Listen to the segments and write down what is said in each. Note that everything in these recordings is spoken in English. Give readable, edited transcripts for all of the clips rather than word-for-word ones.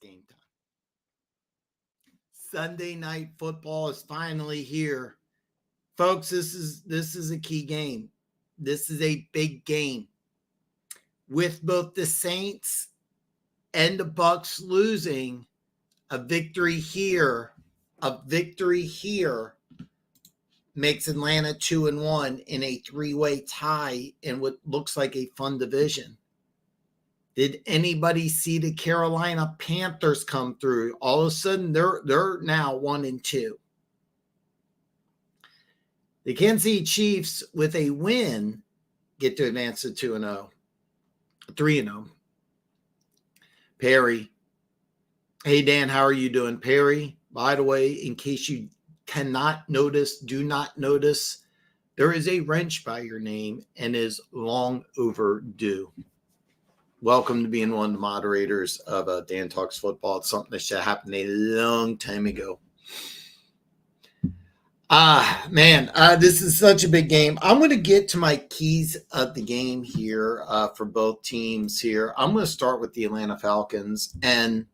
game time. Sunday night football is finally here. Folks, this is a key game. This is a big game. With both the Saints and the Bucs losing, a victory here makes Atlanta 2-1 in a three-way tie in what looks like a fun division. Did anybody see the Carolina Panthers come through? All of a sudden, they're now 1-2. The Kansas City Chiefs, with a win, get to advance to 2-0, 3-0. Perry. Hey, Dan, how are you doing? Perry, by the way, in case you do not notice, there is a wrench by your name and is long overdue. Welcome to being one of the moderators of Dan Talks Football. It's something that should happen a long time ago. This is such a big game. I'm going to get to my keys of the game here for both teams here. I'm going to start with the Atlanta Falcons and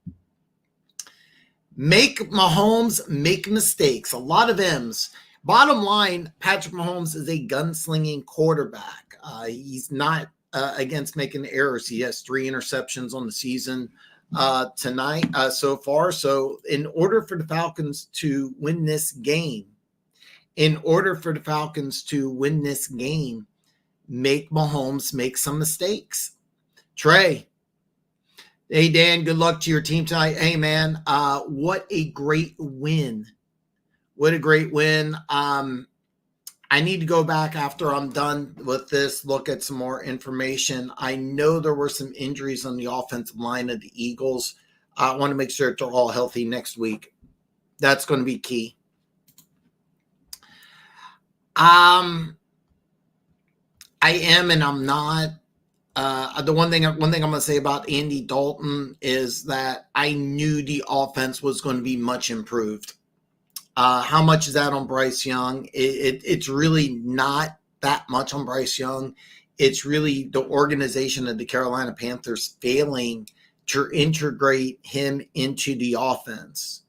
make Mahomes make mistakes. A lot of M's. Bottom line, Patrick Mahomes is a gunslinging quarterback. He's not against making errors. He has 3 interceptions on the season tonight so far. So in order for the Falcons to win this game, make Mahomes make some mistakes. Trey. Hey, Dan, good luck to your team tonight. Hey, man, what a great win. What a great win. I need to go back after I'm done with this, look at some more information. I know there were some injuries on the offensive line of the Eagles. I want to make sure they're all healthy next week. That's going to be key. I am and I'm not. The one thing I'm going to say about Andy Dalton is that I knew the offense was going to be much improved. How much is that on Bryce Young? It's really not that much on Bryce Young. It's really the organization of the Carolina Panthers failing to integrate him into the offense.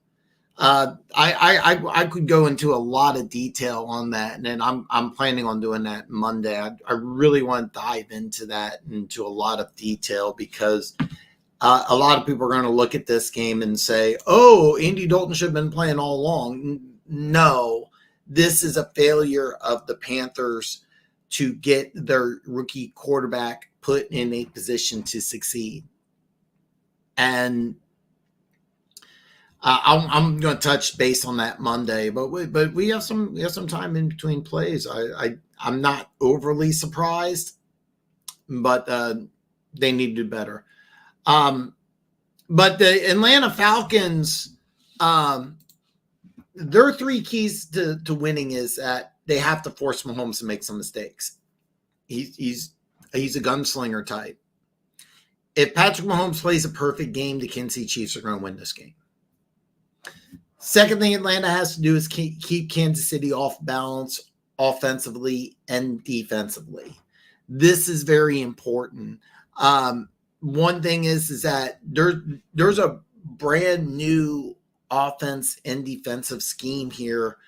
I could go into a lot of detail on that, and then I'm planning on doing that Monday. I really want to dive into that, into a lot of detail, because a lot of people are going to look at this game and say, oh, Andy Dalton should have been playing all along. No, this is a failure of the Panthers to get their rookie quarterback put in a position to succeed. And I'm going to touch base on that Monday, but we have some time in between plays. I'm not overly surprised, but they need to do better. But the Atlanta Falcons, their 3 keys to winning is that they have to force Mahomes to make some mistakes. He's a gunslinger type. If Patrick Mahomes plays a perfect game, the Kansas City Chiefs are going to win this game. Second thing Atlanta has to do is keep Kansas City off balance offensively and defensively. This is very important. One thing is that there's a brand new offense and defensive scheme here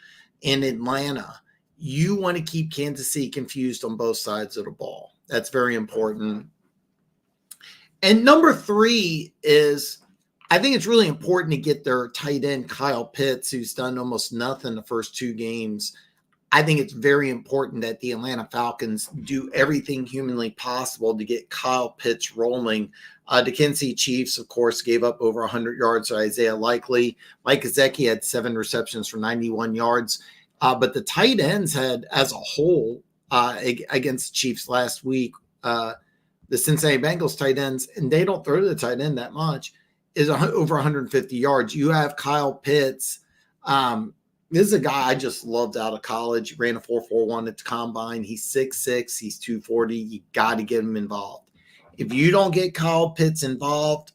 in Atlanta. You want to keep Kansas City confused on both sides of the ball. That's very important. And number 3 is, I think it's really important to get their tight end, Kyle Pitts, who's done almost nothing the first 2 games. I think it's very important that the Atlanta Falcons do everything humanly possible to get Kyle Pitts rolling. The Kansas City Chiefs, of course, gave up over 100 yards to Isaiah Likely. Mike Gesicki had 7 receptions for 91 yards. But the tight ends had, as a whole, against the Chiefs last week, the Cincinnati Bengals tight ends, and they don't throw to the tight end that much, is over 150 yards. You have Kyle Pitts. This is a guy I just loved out of college. He ran a 4.41 at the combine. He's 6'6". He's 240. You got to get him involved. If you don't get Kyle Pitts involved,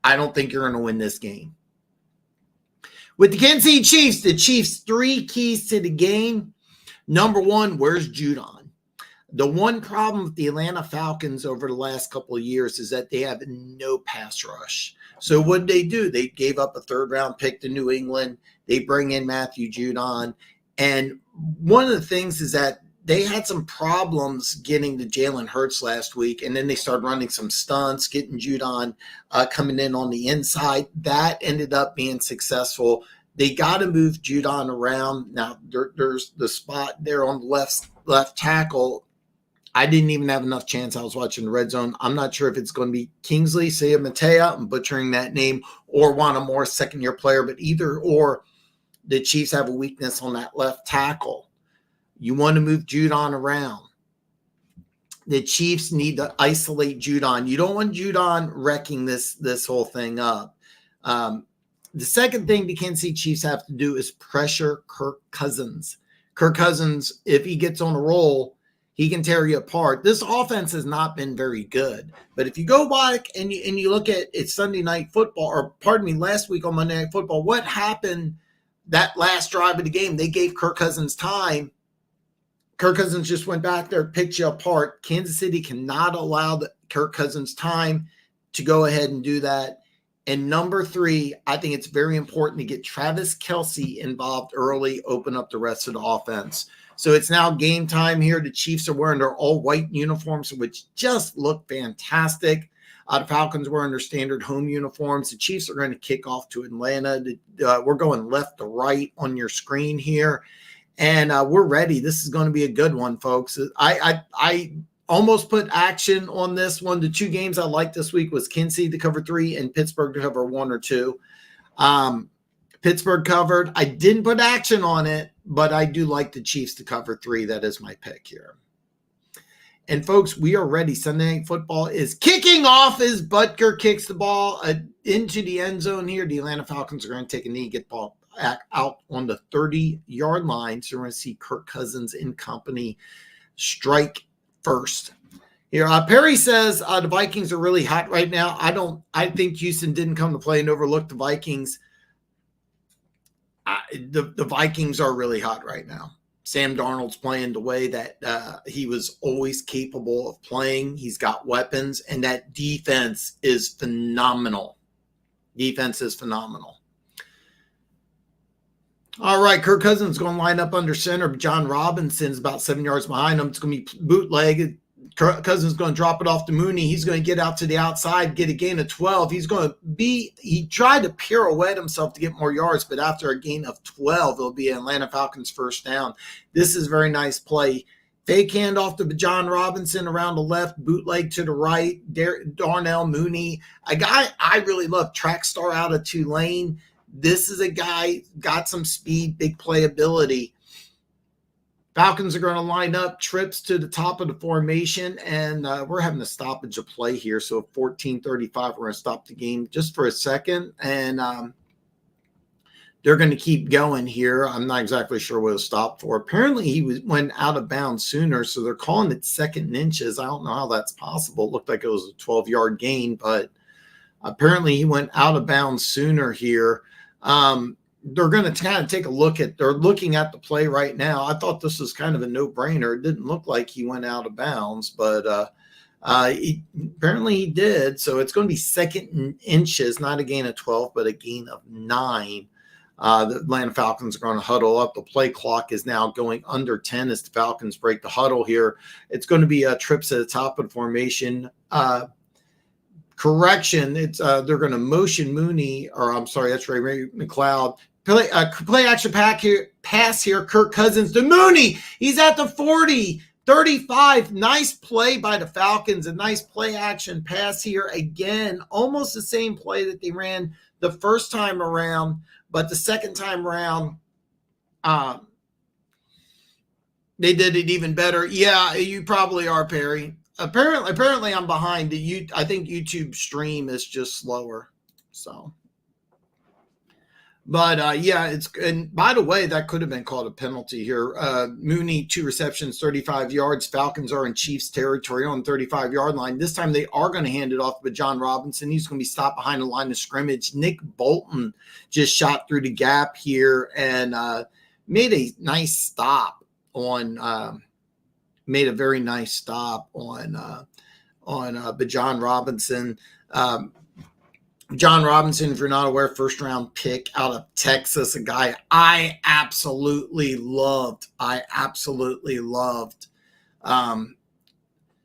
I don't think you're going to win this game. With the Kansas City Chiefs, the Chiefs' 3 keys to the game. Number 1, where's Judon? The one problem with the Atlanta Falcons over the last couple of years is that they have no pass rush. So what did they do? They gave up a third-round pick to New England. They bring in Matthew Judon. And one of the things is that they had some problems getting to Jalen Hurts last week, and then they started running some stunts, getting Judon coming in on the inside. That ended up being successful. They got to move Judon around. Now, there's the spot there on the left tackle. I didn't even have enough chance. I was watching the red zone. I'm not sure if it's going to be Kingsley Matea, I'm butchering that name, or Wanda Moore, second-year player, but either or, the Chiefs have a weakness on that left tackle. You want to move Judon around. The Chiefs need to isolate Judon. You don't want Judon wrecking this whole thing up. The second thing the Kansas City Chiefs have to do is pressure Kirk Cousins. Kirk Cousins, if he gets on a roll, he can tear you apart. This offense has not been very good. But if you go back and you look at it's Sunday Night Football, or pardon me, last week on Monday Night Football, what happened that last drive of the game? They gave Kirk Cousins time. Kirk Cousins just went back there, picked you apart. Kansas City cannot allow Kirk Cousins time to go ahead and do that. And number 3, I think it's very important to get Travis Kelce involved early, open up the rest of the offense. So it's now game time here. The Chiefs are wearing their all-white uniforms, which just look fantastic. The Falcons wearing their standard home uniforms. The Chiefs are going to kick off to Atlanta. We're going left to right on your screen here. And we're ready. This is going to be a good one, folks. I almost put action on this one. The 2 games I liked this week was Kansas City to cover 3 and Pittsburgh to cover 1 or 2. Pittsburgh covered. I didn't put action on it, but I do like the Chiefs to cover 3. That is my pick here. And folks, we are ready. Sunday Night Football is kicking off as Butker kicks the ball into the end zone here. The Atlanta Falcons are going to take a knee, get the ball out on the 30-yard line. So we're going to see Kirk Cousins and company strike first. Here, Perry says the Vikings are really hot right now. I think Houston didn't come to play and overlook the Vikings. The Vikings are really hot right now. Sam Darnold's playing the way that he was always capable of playing. He's got weapons, and that defense is phenomenal. Defense is phenomenal. All right, Kirk Cousins is going to line up under center. John Robinson's about 7 yards behind him. It's going to be bootleg. Cousins is going to drop it off to Mooney. He's going to get out to the outside, get a gain of 12. He tried to pirouette himself to get more yards, but after a gain of 12, it'll be Atlanta Falcons first down. This is a very nice play. Fake handoff to John Robinson around the left, bootleg to the right. Darnell Mooney, a guy I really love, track star out of Tulane. This is a guy, got some speed, big playability. Falcons are going to line up, trips to the top of the formation, and we're having a stoppage of play here. So 14:35, we're going to stop the game just for a second, and they're going to keep going here. I'm not exactly sure what it stopped for. Apparently, he went out of bounds sooner, so they're calling it 2nd and inches. I don't know how that's possible. It looked like it was a 12-yard gain, but apparently he went out of bounds sooner here. They're going to kind of take a look at, they're looking at the play right now. I thought this was kind of a no-brainer. It didn't look like he went out of bounds, but apparently he did. So it's going to be 2nd and inches, not a gain of 12, but a gain of 9. The Atlanta Falcons are going to huddle up. The play clock is now going under 10 as the Falcons break the huddle here. It's going to be trips at the top of the formation. Correction, it's they're going to motion Mooney, or I'm sorry, that's Ray McLeod. Play action pass here. Kirk Cousins to Mooney. He's at the 40, 35. Nice play by the Falcons. A nice play action pass here. Again, almost the same play that they ran the first time around, but the second time around, they did it even better. Yeah, you probably are, Perry. Apparently I'm behind. I think YouTube stream is just slower. So. But, yeah, and by the way, that could have been called a penalty here. Mooney, 2 receptions, 35 yards. Falcons are in Chiefs territory on the 35-yard line. This time they are going to hand it off to John Robinson. He's going to be stopped behind the line of scrimmage. Nick Bolton just shot through the gap here and made a nice stop on made a very nice stop on Bijan Robinson. John Robinson, if you're not aware, first round pick out of Texas, a guy I absolutely loved.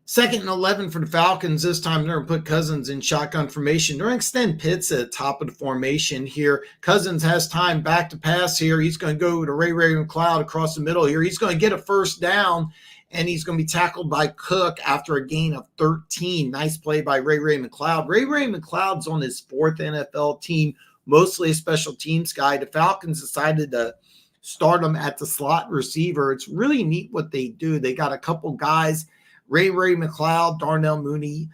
Second and 11 for the Falcons. This time they're going to put Cousins in shotgun formation. They're going to extend Pitts at the top of the formation here. Cousins has time back to pass here. He's going to go to Ray McCloud across the middle here. He's going to get a first down, and he's going to be tackled by Cook after a gain of 13. Nice play by Ray McCloud. Ray McCloud's on his 4th NFL team, mostly a special teams guy. The Falcons decided to start him at the slot receiver. It's really neat what they do. They got a couple guys, Ray McCloud, Darnell Mooney,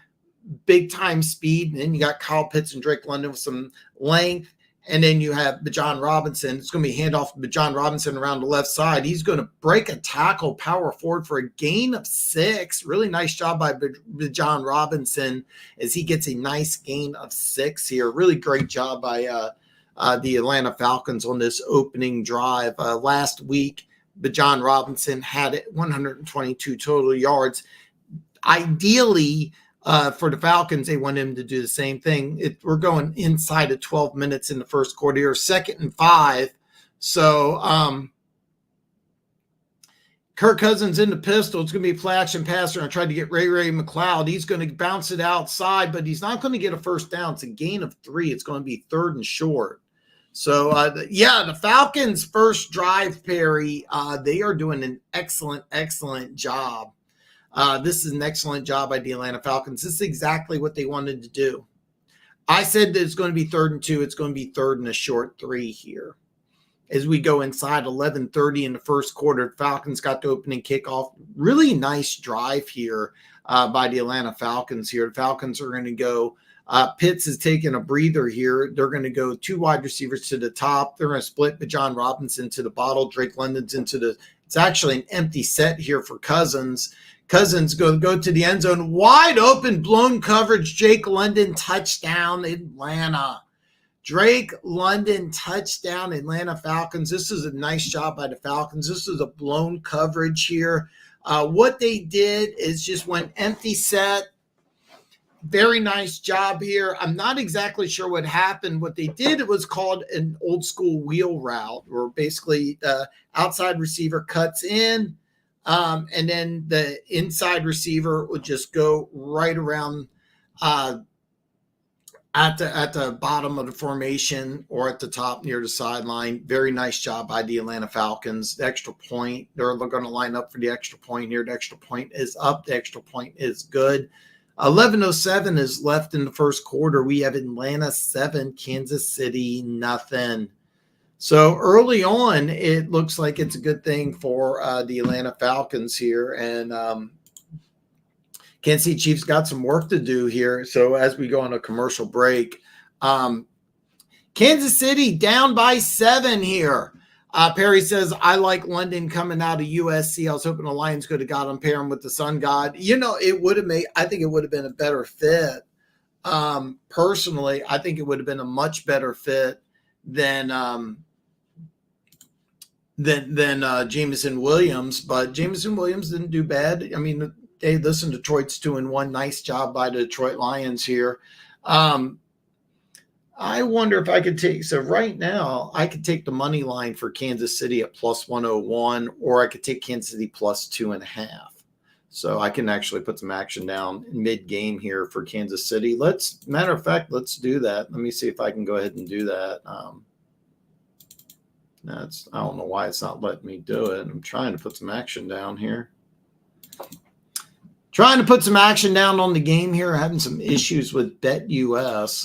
big-time speed. And then you got Kyle Pitts and Drake London with some length. And then you have Bijan Robinson. It's going to be handoff to Bijan Robinson around the left side. He's going to break a tackle, power forward for a gain of 6. Really nice job by Bijan Robinson as he gets a nice gain of 6 here. Really great job by the Atlanta Falcons on this opening drive. Last week, Bijan Robinson had 122 total yards. Ideally, for the Falcons, they want him to do the same thing. We're going inside of 12 minutes in the first quarter here, 2nd and 5. So Kirk Cousins in the pistol. It's going to be a play action passer. I tried to get Ray McCloud. He's going to bounce it outside, but he's not going to get a first down. It's a gain of 3. It's going to be 3rd and short. So, the Falcons' first drive, Perry, they are doing an excellent job. This is an excellent job by the Atlanta Falcons. This is exactly what they wanted to do. I said that it's going to be 3rd and 2. It's going to be 3rd and a short 3 here. As we go inside 11:30 in the first quarter, Falcons got the opening kickoff. Really nice drive here by the Atlanta Falcons here. The Falcons are going to go. Pitts is taking a breather here. They're going to go 2 wide receivers to the top. They're going to split Bijan Robinson to the bottle. Drake London's it's actually an empty set here for Cousins. Cousins go to the end zone. Wide open, blown coverage. Drake London, touchdown, Atlanta. Drake London, touchdown, Atlanta Falcons. This is a nice job by the Falcons. This is a blown coverage here. What they did is just went empty set. Very nice job here. I'm not exactly sure what happened. What they did, it was called an old school wheel route, where basically the outside receiver cuts in, and then the inside receiver would just go right around at the bottom of the formation or at the top near the sideline. Very nice job by the Atlanta Falcons. The extra point, they're going to line up for the extra point here. The extra point is up. The extra point is good. 11:07 is left in the first quarter. We have Atlanta 7, Kansas City nothing. So early on, it looks like it's a good thing for the Atlanta Falcons here. And Kansas City Chiefs got some work to do here. So as we go on a commercial break, Kansas City down by 7 here. Perry says, I like London coming out of USC. I was hoping the Lions could have got him, pair him with the Sun God. I think it would have been a better fit. Personally, I think it would have been a much better fit than Jameson Williams. But Jameson Williams didn't do bad. I mean, hey, listen, Detroit's 2-1. Nice job by the Detroit Lions here. I wonder if I could take, so right now I could take the money line for Kansas City at plus 101, or I could take Kansas City plus 2.5. So I can actually put some action down mid game here for Kansas City. Matter of fact, let's do that. Let me see if I can go ahead and do that. I don't know why it's not letting me do it. I'm trying to put some action down here. Trying to put some action down on the game here. Having some issues with BetUS.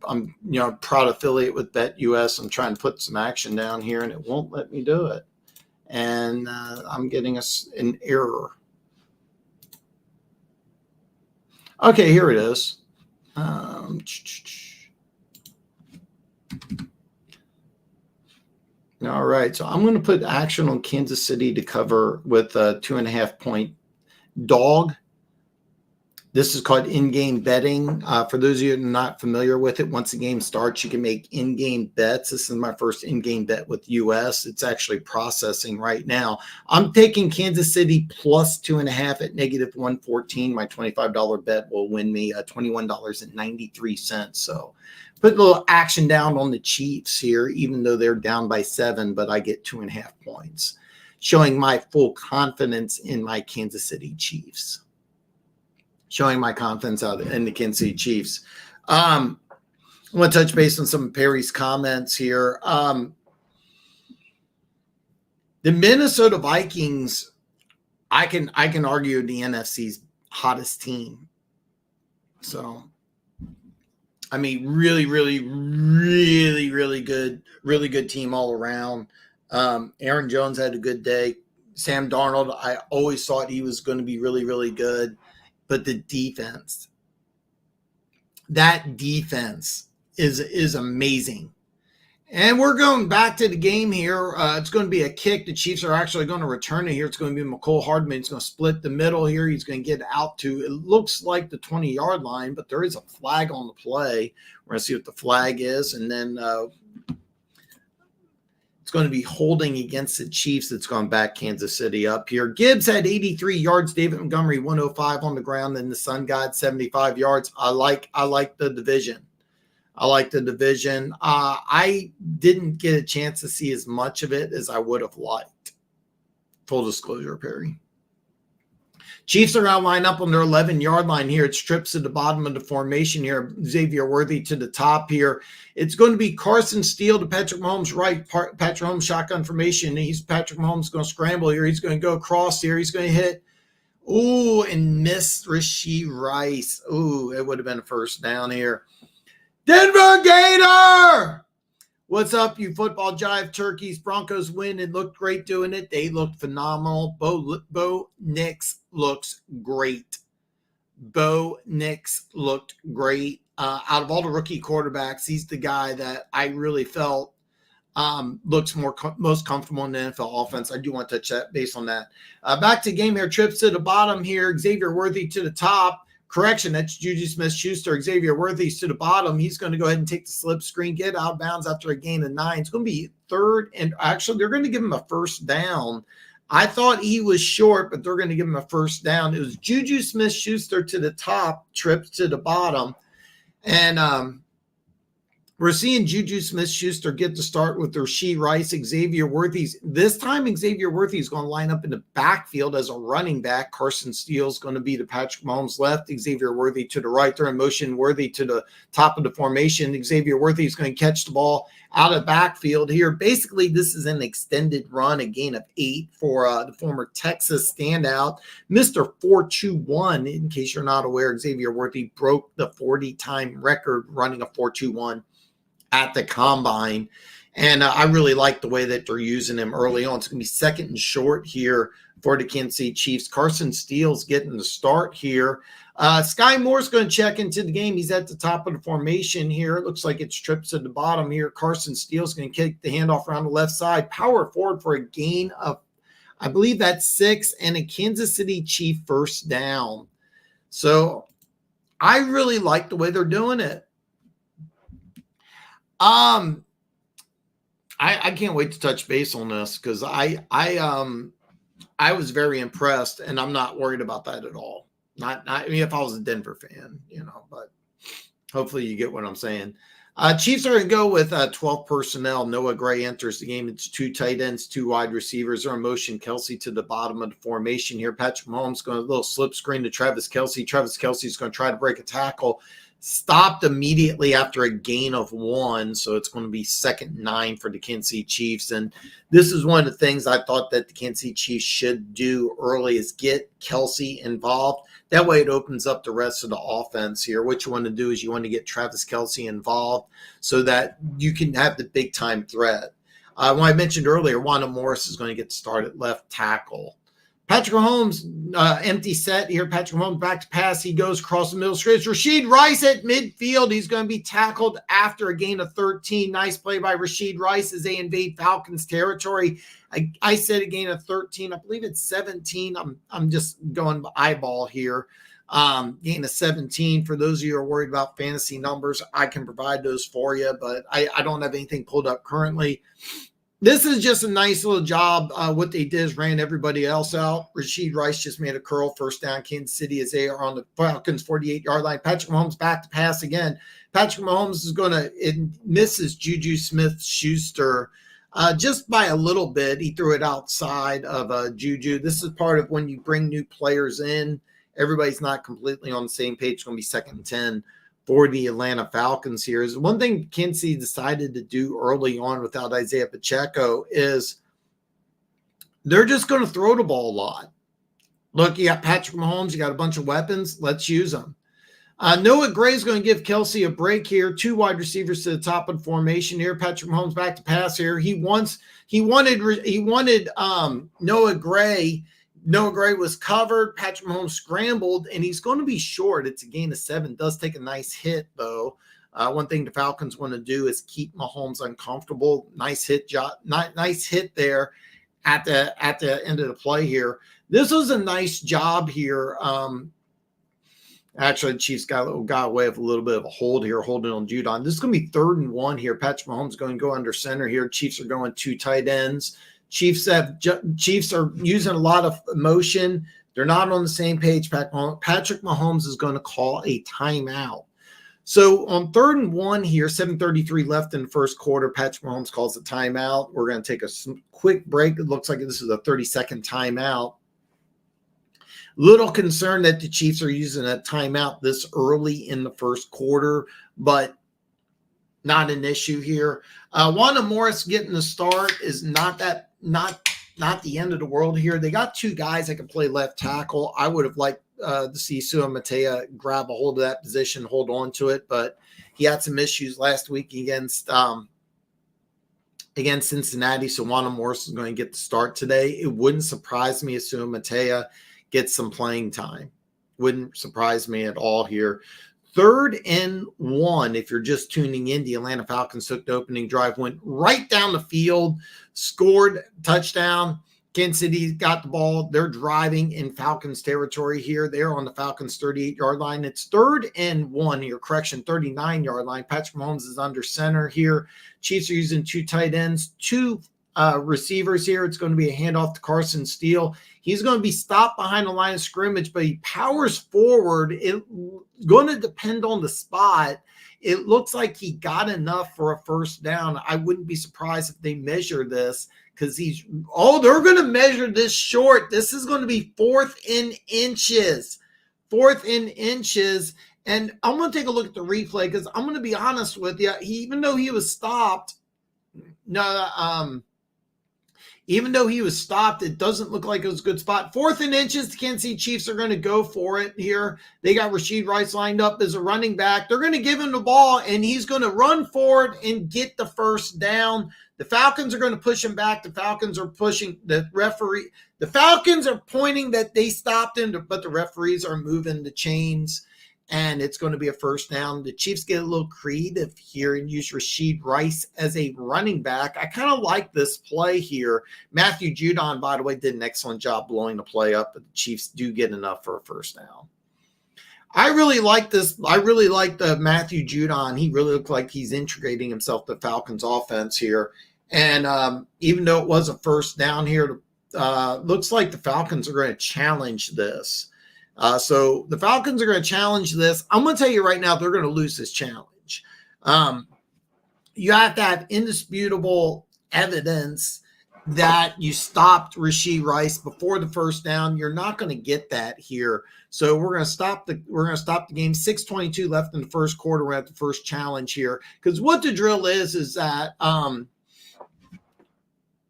I'm a proud affiliate with BetUS. I'm trying to put some action down here, and it won't let me do it. And I'm getting an error. Okay, here it is. All right, so I'm going to put action on Kansas City to cover with a 2.5 point dog. This is called in-game betting. For those of you who are not familiar with it, once the game starts, you can make in-game bets. This is my first in-game bet with US. It's actually processing right now. I'm taking Kansas City plus 2.5 at negative 114. My $25 bet will win me $21.93. So put a little action down on the Chiefs here, even though they're down by 7, but I get 2.5 points, showing my full confidence in my Kansas City Chiefs. Showing my confidence out in the Kansas City Chiefs. I want to touch base on some of Perry's comments here. The Minnesota Vikings, I can argue the NFC's hottest team. So, I mean, really good team all around. Aaron Jones had a good day. Sam Darnold, I always thought he was going to be really good. But the defense, that defense is amazing. And we're going back to the game here. It's going to be a kick. The Chiefs are actually going to return it here. It's going to be McCole Hardman. He's going to split the middle here. He's going to get out to, it looks like the 20-yard line, but there is a flag on the play. We're going to see what the flag is. And then it's going to be holding against the Chiefs. That's gone back Kansas City up here. Gibbs had 83 yards. David Montgomery 105 on the ground. Then the Sun God 75 yards. I like the division. I didn't get a chance to see as much of it as I would have liked. Full disclosure, Perry. Chiefs are out lined up on their 11-yard line here. It's trips to the bottom of the formation here. Xavier Worthy to the top here. It's going to be Carson Steele to Patrick Mahomes right. Patrick Mahomes shotgun formation. Patrick Mahomes going to scramble here. He's going to go across here. He's going to hit. Ooh, and miss Rashee Rice. Ooh, it would have been a first down here. Denver Gator! What's up, you football jive turkeys? Broncos win and looked great doing it. They looked phenomenal. Bo Nix looks great. Bo Nix looked great. Out of all the rookie quarterbacks, he's the guy that I really felt looks most comfortable in the NFL offense. I do want to touch that based on that. Back to game here. Trips to the bottom here. Xavier Worthy to the top. Correction, that's Juju Smith-Schuster. Xavier Worthy's to the bottom. He's going to go ahead and take the slip screen, get out of bounds after a gain of 9. It's going to be third, and actually they're going to give him a first down. I thought he was short, but they're going to give him a first down. It was Juju Smith-Schuster to the top, trips to the bottom. And we're seeing Juju Smith-Schuster get to start with Rashee Rice, Xavier Worthy's. This time, Xavier Worthy is going to line up in the backfield as a running back. Carson Steele is going to be to Patrick Mahomes' left. Xavier Worthy to the right. They're in motion. Worthy to the top of the formation. Xavier Worthy is going to catch the ball out of backfield here. Basically, this is an extended run, a gain of 8 for the former Texas standout, Mr. 4.21. In case you're not aware, Xavier Worthy broke the 40-time record running a 4.21 at the combine. And I really like the way that they're using him early on. It's going to be second and short here for the Kansas City Chiefs. Carson Steele's getting the start here. Sky Moore's going to check into the game. He's at the top of the formation here. It looks like it's trips at the bottom here. Carson Steele's going to kick the handoff around the left side. Power forward for a gain of, I believe that's 6, and a Kansas City Chief first down. So I really like the way they're doing it. I can't wait to touch base on this because I was very impressed, and I'm not worried about that at all. Not I mean, if I was a Denver fan, but hopefully you get what I'm saying. Chiefs are going to go with 12 personnel. Noah Gray enters the game. It's 2 tight ends, 2 wide receivers. They're in motion. Kelsey to the bottom of the formation here. Patrick Mahomes going a little slip screen to Travis Kelsey. Travis Kelsey is going to try to break a tackle. Stopped immediately after a gain of 1, so it's going to be 2nd and 9 for the Kansas City Chiefs. And this is one of the things I thought that the Kansas City Chiefs should do early is get Kelsey involved. That way it opens up the rest of the offense here. What you want to do is you want to get Travis Kelsey involved so that you can have the big-time threat. When I mentioned earlier, Wanda Morris is going to get started left tackle. Patrick Mahomes, empty set here. Patrick Mahomes back to pass. He goes across the middle stretch. Rashee Rice at midfield. He's going to be tackled after a gain of 13. Nice play by Rashee Rice as they invade Falcons territory. I said a gain of 13. I believe it's 17. I'm just going eyeball here. Gain of 17. For those of you who are worried about fantasy numbers, I can provide those for you, but I don't have anything pulled up currently. This is just a nice little job. What they did is ran everybody else out. Rashid Rice just made a curl, first down, Kansas City, as they are on the Falcons 48-yard line. Patrick Mahomes back to pass again. Patrick Mahomes is going to, it misses Juju Smith-Schuster just by a little bit. He threw it outside of Juju. This is part of when you bring new players in. Everybody's not completely on the same page. It's going to be 2nd and 10 for the Atlanta Falcons here. Is one thing Kansas City decided to do early on without Isaiah Pacheco is they're just going to throw the ball a lot. Look, you got Patrick Mahomes, you got a bunch of weapons. Let's use them. Noah Gray is going to give Kelsey a break here. 2 wide receivers to the top of the formation here. Patrick Mahomes back to pass here. He wanted Noah Gray. Noah Gray was covered. Patrick Mahomes scrambled, and he's going to be short. It's a gain of 7. Does take a nice hit, though. One thing the Falcons want to do is keep Mahomes uncomfortable. Nice hit there at the end of the play here. This was a nice job here. Actually, the Chiefs got away with a little bit of a hold here, holding on Judon. This is going to be 3rd and 1 here. Patrick Mahomes is going to go under center here. Chiefs are going 2 tight ends. Chiefs are using a lot of motion. They're not on the same page. Patrick Mahomes is going to call a timeout. So on 3rd and 1 here, 7:33 left in the first quarter, Patrick Mahomes calls a timeout. We're going to take a quick break. It looks like this is a 30-second timeout. Little concerned that the Chiefs are using a timeout this early in the first quarter, but not an issue here. Wanda Morris getting the start is not the end of the world here. They got 2 guys that can play left tackle. I would have liked to see Sua Matea grab a hold of that position, hold on to it, but he had some issues last week against Cincinnati, so Wanda Morris is going to get the start today. It wouldn't surprise me if Sua Matea gets some playing time. Wouldn't surprise me at all here. 3rd and 1, if you're just tuning in, the Atlanta Falcons took the opening drive, went right down the field, scored touchdown. Kansas City got the ball. They're driving in Falcons territory here. They're on the Falcons 38-yard line. It's 3rd and 1 here. Correction, 39-yard line. Patrick Mahomes is under center here. Chiefs are using 2 tight ends, 2 receivers here. It's going to be a handoff to Carson Steele. He's going to be stopped behind the line of scrimmage, but he powers forward. It's going to depend on the spot. It looks like he got enough for a first down. I wouldn't be surprised if they measure this because they're going to measure this short. This is going to be 4th in inches. 4th in inches. And I'm going to take a look at the replay because I'm going to be honest with you. Even though he was stopped, it doesn't look like it was a good spot. 4th in inches, the Kansas City Chiefs are going to go for it here. They got Rashid Rice lined up as a running back. They're going to give him the ball, and he's going to run forward and get the first down. The Falcons are going to push him back. The Falcons are pushing the referee. The Falcons are pointing that they stopped him, but the referees are moving the chains, and it's going to be a first down. The Chiefs get a little creative here and use Rashid Rice as a running back. I kind of like this play here. Matthew Judon, by the way, did an excellent job blowing the play up, but the Chiefs do get enough for a first down. I really like this. I really like the Matthew Judon. He really looked like he's integrating himself to Falcons offense here. And even though it was a first down here, looks like the Falcons are going to challenge this. So the Falcons are going to challenge this. I'm going to tell you right now, they're going to lose this challenge. You have to have indisputable evidence that you stopped Rashid Rice before the first down. You're not going to get that here. So we're going to stop the game. 6:22 left in the first quarter. We're at the first challenge here. Because what the drill is that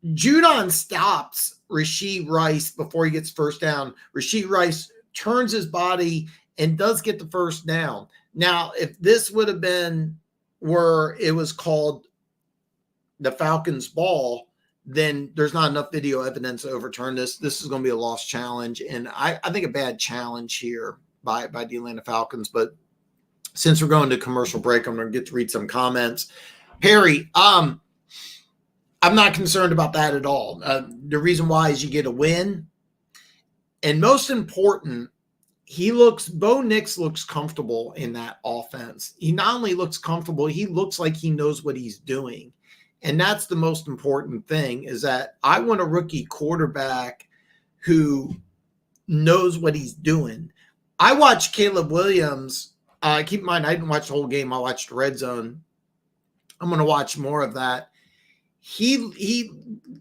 Judon stops Rashid Rice before he gets first down. Rashid Rice turns his body and does get the first down. Now, if this would have been where it was called the Falcons ball, then there's not enough video evidence to overturn this. This is going to be a lost challenge, and I think a bad challenge here by the Atlanta Falcons. But since we're going to commercial break, I'm going to get to read some comments. Perry, I'm not concerned about that at all. The reason why is you get a win. And most important, Bo Nix looks comfortable in that offense. He not only looks comfortable, he looks like he knows what he's doing. And that's the most important thing, is that I want a rookie quarterback who knows what he's doing. I watched Caleb Williams. Keep in mind, I didn't watch the whole game. I watched Red Zone. I'm going to watch more of that. The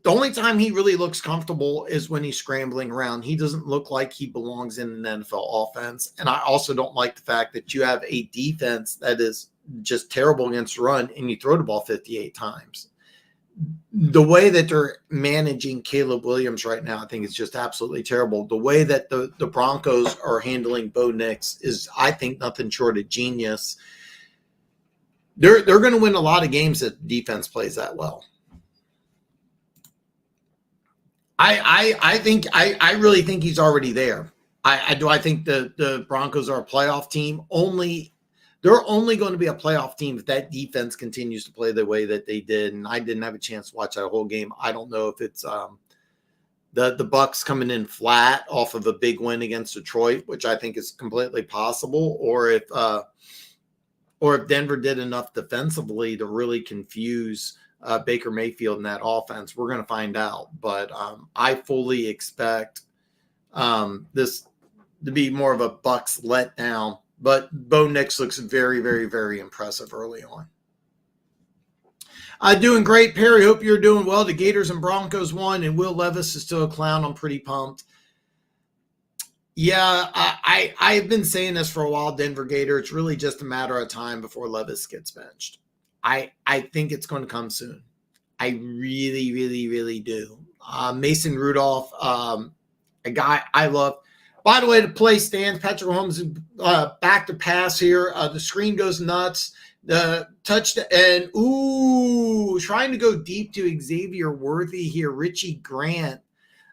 only time he really looks comfortable is when he's scrambling around. He doesn't look like he belongs in an NFL offense. And I also don't like the fact that you have a defense that is just terrible against the run and you throw the ball 58 times. The way that they're managing Caleb Williams right now, I think is just absolutely terrible. The way that the Broncos are handling Bo Nix is, I think, nothing short of genius. They're going to win a lot of games if defense plays that well. I really think he's already there. I think the Broncos are a playoff team. They're only going to be a playoff team if that defense continues to play the way that they did. And I didn't have a chance to watch that whole game. I don't know if it's the Bucs coming in flat off of a big win against Detroit, which I think is completely possible, or if Denver did enough defensively to really confuse Baker Mayfield in that offense. We're going to find out. But I fully expect this to be more of a Bucs letdown. But Bo Nix looks very, very, very impressive early on. Doing great, Perry. Hope you're doing well. The Gators and Broncos won, and Will Levis is still a clown. I'm pretty pumped. Yeah, I've been saying this for a while, Denver Gator. It's really just a matter of time before Levis gets benched. I think it's going to come soon. I really, really, really do. Mason Rudolph, a guy I love. By the way, the play stands. Patrick Mahomes back to pass here. The screen goes nuts. The touchdown, and trying to go deep to Xavier Worthy here. Richie Grant,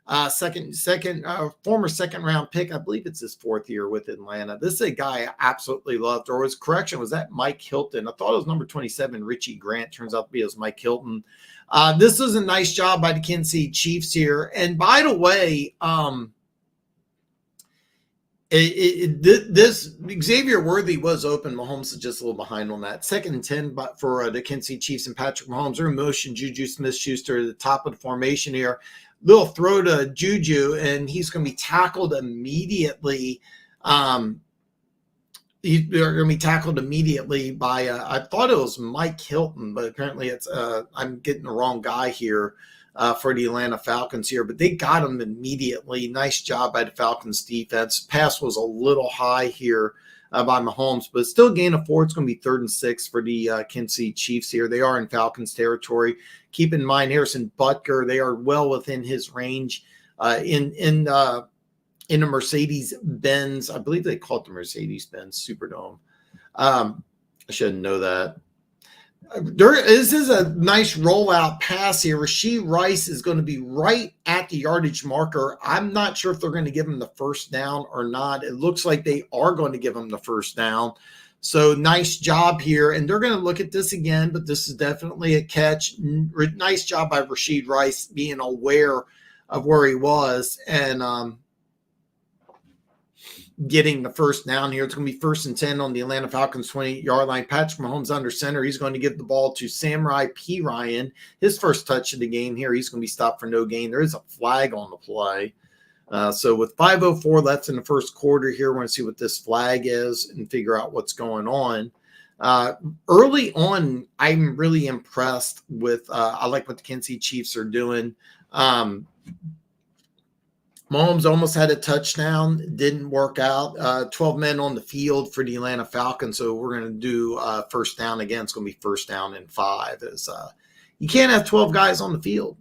former second round pick. I believe it's his fourth year with Atlanta. This is a guy I absolutely loved. Or was that Mike Hilton? I thought it was number 27, Richie Grant. Turns out to be Mike Hilton. This was a nice job by the Kansas City Chiefs here. And by the way, this Xavier Worthy was open. Mahomes is just a little behind on that. 2nd and 10 but for the Kansas City Chiefs and Patrick Mahomes. They're in motion. Juju Smith-Schuster at the top of the formation here. Little throw to Juju, and he's going to be tackled immediately. They're going to be tackled immediately by, I thought it was Mike Hilton, but apparently it's I'm getting the wrong guy here. For the Atlanta Falcons here, but they got him immediately. Nice job by the Falcons defense. Pass was a little high here by Mahomes, but still gain of 4. It's going to be 3rd and 6 for the Kansas City Chiefs here. They are in Falcons territory. Keep in mind, Harrison Butker, they are well within his range in the Mercedes-Benz. I believe they call it the Mercedes-Benz Superdome. I shouldn't know that. This is a nice rollout pass here. Rashee Rice is going to be right at the yardage marker. I'm not sure if they're going to give him the first down or not. It looks like they are going to give him the first down. So nice job here. And they're going to look at this again, but this is definitely a catch. Nice job by Rashee Rice being aware of where he was and getting the first down here. It's going to be 1st and 10 on the Atlanta Falcons 28-yard line. Patrick Mahomes under center. He's going to give the ball to Samurai P. Ryan. His first touch of the game here. He's going to be stopped for no gain. There is a flag on the play. So with 5:04 left in the first quarter here, we're going to see what this flag is and figure out what's going on. Early on, I'm really impressed with I like what the Kansas City Chiefs are doing. Mahomes almost had a touchdown. Didn't work out. 12 men on the field for the Atlanta Falcons. So we're going to do first down again. It's going to be 1st down and 5. You can't have 12 guys on the field.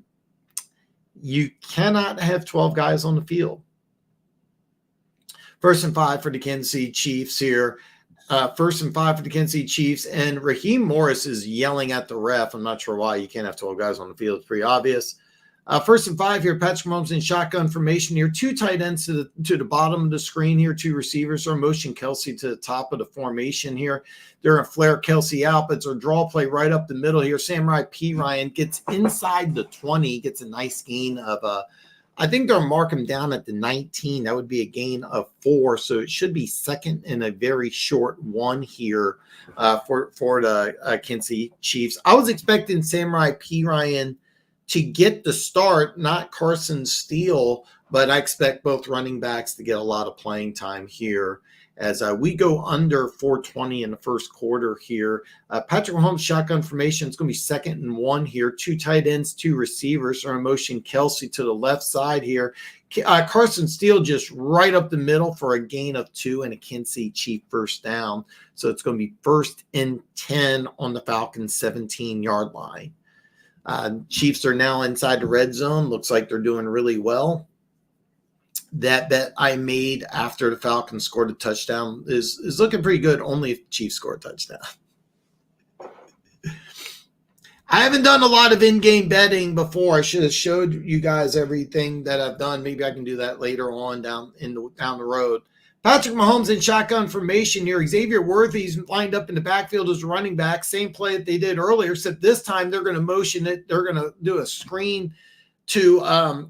You cannot have 12 guys on the field. 1st and 5 for the Kansas City Chiefs here. 1st and 5 for the Kansas City Chiefs. And Raheem Morris is yelling at the ref. I'm not sure why you can't have 12 guys on the field. It's pretty obvious. 1st and 5 here. Patrick Mahomes in shotgun formation here. 2 tight ends to the bottom of the screen here. 2 receivers are motion Kelsey to the top of the formation here. They're going to flare Kelsey out, but it's a draw play right up the middle here. Samurai P. Ryan gets inside the 20, gets a nice gain of I think they'll mark him down at the 19. That would be a gain of 4. So it should be second and a very short one here for the Kansas City Chiefs. I was expecting Samurai P. Ryan to get the start, not Carson Steele, but I expect both running backs to get a lot of playing time here as we go under 420 in the first quarter here. Patrick Mahomes shotgun formation. It's going to be 2nd and 1 here. 2 tight ends, 2 receivers are in motion. Kelsey to the left side here. Carson Steele just right up the middle for a gain of 2 and a Kansas City Chief first down. So it's going to be 1st and 10 on the Falcons 17-yard line. Chiefs are now inside the red zone. Looks like they're doing really well. That bet I made after the Falcons scored a touchdown is looking pretty good, only if the Chiefs score a touchdown. I haven't done a lot of in-game betting before. I should have showed you guys everything that I've done. Maybe I can do that later on down the road. Patrick Mahomes in shotgun formation here. Xavier Worthy's lined up in the backfield as running back. Same play that they did earlier, except this time they're going to motion it. They're going to do a screen to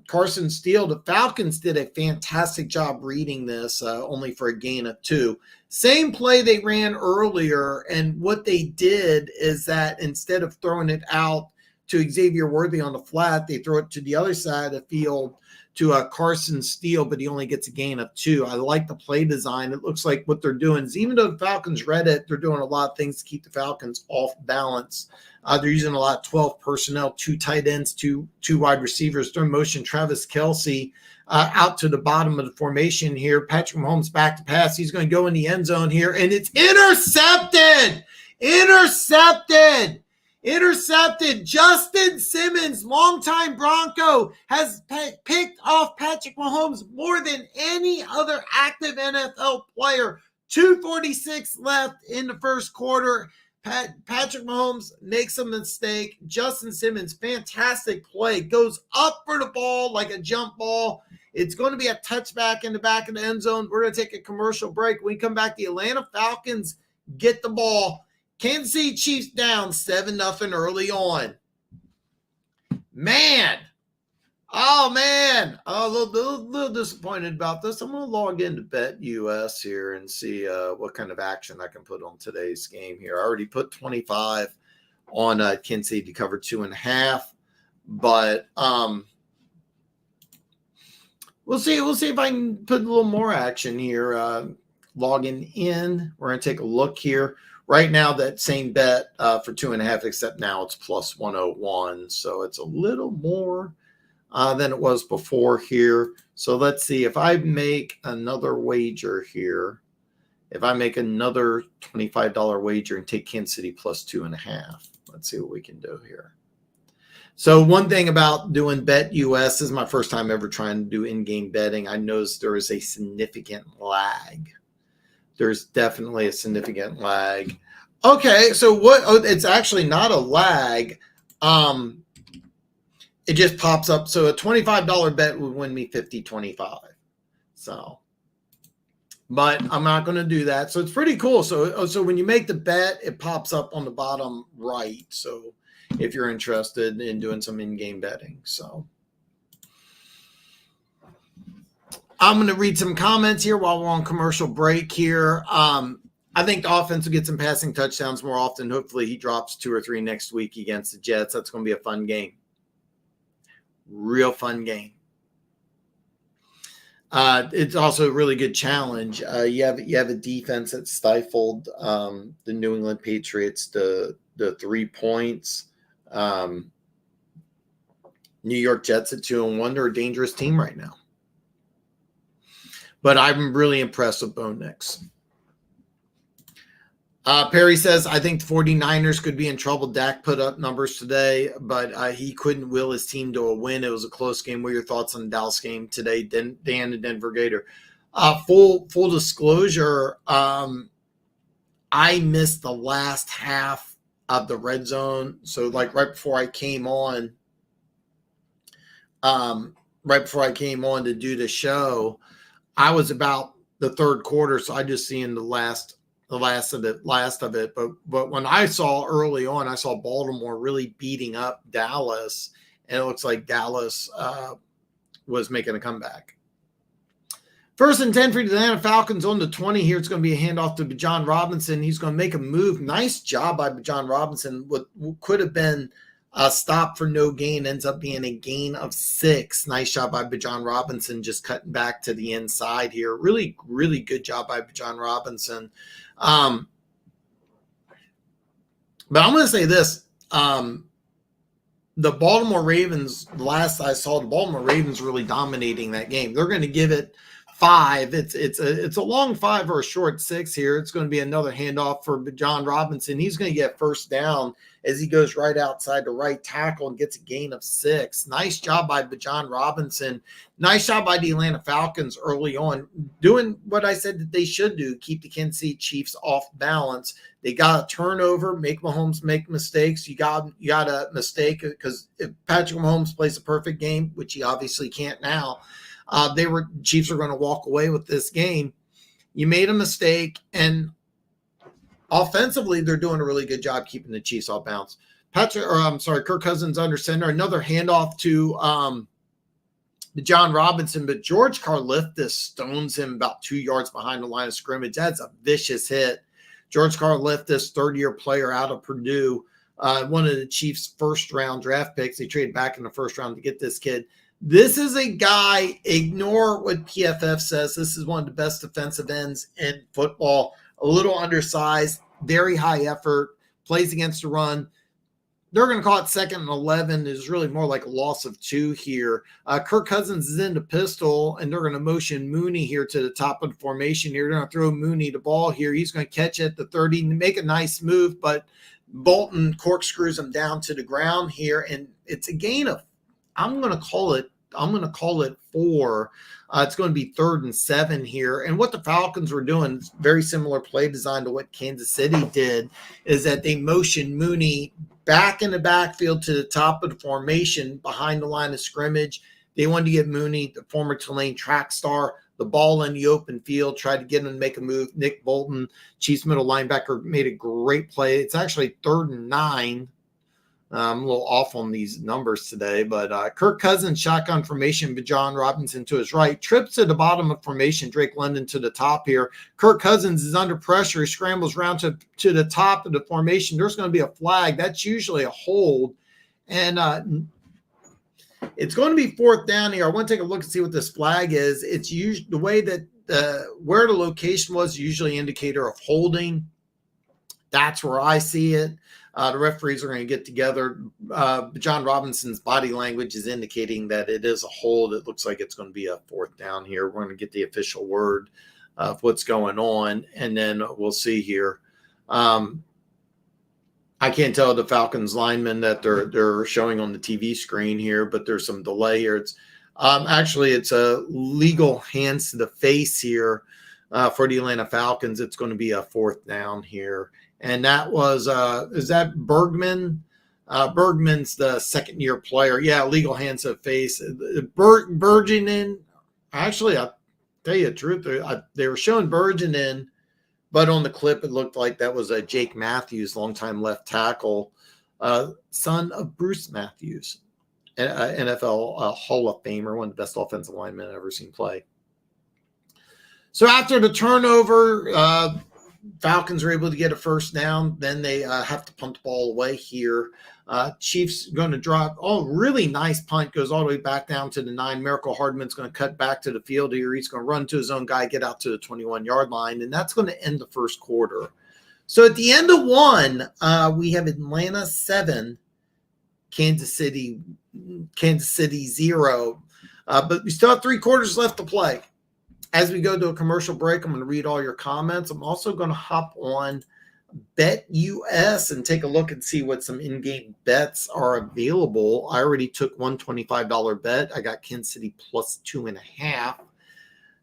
Carson Steele. The Falcons did a fantastic job reading this, only for a gain of 2. Same play they ran earlier, and what they did is that instead of throwing it out to Xavier Worthy on the flat, they throw it to the other side of the field to Carson Steele, but he only gets a gain of 2. I like the play design. It looks like what they're doing is, even though the Falcons read it, they're doing a lot of things to keep the Falcons off balance. They're using a lot of 12 personnel, 2 tight ends, two wide receivers. They're in motion Travis Kelsey out to the bottom of the formation here. Patrick Mahomes back to pass. He's going to go in the end zone here, and it's intercepted. Intercepted. Justin Simmons, longtime Bronco, has picked off Patrick Mahomes more than any other active NFL player. 2:46 left in the first quarter. Patrick Mahomes makes a mistake. Justin Simmons, fantastic play, goes up for the ball like a jump ball. It's going to be a touchback in the back of the end zone. We're going to take a commercial break. When we come back, the Atlanta Falcons get the ball. Kansas City Chiefs down 7-0 early on. Man. A little disappointed about this. I'm going to log into BetUS here and see what kind of action I can put on today's game here. I already put 25 on Kansas City to cover 2.5, but we'll see if I can put a little more action here. Logging in, we're going to take a look here. Right now, that same bet for 2.5, except now it's plus 101, so it's a little more than it was before here. So let's see if I make another wager here. If I make another $25 wager and take Kansas City plus 2.5, let's see what we can do here. So one thing about doing BetUS, this is my first time ever trying to do in-game betting. I noticed there is a significant lag. There's definitely a significant lag. Okay, so what? Oh, it's actually not a lag. It just pops up. So a $25 bet would win me $50.25. So, but I'm not going to do that. So it's pretty cool. So when you make the bet, it pops up on the bottom right. So if you're interested in doing some in-game betting, so. I'm going to read some comments here while we're on commercial break here. I think the offense will get some passing touchdowns more often. Hopefully he drops 2 or 3 next week against the Jets. That's going to be a fun game. Real fun game. It's also a really good challenge. You have a defense that stifled the New England Patriots to 3 points. New York Jets at 2-1. They're a dangerous team right now. But I'm really impressed with Bo Nix. Perry says, I think the 49ers could be in trouble. Dak put up numbers today, but he couldn't will his team to a win. It was a close game. What are your thoughts on the Dallas game today, Dan the Denver Gator? Full disclosure, I missed the last half of the red zone. So like right before I came on to do the show, I was about the third quarter, so I just seen the last of it. But when I saw early on, I saw Baltimore really beating up Dallas, and it looks like Dallas was making a comeback. 1st and 10 for the Atlanta Falcons on the 20 here. It's going to be a handoff to Bijan Robinson. He's going to make a move. Nice job by Bijan Robinson. What could have been a stop for no gain ends up being a gain of 6. Nice job by Bijan Robinson, just cutting back to the inside here. Really, really good job by Bijan Robinson. But I'm going to say this. The Baltimore Ravens, last I saw, the Baltimore Ravens really dominating that game. They're going to give it 5. It's a long 5 or a short 6 here. It's going to be another handoff for Bijan Robinson. He's going to get first down as he goes right outside the right tackle and gets a gain of 6. Nice job by Bijan Robinson. Nice job by the Atlanta Falcons early on, doing what I said that they should do, keep the Kansas City Chiefs off balance. They got a turnover, make Mahomes make mistakes. You got a mistake because if Patrick Mahomes plays a perfect game, which he obviously can't now, Chiefs are going to walk away with this game. You made a mistake, and offensively, they're doing a really good job keeping the Chiefs off bounds. Kirk Cousins under center. Another handoff to Bijan Robinson, but George Karlaftis stones him about 2 yards behind the line of scrimmage. That's a vicious hit. George Karlaftis, third-year player out of Purdue, one of the Chiefs' first-round draft picks. They traded back in the first round to get this kid. This is a guy, ignore what PFF says. This is one of the best defensive ends in football. A little undersized, very high effort, plays against the run. They're going to call it 2nd and 11. It's really more like a loss of 2 here. Kirk Cousins is in the pistol, and they're going to motion Mooney here to the top of the formation here. They're going to throw Mooney the ball here. He's going to catch it at the 30, make a nice move, but Bolton corkscrews him down to the ground here, and it's a gain of, I'm going to call it 4. It's going to be 3rd and 7 here. And what the Falcons were doing, very similar play design to what Kansas City did, is that they motioned Mooney back in the backfield to the top of the formation behind the line of scrimmage. They wanted to get Mooney, the former Tulane track star, the ball in the open field, tried to get him to make a move. Nick Bolton, Chiefs middle linebacker, made a great play. It's actually 3rd and 9. I'm a little off on these numbers today, but Kirk Cousins, shotgun formation, Bijan Robinson to his right, trips to the bottom of formation, Drake London to the top here. Kirk Cousins is under pressure. He scrambles around to the top of the formation. There's going to be a flag. That's usually a hold, and it's going to be 4th down here. I want to take a look and see what this flag is. It's usually the way that where the location was usually an indicator of holding. That's where I see it. The referees are going to get together. Bijan Robinson's body language is indicating that it is a hold. It looks like it's going to be a 4th down here. We're going to get the official word of what's going on, and then we'll see here. I can't tell the Falcons linemen that they're showing on the TV screen here, but there's some delay here. It's a legal hands to the face here for the Atlanta Falcons. It's going to be a 4th down here. And that was, is that Bergman? Bergman's the 2nd-year player. Yeah, legal hands to the face. Berginen, actually, I'll tell you the truth. They were showing Berginen, but on the clip, it looked like that was Jake Matthews, longtime left tackle, son of Bruce Matthews, NFL Hall of Famer, one of the best offensive linemen I've ever seen play. So after the turnover, Falcons are able to get a 1st down. Then they have to punt the ball away here. Chiefs going to drop. Oh, really nice punt. Goes all the way back down to the 9. Miracle Hardman's going to cut back to the field here. He's going to run to his own guy, get out to the 21-yard line, and that's going to end the first quarter. So at the end of 1, we have Atlanta 7, Kansas City 0. But we still have 3 quarters left to play. As we go to a commercial break, I'm going to read all your comments. I'm also going to hop on BetUS and take a look and see what some in-game bets are available. I already took one $25 bet. I got Kansas City plus 2.5.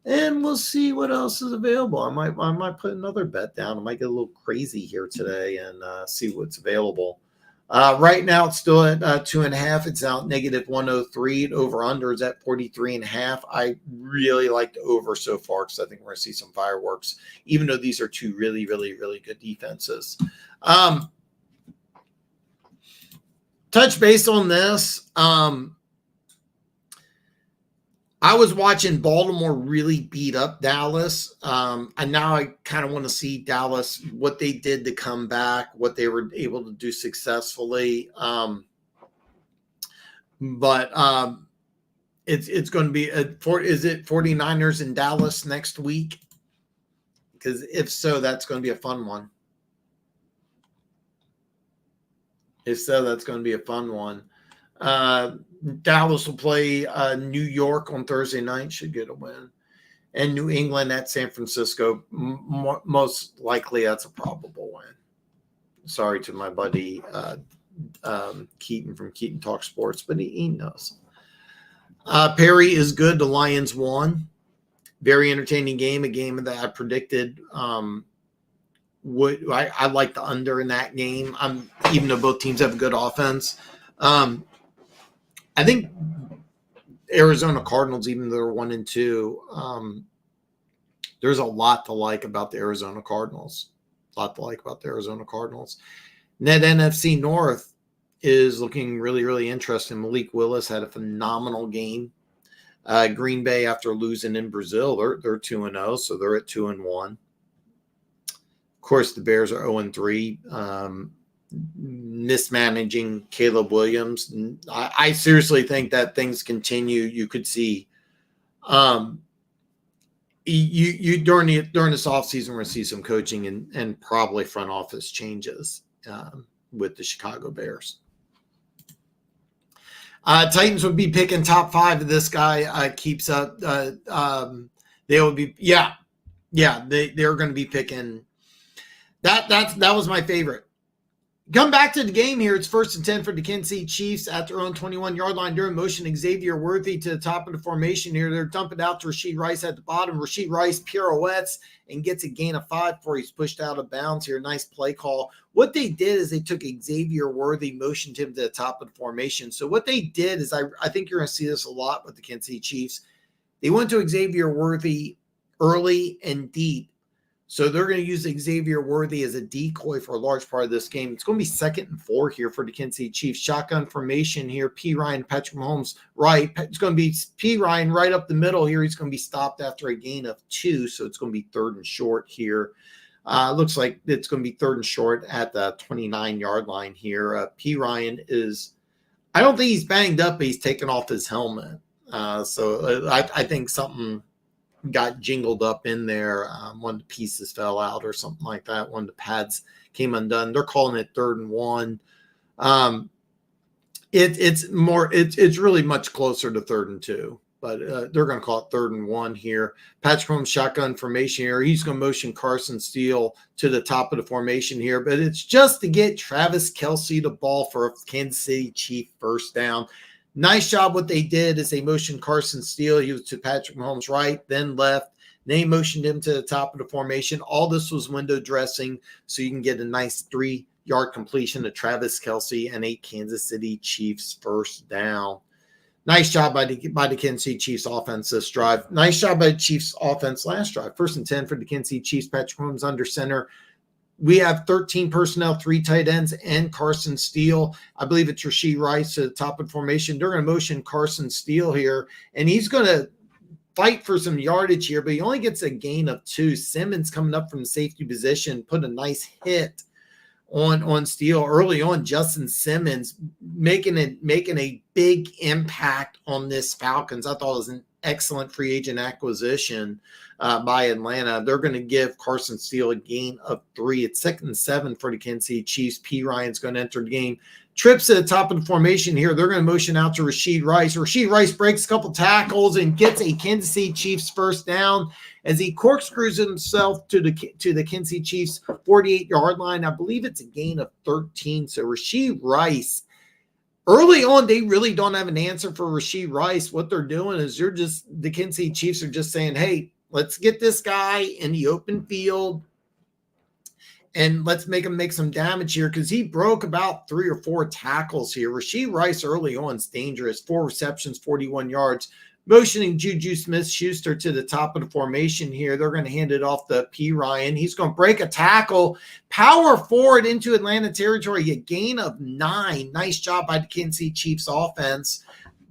And we'll see what else is available. I might put another bet down. I might get a little crazy here today and see what's available. Right now, it's still at 2.5. It's out negative 103. Over under is at 43.5. I really like the over so far because I think we're going to see some fireworks, even though these are 2 really, really, really good defenses. Touch base on this. I was watching Baltimore really beat up Dallas. And now I kind of want to see Dallas, what they did to come back, what they were able to do successfully. But it's going to be is it 49ers in Dallas next week? Because if so, that's going to be a fun one. If so, that's going to be a fun one. Dallas will play New York on Thursday night. Should get a win. And New England at San Francisco. Most likely, that's a probable win. Sorry to my buddy Keaton from Keaton Talk Sports, but he knows. Perry is good. The Lions won. Very entertaining game. A game that I predicted I like the under in that game. Even though both teams have a good offense. I think Arizona Cardinals, even though they're 1-2, there's a lot to like about the Arizona Cardinals. Net NFC North is looking really, really interesting. Malik Willis had a phenomenal game. Green Bay, after losing in Brazil, they're 2-0, so they're at 2-1. Of course, the Bears are 0-3. Mismanaging Caleb Williams. I seriously think that things continue. You could see you during this offseason, we're going to see some coaching and probably front office changes with the Chicago Bears. Titans would be picking top 5 if this guy keeps up. They would be, they're going to be picking. That was my favorite. Come back to the game here. It's 1st and 10 for the Kansas City Chiefs at their own 21-yard line. During motion, Xavier Worthy to the top of the formation here. They're dumping out to Rashee Rice at the bottom. Rashee Rice pirouettes and gets a gain of 5 before he's pushed out of bounds here. Nice play call. What they did is they took Xavier Worthy, motioned him to the top of the formation. So what they did is I think you're going to see this a lot with the Kansas City Chiefs. They went to Xavier Worthy early and deep. So they're going to use Xavier Worthy as a decoy for a large part of this game. It's going to be 2nd and 4 here for the Kansas City Chiefs. Shotgun formation here. P. Ryan, Patrick Mahomes, right. It's going to be P. Ryan right up the middle here. He's going to be stopped after a gain of 2. So it's going to be 3rd and short here. Looks like it's going to be 3rd and short at the 29-yard line here. P. Ryan is, I don't think he's banged up, but he's taken off his helmet. So I think something got jingled up in there. One of the pieces fell out or something like that. One of the pads came undone. They're calling it 3rd and 1. It's really much closer to 3rd and 2, but they're going to call it 3rd and 1 here. Patrick Mahomes shotgun formation here. He's going to motion Carson Steele to the top of the formation here, but it's just to get Travis Kelce the ball for a Kansas City Chief first down. Nice job. What they did is they motioned Carson Steele. He was to Patrick Mahomes' right, then left. They motioned him to the top of the formation. All this was window dressing, so you can get a nice 3-yard completion to Travis Kelce and a Kansas City Chiefs first down. Nice job by the Kansas City Chiefs offense this drive. Nice job by the Chiefs offense last drive. 1st and 10 for the Kansas City Chiefs. Patrick Mahomes under center. We have 13 personnel, 3 tight ends, and Carson Steele. I believe it's Rashee Rice to the top of the formation. They're going to motion Carson Steele here, and he's going to fight for some yardage here, but he only gets a gain of 2. Simmons coming up from the safety position, put a nice hit on Steele early on. Justin Simmons making a big impact on this Falcons. I thought it was an excellent free agent acquisition by Atlanta. They're going to give Carson Steele a gain of 3. It's 2nd and 7 for the Kansas City Chiefs. P. Ryan's going to enter the game. Trips to the top of the formation here. They're going to motion out to Rashee Rice. Rashee Rice breaks a couple tackles and gets a Kansas City Chiefs first down as he corkscrews himself to the Kansas City Chiefs 48-yard line. I believe it's a gain of 13. So Rashee Rice, early on, they really don't have an answer for Rashee Rice. What they're doing is the Kansas City Chiefs are just saying, hey, let's get this guy in the open field and let's make him make some damage here because he broke about 3 or 4 tackles here. Rashee Rice early on is dangerous. 4 receptions, 41 yards. Motioning Juju Smith-Schuster to the top of the formation here. They're going to hand it off to P. Ryan. He's going to break a tackle, power forward into Atlanta territory, a gain of 9. Nice job by the Kansas City Chiefs offense.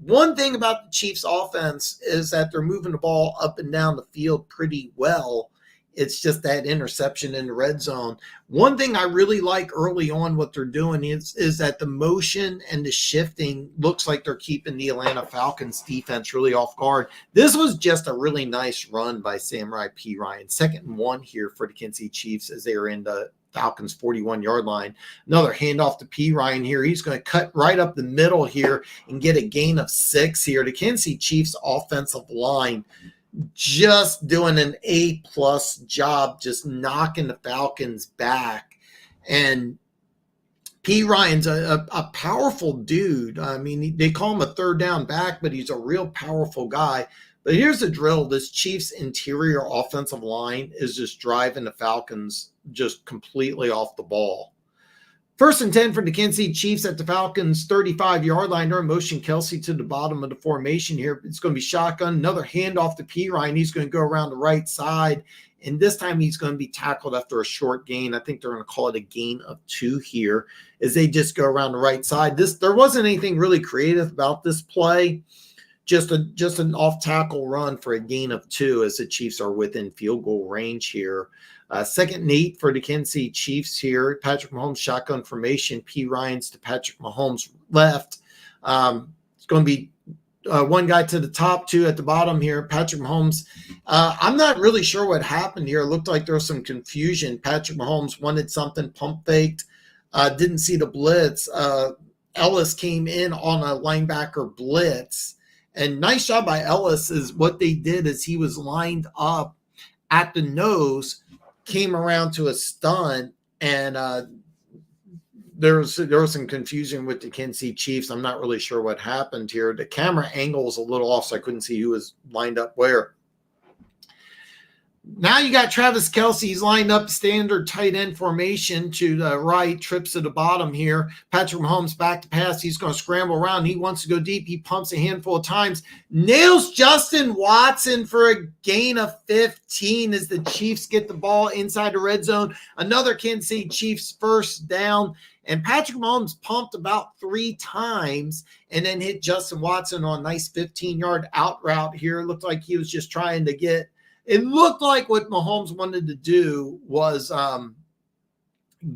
One thing about the Chiefs offense is that they're moving the ball up and down the field pretty well. It's just that interception in the red zone. One thing I really like early on what they're doing is that the motion and the shifting looks like they're keeping the Atlanta Falcons defense really off guard. This was just a really nice run by Samurai P. Ryan. 2nd and 1 here for the Kansas City Chiefs as they are in the Falcons 41-yard line. Another handoff to P. Ryan here. He's going to cut right up the middle here and get a gain of 6 here. The Kansas City Chiefs offensive line just doing an A-plus job, just knocking the Falcons back. And P. Ryan's a powerful dude. I mean, they call him a third down back, but he's a real powerful guy. But here's the drill. This Chiefs interior offensive line is just driving the Falcons just completely off the ball. 1st and 10 for the Kansas City Chiefs at the Falcons 35-yard line. They're in motion Kelsey to the bottom of the formation here. It's going to be shotgun. Another handoff to P. Ryan. He's going to go around the right side. And this time he's going to be tackled after a short gain. I think they're going to call it a gain of 2 here as they just go around the right side. There wasn't anything really creative about this play. Just an off-tackle run for a gain of 2 as the Chiefs are within field goal range here. 2nd and 8 for the Kansas City Chiefs here. Patrick Mahomes shotgun formation. P. Ryan's to Patrick Mahomes left. It's going to be one guy to the top, 2 at the bottom here. Patrick Mahomes. I'm not really sure what happened here. It looked like there was some confusion. Patrick Mahomes wanted something pump faked. Didn't see the blitz. Ellis came in on a linebacker blitz. And nice job by Ellis is what they did is he was lined up at the nose, came around to a stunt, and there was some confusion with the Kansas City Chiefs. I'm not really sure what happened here. The camera angle is a little off, so I couldn't see who was lined up where. Now you got Travis Kelce. He's lined up standard tight end formation to the right, trips to the bottom here. Patrick Mahomes back to pass. He's going to scramble around. He wants to go deep. He pumps a handful of times. Nails Justin Watson for a gain of 15 as the Chiefs get the ball inside the red zone. Another Kansas City Chiefs first down. And Patrick Mahomes pumped about 3 times and then hit Justin Watson on a nice 15-yard out route here. It looked like he was just trying to get – it looked like what Mahomes wanted to do was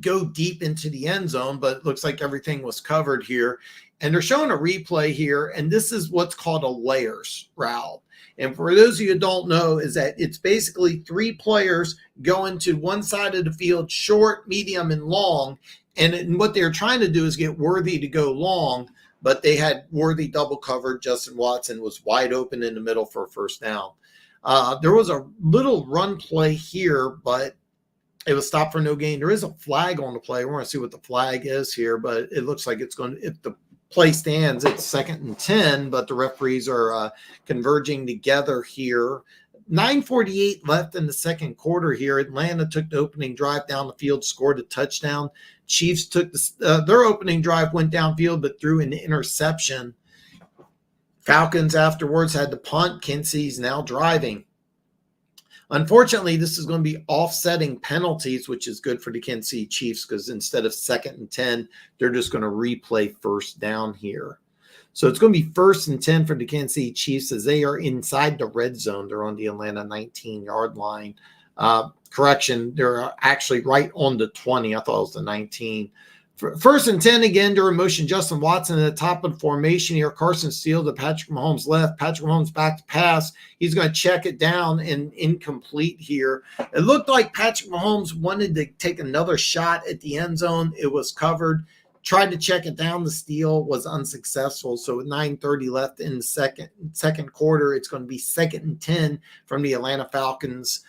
go deep into the end zone, but it looks like everything was covered here. And they're showing a replay here, and this is what's called a layers route. And for those of you who don't know, is that it's basically 3 players going to one side of the field, short, medium, and long. And what they're trying to do is get Worthy to go long, but they had Worthy double covered. Justin Watson was wide open in the middle for a first down. There was a little run play here, but it was stopped for no gain. There is a flag on the play. We're going to see what the flag is here, but it looks like it's going to, if the play stands, it's 2nd and 10, but the referees are converging together here. 9:48 left in the second quarter here. Atlanta took the opening drive down the field, scored a touchdown. Chiefs took their opening drive, went downfield, but threw an interception. Falcons afterwards had to punt. Kinsey's now driving. Unfortunately, this is going to be offsetting penalties, which is good for the Kansas City Chiefs because instead of 2nd and 10, they're just going to replay first down here. So it's going to be 1st and 10 for the Kansas City Chiefs as they are inside the red zone. They're on the Atlanta 19-yard line. Correction, they're actually right on the 20. I thought it was the 19. 1st and 10 again, they're in motion. Justin Watson at the top of the formation here. Carson Steele to Patrick Mahomes left. Patrick Mahomes back to pass. He's going to check it down and incomplete here. It looked like Patrick Mahomes wanted to take another shot at the end zone. It was covered. Tried to check it down. The steal was unsuccessful. So with 9:30 left in the second quarter, it's going to be 2nd and 10 from the Atlanta Falcons.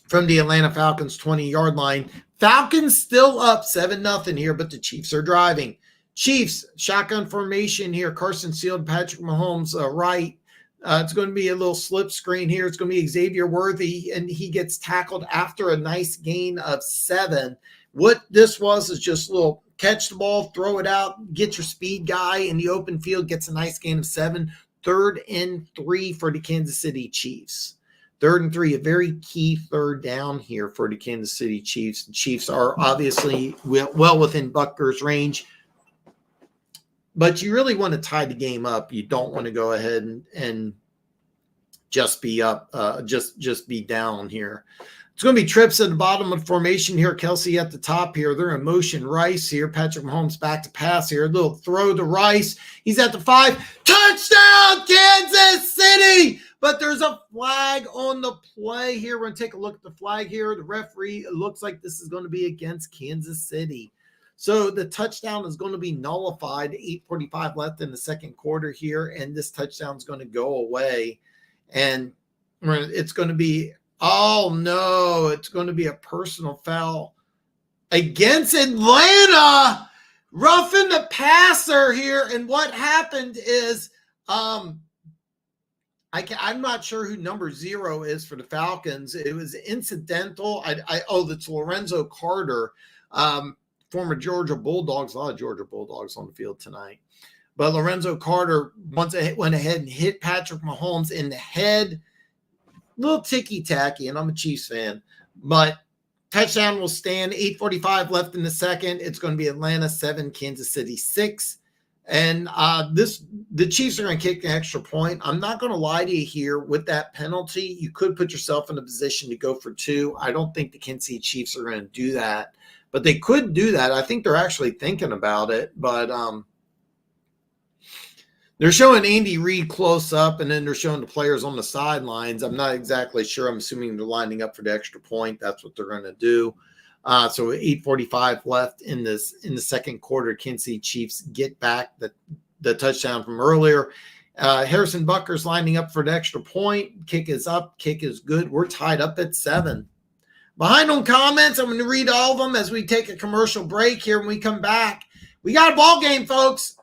From the Atlanta Falcons 20-yard line. Falcons still up 7-0 here, but the Chiefs are driving. Chiefs, shotgun formation here. Carson Steele, Patrick Mahomes right. It's going to be a little slip screen here. It's going to be Xavier Worthy, and he gets tackled after a nice gain of 7. What this was is just a little catch the ball, throw it out, get your speed guy in the open field, gets a nice gain of 7. 3rd and 3 for the Kansas City Chiefs. 3rd and 3, a very key third down here for the Kansas City Chiefs. The Chiefs are obviously well within Butker's range. but you really want to tie the game up. You don't want to go ahead and just be up, just be down here. It's going to be trips at the bottom of the formation here. Kelsey at the top here. They're in motion. Rice here. Patrick Mahomes back to pass here. A little throw to Rice. He's at the 5. Touchdown, Kansas City! But there's a flag on the play here. We're going to take a look at the flag here. The referee, it looks like this is going to be against Kansas City. So the touchdown is going to be nullified. 8:45 left in the second quarter here, and this touchdown is going to go away. And it's going to be, oh no, it's going to be a personal foul against Atlanta, roughing the passer here. And what happened is, I'm not sure who number 0 is for the Falcons. It was incidental. That's Lorenzo Carter, former Georgia Bulldogs. A lot of Georgia Bulldogs on the field tonight. But Lorenzo Carter went ahead and hit Patrick Mahomes in the head. A little ticky-tacky, and I'm a Chiefs fan. But touchdown will stand. 8:45 left in the second. It's going to be Atlanta 7, Kansas City 6. And the Chiefs are going to kick an extra point. I'm not going to lie to you here. With that penalty, you could put yourself in a position to go for 2. I don't think the Kansas City Chiefs are going to do that. But they could do that. I think they're actually thinking about it. But they're showing Andy Reid close up, and then they're showing the players on the sidelines. I'm not exactly sure. I'm assuming they're lining up for the extra point. That's what they're going to do. So 8:45 left in the second quarter. Kansas City Chiefs get back the touchdown from earlier. Harrison Butker's lining up for the extra point. Kick is up. Kick is good. We're tied up at 7. Behind on comments, I'm going to read all of them as we take a commercial break here. When we come back, we got a ball game, folks.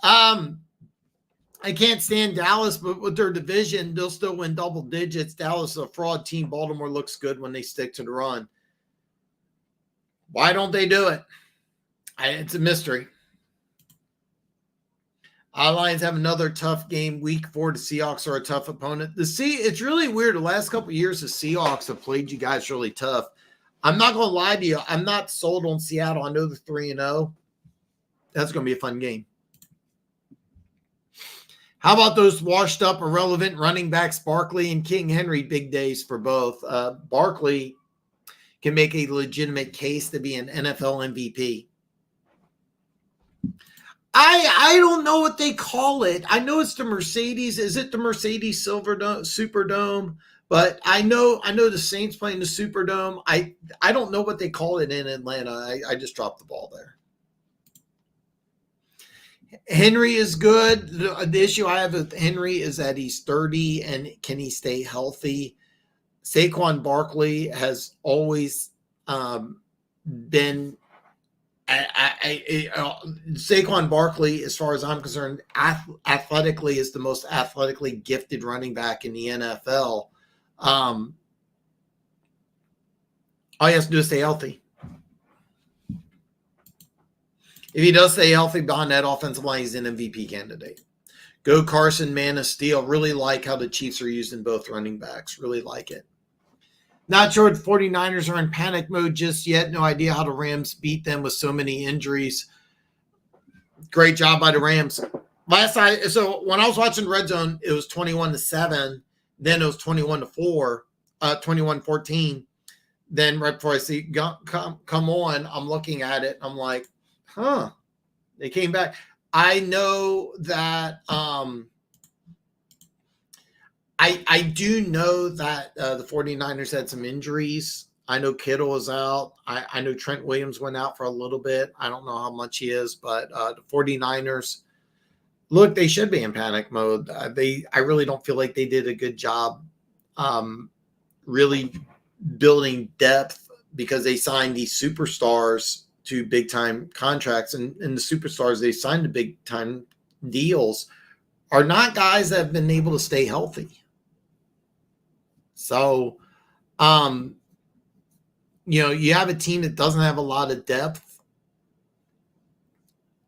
I can't stand Dallas, but with their division, they'll still win double digits. Dallas is a fraud team. Baltimore looks good when they stick to the run. Why don't they do it? It's a mystery. Lions have another tough game. Week 4, the Seahawks are a tough opponent. It's really weird. The last couple of years, the Seahawks have played you guys really tough. I'm not going to lie to you. I'm not sold on Seattle. I know they're 3-0. That's going to be a fun game. How about those washed up, irrelevant running backs, Barkley and King Henry? Big days for both. Barkley can make a legitimate case to be an NFL MVP. I don't know what they call it. I know it's the Mercedes. Is it the Mercedes Superdome? But I know the Saints playing the Superdome. I don't know what they call it in Atlanta. I just dropped the ball there. Henry is good. The issue I have with Henry is that he's 30, and can he stay healthy? Saquon Barkley has always been Saquon Barkley, as far as I'm concerned, athletically is the most athletically gifted running back in the NFL. All he has to do is stay healthy. If he does stay healthy behind that offensive line, he's an MVP candidate. Go Carson, man of steel. Really like how the Chiefs are using both running backs. Really like it. Not sure the 49ers are in panic mode just yet. No idea how the Rams beat them with so many injuries. Great job by the Rams. So when I was watching Red Zone, it was 21-7. Then it was 21-4, 21-14. Then right before I see come on, I'm looking at it. I'm like, they came back. I know that I do know that the 49ers had some injuries. I know Kittle was out. I know Trent Williams went out for a little bit. I don't know how much he is, but the 49ers, look, they should be in panic mode. I really don't feel like they did a good job really building depth, because they signed these superstars to big-time contracts, and the superstars they signed to big-time deals are not guys that have been able to stay healthy. So, you have a team that doesn't have a lot of depth,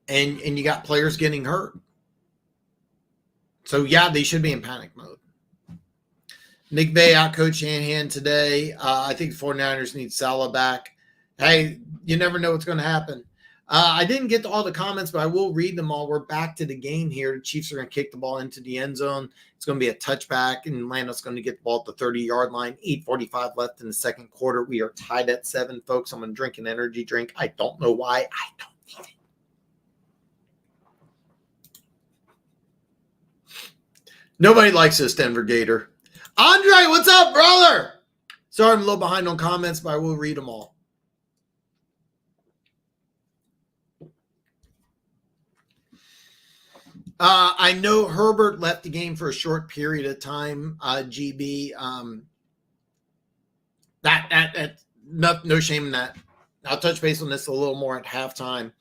and you got players getting hurt. So, yeah, they should be in panic mode. McVay outcoached Shanahan today. I think the 49ers need Salah back. Hey, you never know what's going to happen. I didn't get to all the comments, but I will read them all. We're back to the game here. The Chiefs are going to kick the ball into the end zone. It's going to be a touchback, and Atlanta's going to get the ball at the 30-yard line. 8:45 left in the second quarter. We are tied at 7, folks. I'm going to drink an energy drink. I don't know why. I don't need it. Nobody likes this Denver Gator. Andre, what's up, brother? Sorry, I'm a little behind on comments, but I will read them all. I know Herbert left the game for a short period of time. GB, no shame in that. I'll touch base on this a little more at halftime.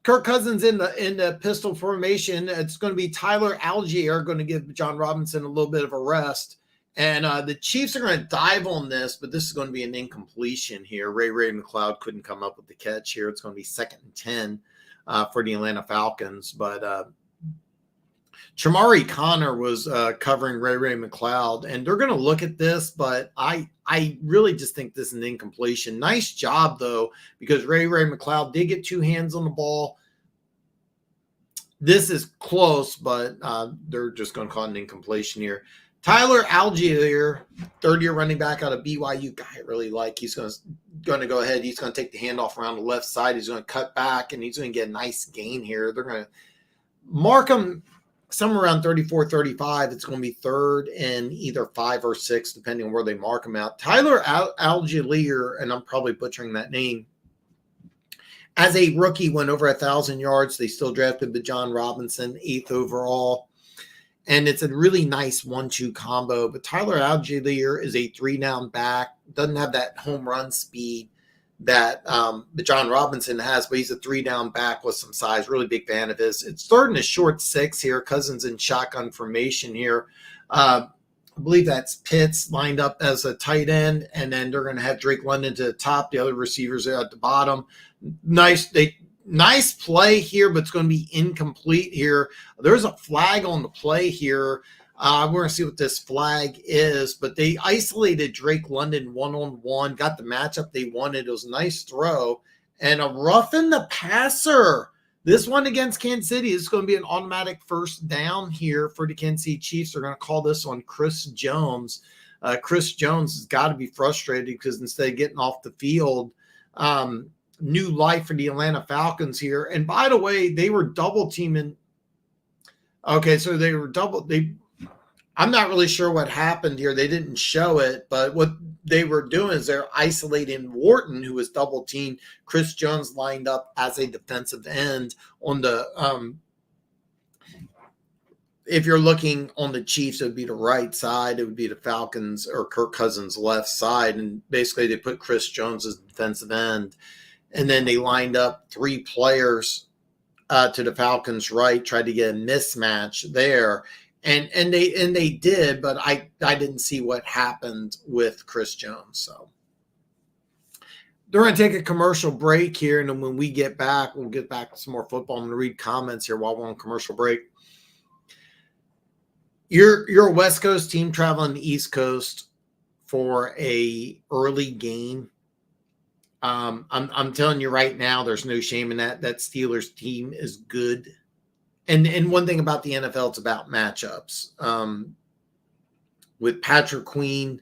Kirk Cousins in the pistol formation. It's going to be Tyler Algier going to give John Robinson a little bit of a rest. And the Chiefs are going to dive on this, but this is going to be an incompletion here. Ray McLeod couldn't come up with the catch here. It's going to be 2nd and 10 for the Atlanta Falcons. But Chamari Connor was covering Ray McLeod, and they're going to look at this, but I really just think this is an incompletion. Nice job, though, because Ray McLeod did get 2 hands on the ball. This is close, but they're just going to call it an incompletion here. Tyler Algier, third-year running back out of BYU, guy I really like. He's going to go ahead. He's going to take the handoff around the left side. He's going to cut back, and he's going to get a nice gain here. They're going to mark him somewhere around 34, 35. It's going to be 3rd and either 5 or 6, depending on where they mark him out. Tyler Algier, and I'm probably butchering that name, as a rookie went over 1,000 yards. They still drafted the John Robinson, 8th overall. And it's a really nice 1-2 combo. But Tyler Algier is a 3-down back. Doesn't have that home run speed that John Robinson has, but he's a 3-down back with some size. Really big fan of his. It's 3rd and a short 6 here. Cousins in shotgun formation here. I believe that's Pitts lined up as a tight end, and then they're going to have Drake London to the top. The other receivers are at the bottom. Nice play here, but it's going to be incomplete here. There's a flag on the play here. We're going to see what this flag is, but they isolated Drake London one-on-one, got the matchup they wanted. It was a nice throw, and a roughing the passer. This one against Kansas City is going to be an automatic 1st down here for the Kansas City Chiefs. They're going to call this one Chris Jones. Chris Jones has got to be frustrated because instead of getting off the field, new life for the Atlanta Falcons here. And by the way, they were double teaming. Okay, so they were I'm not really sure what happened here. They didn't show it, but what they were doing is they're isolating Wharton, who was double teamed. Chris Jones lined up as a defensive end on the if you're looking on the Chiefs, it would be the right side. It would be the Falcons or Kirk Cousins' left side. And basically they put Chris Jones as defensive end. And then they lined up 3 players to the Falcons' right, tried to get a mismatch there. And they did, but I didn't see what happened with Chris Jones. So they're going to take a commercial break here, and then when we get back, we'll get back to some more football. I'm going to read comments here while we're on commercial break. You're a West Coast team traveling the East Coast for a early game. I'm telling you right now, there's no shame in that. That Steelers team is good. And one thing about the NFL, it's about matchups. With Patrick Queen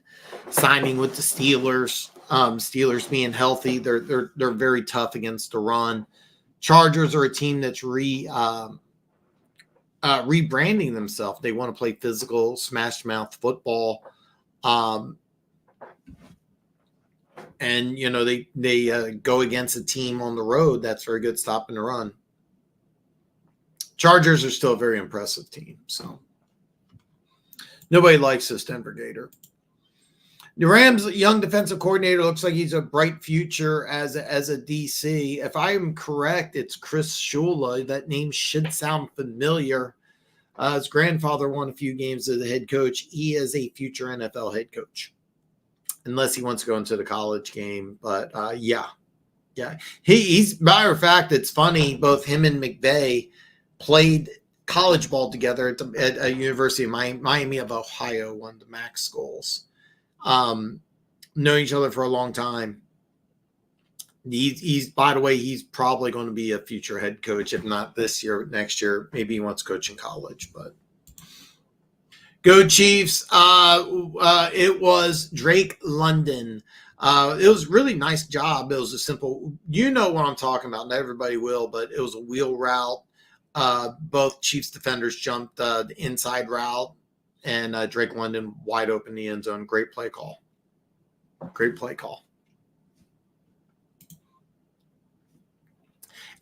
signing with the Steelers, Steelers being healthy, they're very tough against the run. Chargers are a team that's rebranding themselves. They want to play physical, smash mouth football. And you know they go against a team on the road that's very good stopping the run. Chargers are still a very impressive team. So nobody likes this Denver Gator. The Rams' young defensive coordinator looks like he's a bright future as a DC. If I am correct, it's Chris Shula. That name should sound familiar. His grandfather won a few games as a head coach. He is a future NFL head coach, unless he wants to go into the college game. But yeah. He's matter of fact, it's funny. Both him and McVay played college ball together at a University of Miami of Ohio, one of the MAC schools. Know each other for a long time. He's by the way, he's probably going to be a future head coach, if not this year, next year. Maybe he wants to coach in college, but go Chiefs. It was Drake London. It was a really nice job. It was a simple, you know what I'm talking about. Not everybody will, but it was a wheel route. Both Chiefs defenders jumped the inside route, and Drake London wide open in the end zone. Great play call. Great play call.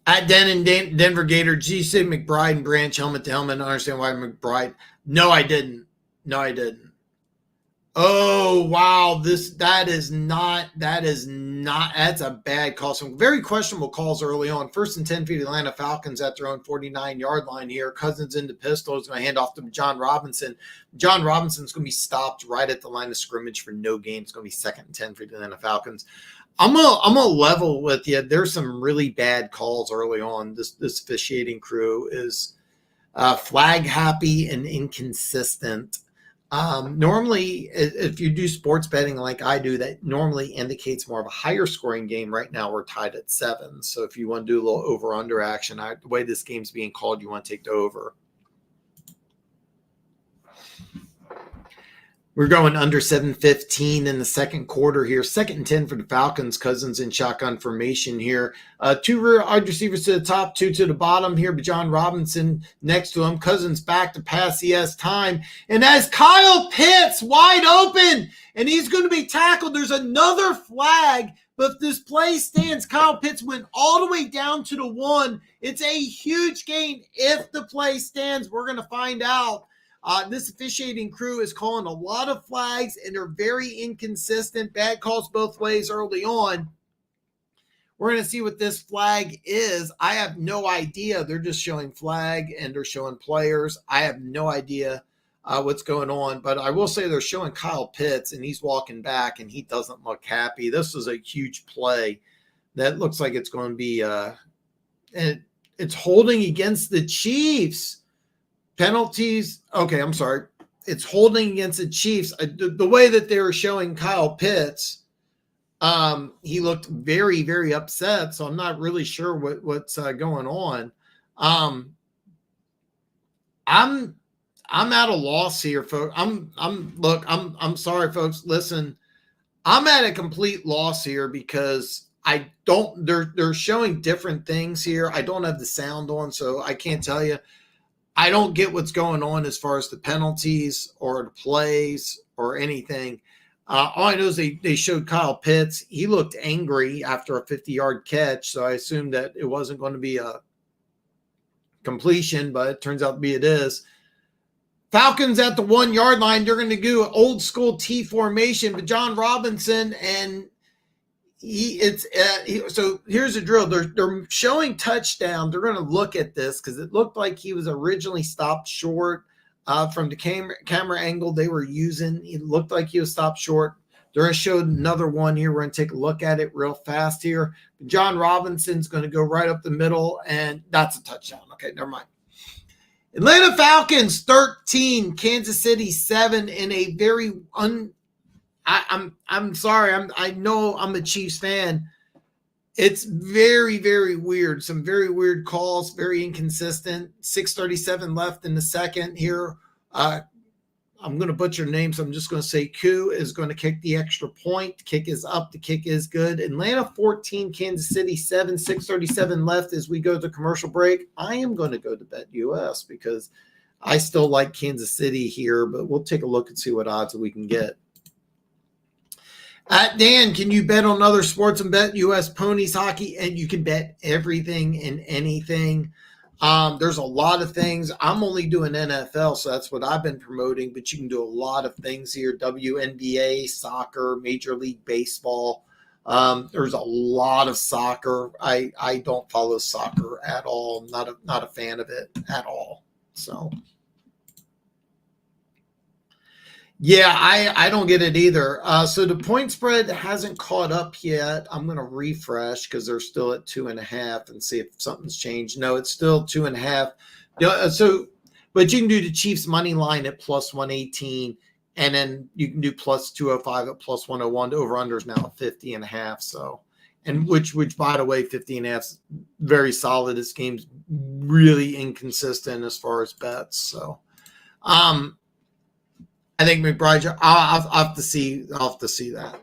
At Denver Gator, G. Sig McBride and Branch helmet to helmet. I understand why McBride. No, I didn't. Oh, wow. That's a bad call. Some very questionable calls early on. 1st and 10 feet, Atlanta Falcons at their own 49-yard line here. Cousins into pistol. Is going to hand off to John Robinson. John Robinson's going to be stopped right at the line of scrimmage for no gain. It's going to be 2nd and 10 for the Atlanta Falcons. I'm gonna level with you. There's some really bad calls early on. This officiating crew is flag happy and inconsistent. Normally, if you do sports betting like I do, that normally indicates more of a higher scoring game. Right now, we're tied at 7. So if you want to do a little over-under action, the way this game's being called, you want to take the over. We're going under 7:15 in the second quarter here. 2nd and 10 for the Falcons. Cousins in shotgun formation here. 2 wide receivers to the top, 2 to the bottom here. But John Robinson next to him. Cousins back to pass. He has time. And as Kyle Pitts wide open, and he's going to be tackled. There's another flag. But if this play stands, Kyle Pitts went all the way down to the 1. It's a huge gain if the play stands. We're going to find out. This officiating crew is calling a lot of flags, and they're very inconsistent. Bad calls both ways early on. We're going to see what this flag is. I have no idea. They're just showing flag, and they're showing players. I have no idea what's going on, but I will say they're showing Kyle Pitts, and he's walking back, and he doesn't look happy. This is a huge play that looks like it's going to be and it's holding against the Chiefs. Penalties. Okay, I'm sorry. It's holding against the Chiefs. The way that they were showing Kyle Pitts, he looked very, very upset. So I'm not really sure what's going on. I'm at a loss here, folks. I'm sorry, folks. Listen, I'm at a complete loss here because they're showing different things here. I don't have the sound on, so I can't tell you. I don't get what's going on as far as the penalties or the plays or anything. All I know is they showed Kyle Pitts. He looked angry after a 50-yard catch, so I assumed that it wasn't going to be a completion, but it turns out to be it is. Falcons at the 1-yard line. They're going to do an old school T formation, but John Robinson and so here's the drill. They're showing touchdown. They're going to look at this because it looked like he was originally stopped short from the camera angle they were using. It looked like he was stopped short. They're going to show another one here. We're going to take a look at it real fast here. John Robinson's going to go right up the middle, and that's a touchdown. Okay, never mind. Atlanta Falcons 13, Kansas City 7 in a very I'm sorry. I know I'm a Chiefs fan. It's very, very weird. Some very weird calls, very inconsistent. 6:37 left in the second here. I'm going to butcher names. So I'm just going to say Koo is going to kick the extra point. The kick is up. The kick is good. Atlanta 14, Kansas City 7, 6:37 left as we go to commercial break. I am going to go to BetUS because I still like Kansas City here, but we'll take a look and see what odds we can get. Dan, can you bet on other sports and BetUS ponies, hockey? And you can bet everything and anything. There's a lot of things. I'm only doing NFL, so that's what I've been promoting, but you can do a lot of things here. WNBA, soccer, Major League Baseball. There's a lot of soccer. I don't follow soccer at all. I'm not a fan of it at all. So yeah, I don't get it either. So the point spread hasn't caught up yet. I'm going to refresh because they're still at 2.5 and see if something's changed. No, it's still 2.5. But you can do the Chiefs money line at plus 118, and then you can do plus 205 at plus 101. The over-under is now at 50.5. So, and which by the way, 50.5 is very solid. This game's really inconsistent as far as bets. So I think McBride, I'll have to see that.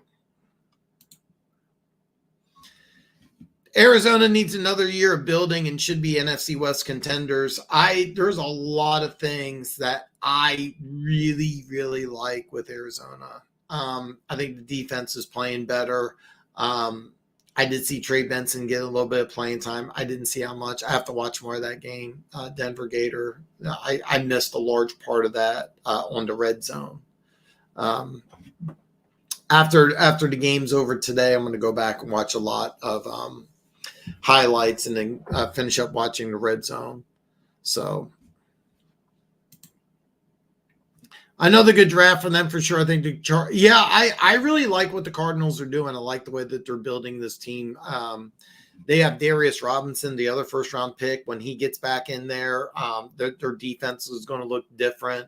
Arizona needs another year of building and should be NFC West contenders. There's a lot of things that I really, really like with Arizona. I think the defense is playing better. I did see Trey Benson get a little bit of playing time. I didn't see how much. I have to watch more of that game. Denver Gator. I missed a large part of that on the red zone. After the game's over today, I'm going to go back and watch a lot of highlights and then finish up watching the red zone. So another good draft for them for sure. I think I really like what the Cardinals are doing. I like the way that they're building this team. They have Darius Robinson, the other first round pick. When he gets back in there, their defense is going to look different.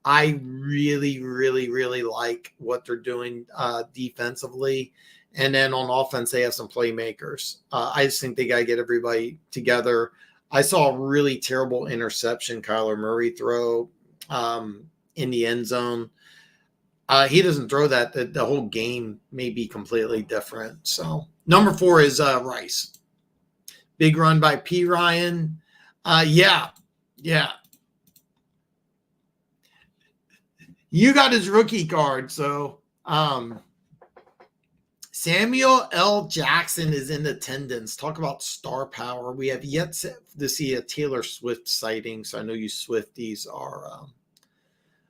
I really, really, really like what they're doing defensively. And then on offense, they have some playmakers. I just think they got to get everybody together. I saw a really terrible interception Kyler Murray throw in the end zone. He doesn't throw that. The whole game may be completely different. So number 4 is Rice. Big run by P. Ryan. Yeah. You got his rookie card. So Samuel L. Jackson is in attendance. Talk about star power. We have yet to see a Taylor Swift sighting. So I know you Swifties are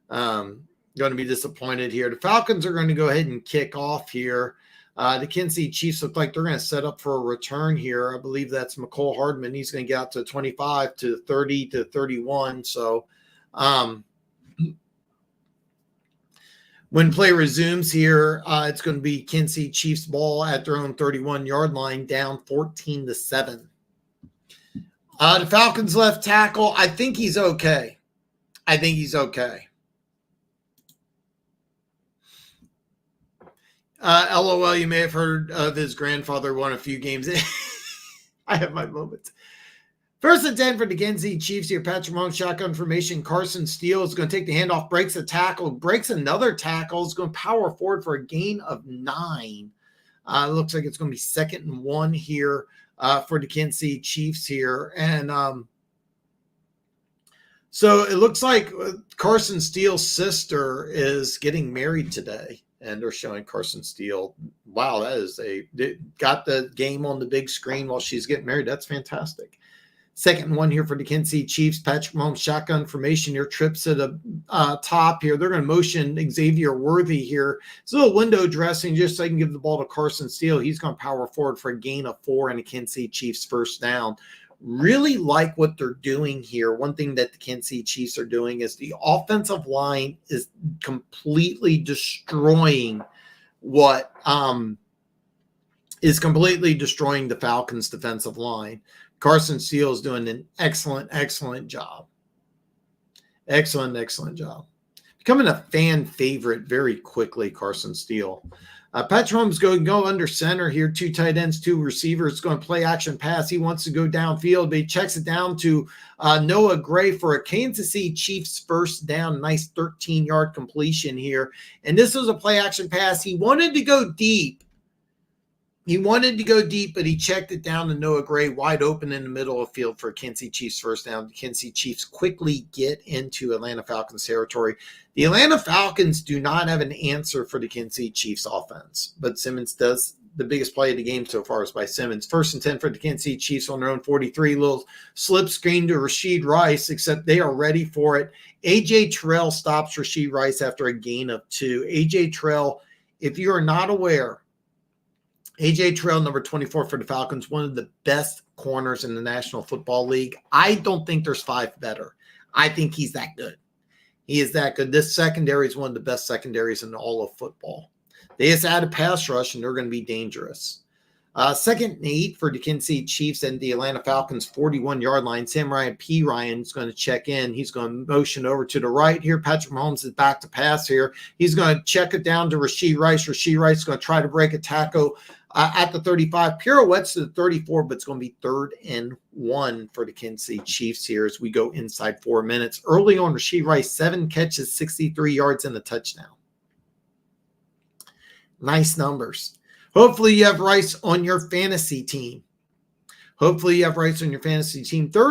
going to be disappointed here. The Falcons are going to go ahead and kick off here. The Kansas City Chiefs look like they're going to set up for a return here. I believe that's McCole Hardman. He's going to get out to 25 to 30 to 31. So when play resumes here, it's going to be Kansas City Chiefs ball at their own 31-yard line, down 14-7. The Falcons left tackle, I think he's okay. LOL, you may have heard of his grandfather won a few games. I have my moments. First and 10 for the Kansas City Chiefs here. Patrick Mahomes, shotgun formation. Carson Steele is going to take the handoff, breaks a tackle, breaks another tackle. Is going to power forward for a gain of 9. Looks like it's going to be 2nd and 1 here for the Kansas City Chiefs here. And so it looks like Carson Steele's sister is getting married today. And they're showing Carson Steele. Wow, they got the game on the big screen while she's getting married. That's fantastic. 2nd and 1 here for the Kansas City Chiefs. Patrick Mahomes, shotgun formation here, trips to the top here. They're going to motion Xavier Worthy here. It's a little window dressing just so I can give the ball to Carson Steele. He's going to power forward for a gain of 4 and a Kansas City Chiefs first down. Really like what they're doing here. One thing that the Kansas City Chiefs are doing is the offensive line is completely destroying the Falcons' defensive line. Carson Steele is doing an excellent job. Excellent job. Becoming a fan favorite very quickly, Carson Steele. Patrick Mahomes going to go under center here. 2 tight ends, 2 receivers. Going to play action pass. He wants to go downfield, but he checks it down to Noah Gray for a Kansas City Chiefs first down. Nice 13-yard completion here. And this was a play action pass. He wanted to go deep. But he checked it down to Noah Gray, wide open in the middle of the field for Kansas City Chiefs first down. The Kansas City Chiefs quickly get into Atlanta Falcons territory. The Atlanta Falcons do not have an answer for the Kansas City Chiefs offense, but Simmons does. The biggest play of the game so far is by Simmons. 1st and 10 for the Kansas City Chiefs on their own 43. Little slip screen to Rashid Rice, except they are ready for it. A.J. Terrell stops Rashid Rice after a gain of 2. A.J. Terrell, if you are not aware, A.J. Terrell, number 24 for the Falcons, one of the best corners in the National Football League. I don't think there's 5 better. I think he's that good. He is that good. This secondary is one of the best secondaries in all of football. They just add a pass rush, and they're going to be dangerous. Second and 8 for the Kansas City Chiefs and the Atlanta Falcons 41-yard line. Sam P. Ryan is going to check in. He's going to motion over to the right here. Patrick Mahomes is back to pass here. He's going to check it down to Rashee Rice. Rashee Rice is going to try to break a tackle at the 35. Pirouettes to the 34, but it's going to be 3rd and 1 for the Kansas City Chiefs here as we go inside 4 minutes. Early on, Rashee Rice, 7 catches, 63 yards, and a touchdown. Nice numbers. Hopefully you have Rice on your fantasy team. 3rd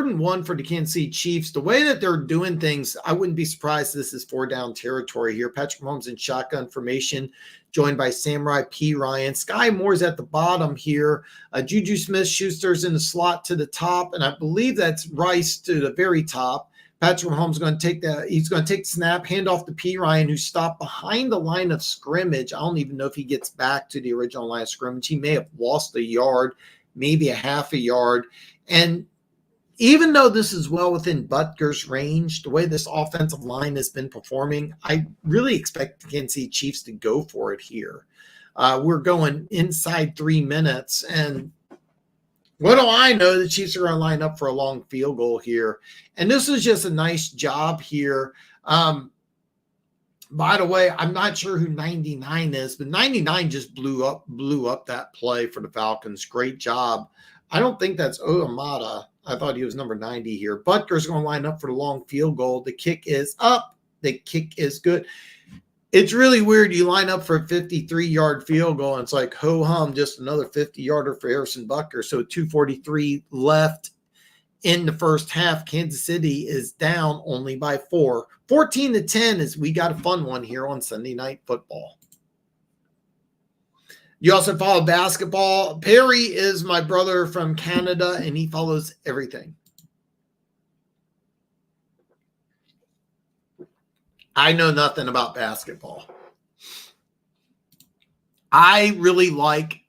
and 1 for the Kansas City Chiefs. The way that they're doing things, I wouldn't be surprised this is 4-down territory here. Patrick Mahomes in shotgun formation, joined by Samurai P. Ryan. Sky Moore's at the bottom here. Juju Smith-Schuster's in the slot to the top, and I believe that's Rice to the very top. Patrick Mahomes is going to take the snap, hand off to P. Ryan, who stopped behind the line of scrimmage. I don't even know if he gets back to the original line of scrimmage. He may have lost a yard, maybe a half a yard. And even though this is well within Butker's range, the way this offensive line has been performing, I really expect the Kansas City Chiefs to go for it here. We're going inside 3 minutes, and what do I know? The Chiefs are going to line up for a long field goal here. And this was just a nice job here. By the way, I'm not sure who 99 is, but 99 just blew up that play for the Falcons. Great job. I don't think that's Amada. I thought he was number 90 here. Butker's going to line up for the long field goal. The kick is up. The kick is good. It's really weird. You line up for a 53-yard field goal, and it's like, ho-hum, just another 50-yarder for Harrison Butker. So 2:43 left in the first half. Kansas City is down only by 4. 14-10 as we got a fun one here on Sunday Night Football. You also follow basketball. Perry is my brother from Canada, and he follows everything. I know nothing about basketball. I really like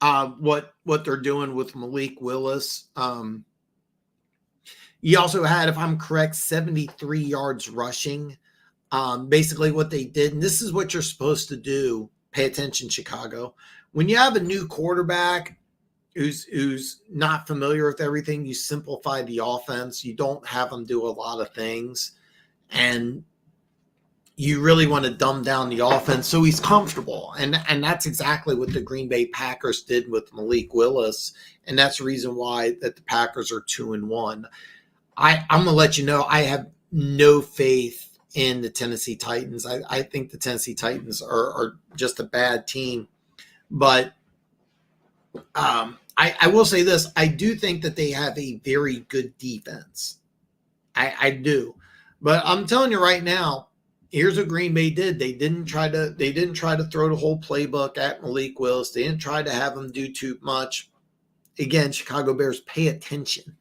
what they're doing with Malik Willis. He also had, if I'm correct, 73 yards rushing. Basically what they did, and this is what you're supposed to do. Pay attention, Chicago. When you have a new quarterback who's not familiar with everything, you simplify the offense. You don't have them do a lot of things. And you really want to dumb down the offense so he's comfortable. And that's exactly what the Green Bay Packers did with Malik Willis. And that's the reason why that the Packers are 2-1. I'm going to let you know, I have no faith in the Tennessee Titans. I think the Tennessee Titans are just a bad team. But I will say this. I do think that they have a very good defense. I do. But I'm telling you right now, here's what Green Bay did. They didn't try to throw the whole playbook at Malik Willis. They didn't try to have him do too much. Again, Chicago Bears, pay attention.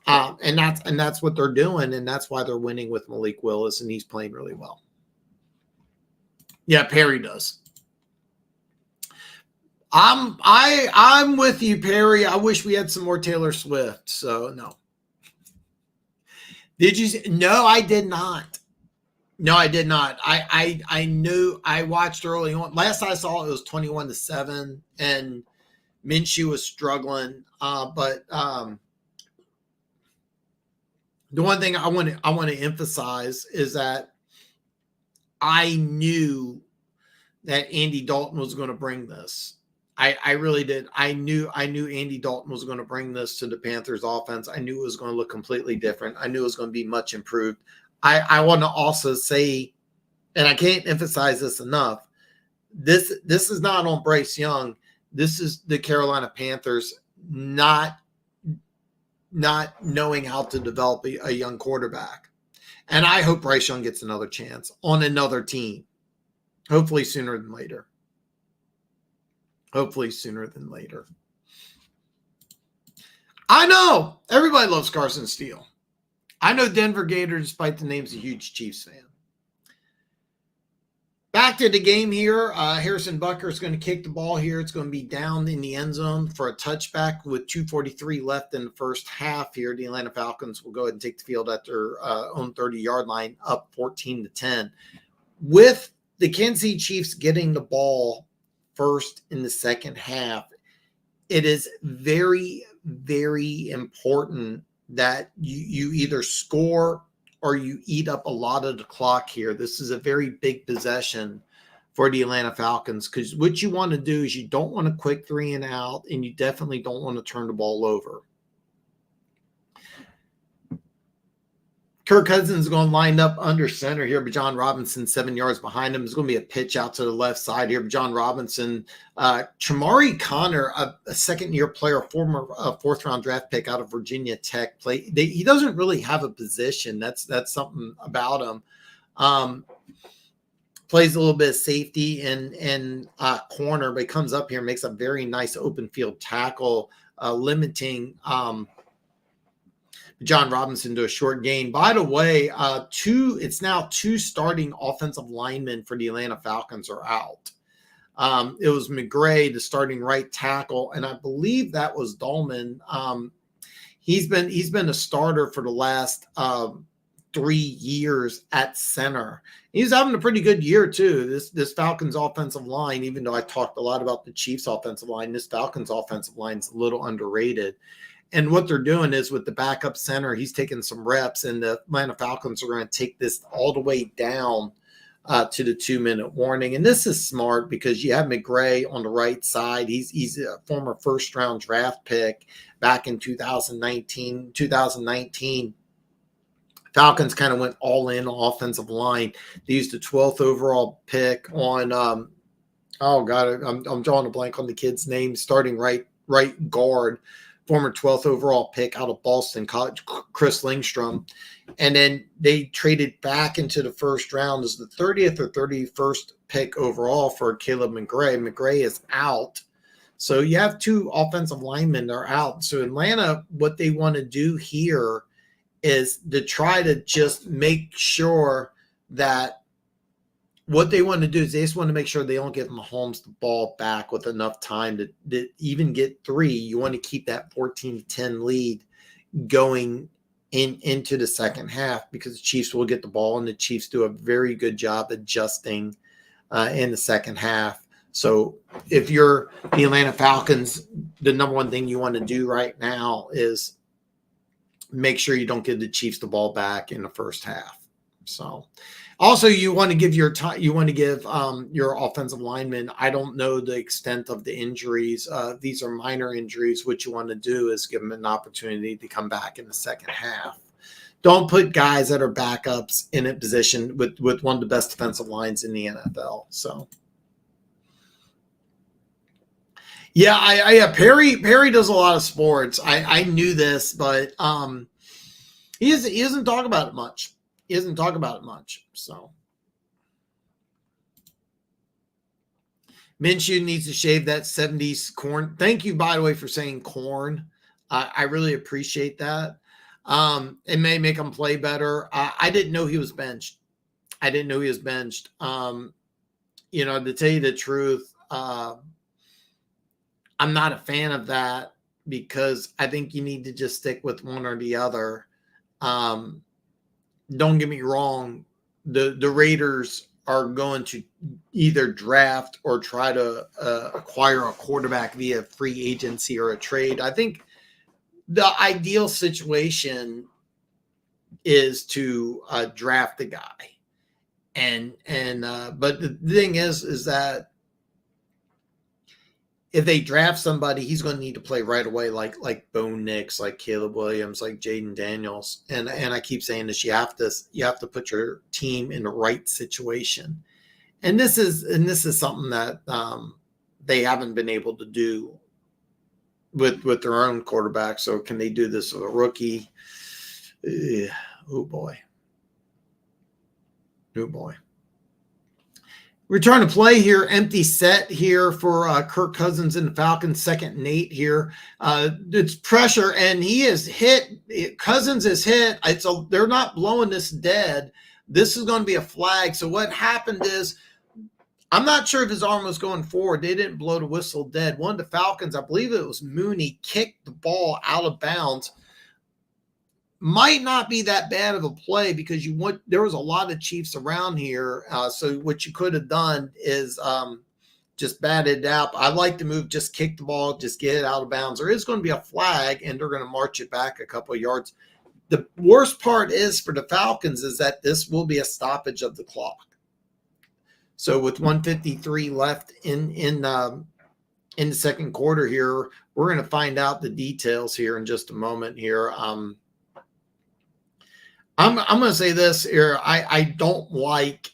And that's what they're doing, and that's why they're winning with Malik Willis, and he's playing really well. Yeah, Perry does. I'm with you, Perry. I wish we had some more Taylor Swift. So no. Did you? No, I did not. No, I did not. I knew. I watched early on. Last I saw, it was 21-7, and Minshew was struggling. But the one thing I want to emphasize is that I knew that Andy Dalton was going to bring this. I really did. I knew Andy Dalton was going to bring this to the Panthers offense. I knew it was going to look completely different. I knew it was going to be much improved. I want to also say, and I can't emphasize this enough, this is not on Bryce Young. This is the Carolina Panthers not knowing how to develop a young quarterback. And I hope Bryce Young gets another chance on another team, hopefully sooner than later. Hopefully sooner than later. I know everybody loves Carson Steele. I know Denver Gator, despite the name's a huge Chiefs fan. Back to the game here. Harrison Butker is going to kick the ball here. It's going to be down in the end zone for a touchback with 2:43 left in the first half here. The Atlanta Falcons will go ahead and take the field at their own 30-yard line, up 14-10. With the Kansas City Chiefs getting the ball first in the second half, it is very, very important that you either score or you eat up a lot of the clock here. This is a very big possession for the Atlanta Falcons, because what you want to do is you don't want a quick 3 and out, and you definitely don't want to turn the ball over. Kirk Cousins is going to line up under center here, but John Robinson 7 yards behind him. There's going to be a pitch out to the left side here. But John Robinson, Chamari Connor, a second-year player, former fourth-round draft pick out of Virginia Tech. He doesn't really have a position. That's something about him. Plays a little bit of safety and corner, but he comes up here and makes a very nice open field tackle, limiting John Robinson to a short gain. By the way, it's now 2 starting offensive linemen for the Atlanta Falcons are out. It was McGray, the starting right tackle, and I believe that was Dolman. He's been a starter for the last 3 years at center. He's having a pretty good year too. This Falcons offensive line, even though I talked a lot about the Chiefs offensive line, this Falcons offensive line is a little underrated. And what they're doing is with the backup center, he's taking some reps, and the Atlanta Falcons are going to take this all the way down to the 2-minute warning. And this is smart because you have McGray on the right side. He's a former first-round draft pick back in 2019. Falcons kind of went all in on offensive line. They used the 12th overall pick on I'm drawing a blank on the kid's name, starting right guard, former 12th overall pick out of Boston College, Chris Lindstrom. And then they traded back into the first round as the 30th or 31st pick overall for Caleb McGray. McGray is out. So you have 2 offensive linemen that are out. So Atlanta, what they want to do here is to try to just make sure that what they want to do is they just want to make sure they don't give Mahomes the ball back with enough time to even get 3. You want to keep that 14-10 lead going into the second half, because the Chiefs will get the ball, and the Chiefs do a very good job adjusting in the second half. So if you're the Atlanta Falcons, the number one thing you want to do right now is make sure you don't give the Chiefs the ball back in the first half. So also you want to give your offensive linemen, I don't know the extent of the injuries. These are minor injuries. What you want to do is give them an opportunity to come back in the second half. Don't put guys that are backups in a position with one of the best defensive lines in the NFL. So yeah, Perry does a lot of sports. I knew this, but he doesn't talk about it much. He doesn't talk about it much. So Minshew needs to shave that 70s corn. Thank you, by the way, for saying corn. I really appreciate that. It may make him play better. I didn't know he was benched. To tell you the truth, I'm not a fan of that, because I think you need to just stick with one or the other. Don't get me wrong. The Raiders are going to either draft or try to acquire a quarterback via free agency or a trade. I think the ideal situation is to draft the guy. But the thing is that if they draft somebody, he's going to need to play right away, like Bo Nix, like Caleb Williams, like Jaden Daniels. And I keep saying this: you have to put your team in the right situation. And this is something that they haven't been able to do with their own quarterback. So can they do this with a rookie? Oh boy. Return to play here, empty set here for Kirk Cousins and the Falcons, 2nd and 8 here. It's pressure, and he is hit. Cousins is hit. They're not blowing this dead. This is going to be a flag. So what happened is, I'm not sure if his arm was going forward. They didn't blow the whistle dead. One of the Falcons, I believe it was Mooney, kicked the ball out of bounds. Might not be that bad of a play, because there was a lot of Chiefs around here. So what you could have done is just batted it out. I like the move, just kick the ball, just get it out of bounds. There is going to be a flag, and they're going to march it back a couple of yards. The worst part is for the Falcons is that this will be a stoppage of the clock. So with 1:53 left in the second quarter here, we're going to find out the details here in just a moment here. I'm going to say this here. I don't like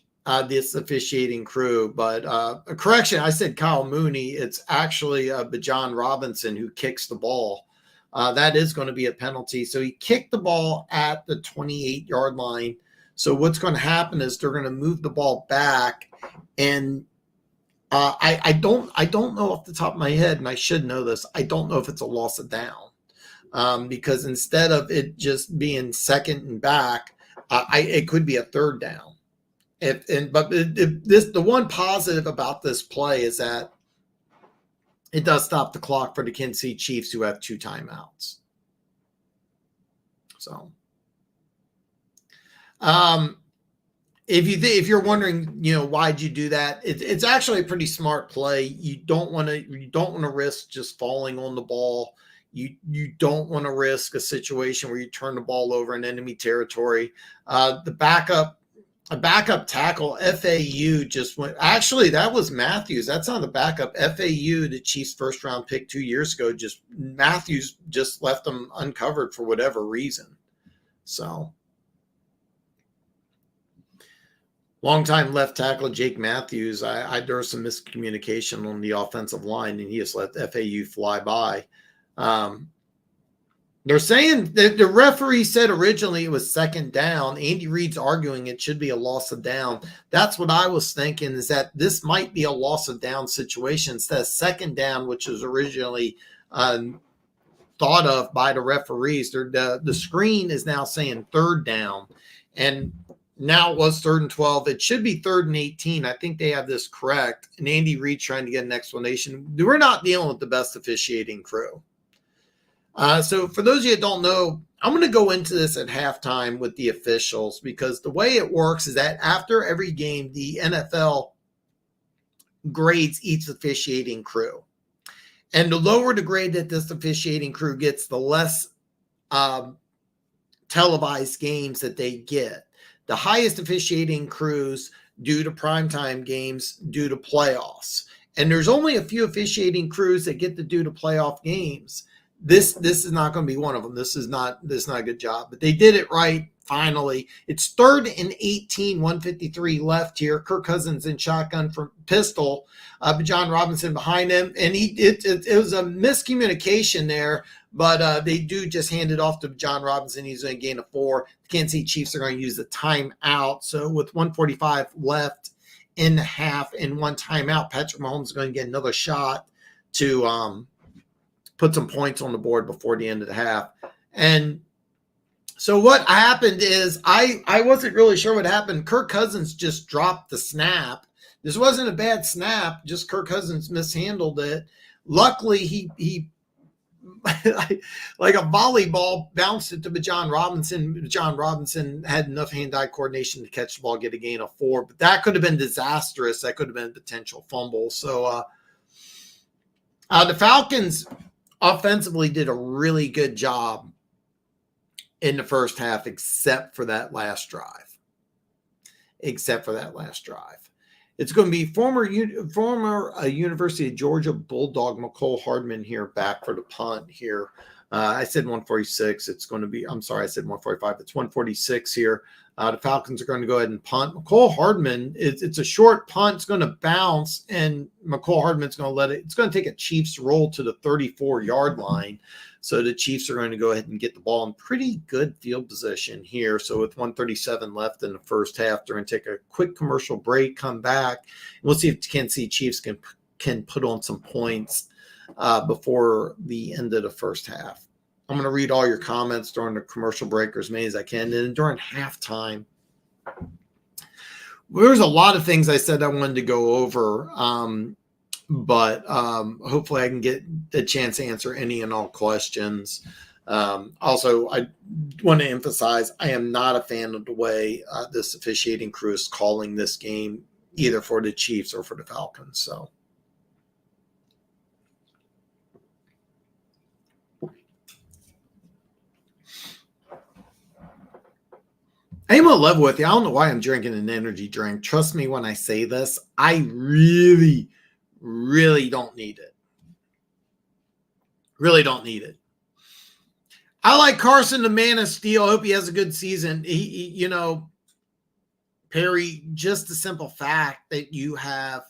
this officiating crew, but a correction, I said Kyle Mooney. It's actually Bijan Robinson who kicks the ball. That is going to be a penalty. So he kicked the ball at the 28-yard line. So what's going to happen is they're going to move the ball back, and I don't know off the top of my head, and I should know this. I don't know if it's a loss of down because instead of it just being second and back, it could be a third down. The one positive about this play is that it does stop the clock for the Kansas City Chiefs, who have 2 timeouts. So, if you're wondering, why'd you do that? It's actually a pretty smart play. You don't want to risk just falling on the ball. You don't want to risk a situation where you turn the ball over in enemy territory. A backup tackle, FAU just went. Actually, that was Matthews. That's not the backup. FAU, the Chiefs' first-round pick 2 years ago, Matthews just left them uncovered for whatever reason. So, longtime left tackle Jake Matthews. There was some miscommunication on the offensive line, and he just let FAU fly by. They're saying that the referee said originally it was second down. Andy Reid's arguing it should be a loss of down. That's what I was thinking, is that this might be a loss of down situation instead of second down, which was originally thought of by the referees. The screen is now saying third down, and now it was 3rd and 12. It should be 3rd and 18. I think they have this correct. And Andy Reid trying to get an explanation. We're not dealing with the best officiating crew. So for those of you that don't know, I'm going to go into this at halftime with the officials, because the way it works is that after every game, the NFL grades each officiating crew. And the lower the grade that this officiating crew gets, the less televised games that they get. The highest officiating crews due to primetime games, due to playoffs. And there's only a few officiating crews that get to do the playoff games. This is not going to be one of them. This is not a good job, but they did it right. Finally, it's 3rd and 18, 1:53 left here. Kirk Cousins in shotgun from pistol, Bijan Robinson behind him, and it was a miscommunication there, but they do just hand it off to Bijan Robinson. He's going to gain a 4. The Kansas City Chiefs are going to use the timeout. So with 1:45 left in the half and 1 timeout, Patrick Mahomes is going to get another shot to put some points on the board before the end of the half. And so what happened is I wasn't really sure what happened. Kirk Cousins just dropped the snap. This wasn't a bad snap, just Kirk Cousins mishandled it. Luckily, he like a volleyball bounced it to Bijan Robinson. Bijan Robinson had enough hand-eye coordination to catch the ball, get a gain of 4. But that could have been disastrous. That could have been a potential fumble. So the Falcons offensively did a really good job in the first half, except for that last drive. It's going to be former University of Georgia Bulldog Mecole Hardman here back for the punt here. I said 146. It's going to be, I'm sorry, I said 145. It's 146 here. The Falcons are going to go ahead and punt. Mecole Hardman, it's a short punt. It's going to bounce, and Mecole Hardman's going to let it. It's going to take a Chiefs roll to the 34-yard line. So the Chiefs are going to go ahead and get the ball in pretty good field position here. So with 1:37 left in the first half, they're going to take a quick commercial break, come back, and we'll see if the Kansas City Chiefs can put on some points before the end of the first half. I'm going to read all your comments during the commercial break, or as many as I can. And then during halftime, there's a lot of things I said I wanted to go over, but hopefully I can get a chance to answer any and all questions. Also, I want to emphasize I am not a fan of the way this officiating crew is calling this game, either for the Chiefs or for the Falcons. So I'm gonna level with you. I don't know why I'm drinking an energy drink. Trust me when I say this. I really, really don't need it. Really don't need it. I like Carson, the man of steel. I hope he has a good season. Perry, just the simple fact that you have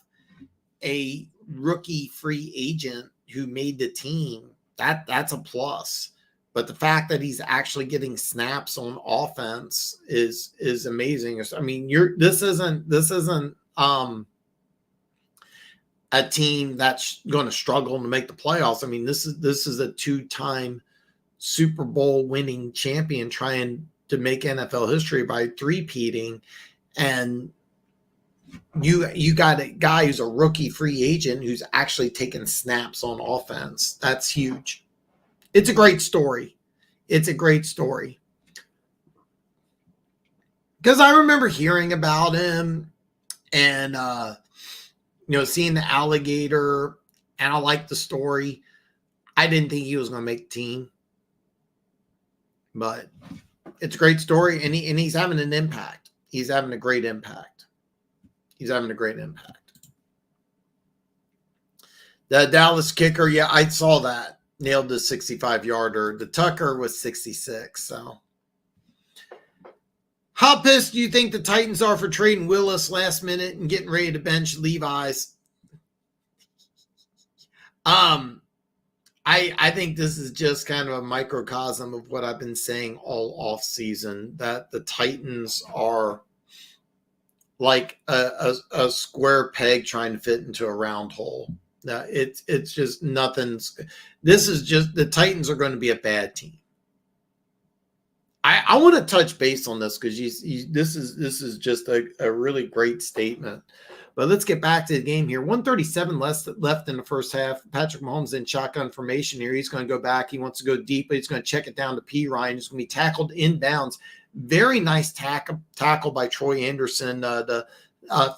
a rookie free agent who made the team, that's a plus. But the fact that he's actually getting snaps on offense is amazing. I mean, this isn't a team that's going to struggle to make the playoffs. I mean, this is a two-time Super Bowl winning champion trying to make NFL history by three-peating, and you got a guy who's a rookie free agent who's actually taking snaps on offense. That's huge. It's a great story. It's a great story. Because I remember hearing about him and, seeing the alligator, and I liked the story. I didn't think he was going to make the team. But it's a great story, and he's having an impact. He's having a great impact. He's having a great impact. The Dallas kicker, yeah, I saw that. Nailed the 65-yarder. The Tucker was 66. So, how pissed do you think the Titans are for trading Willis last minute and getting ready to bench Levi's? I think this is just kind of a microcosm of what I've been saying all off season, that the Titans are like a square peg trying to fit into a round hole. It's just nothing's. This is just, the Titans are going to be a bad team. I want to touch base on this because this is just a really great statement. But let's get back to the game here. 137 left in the first half. Patrick Mahomes in shotgun formation here. He's going to go back. He wants to go deep, but he's going to check it down to P. Ryan. He's going to be tackled inbounds. Very nice tackle by Troy Anderson, the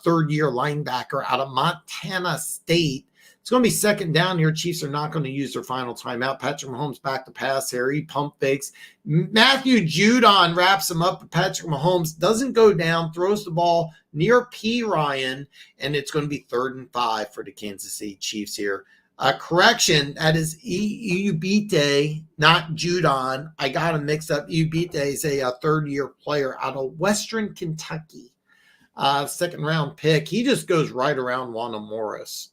third-year linebacker out of Montana State. It's going to be second down here. Chiefs are not going to use their final timeout. Patrick Mahomes back to pass here. He pump fakes. Matthew Judon wraps him up. Patrick Mahomes doesn't go down, throws the ball near P. Ryan, and it's going to be 3rd and 5 for the Kansas City Chiefs here. Correction, that is Ubite, not Judon. I got him mixed up. Ubite is a third-year player out of Western Kentucky. Second-round pick. He just goes right around Wanda Morris.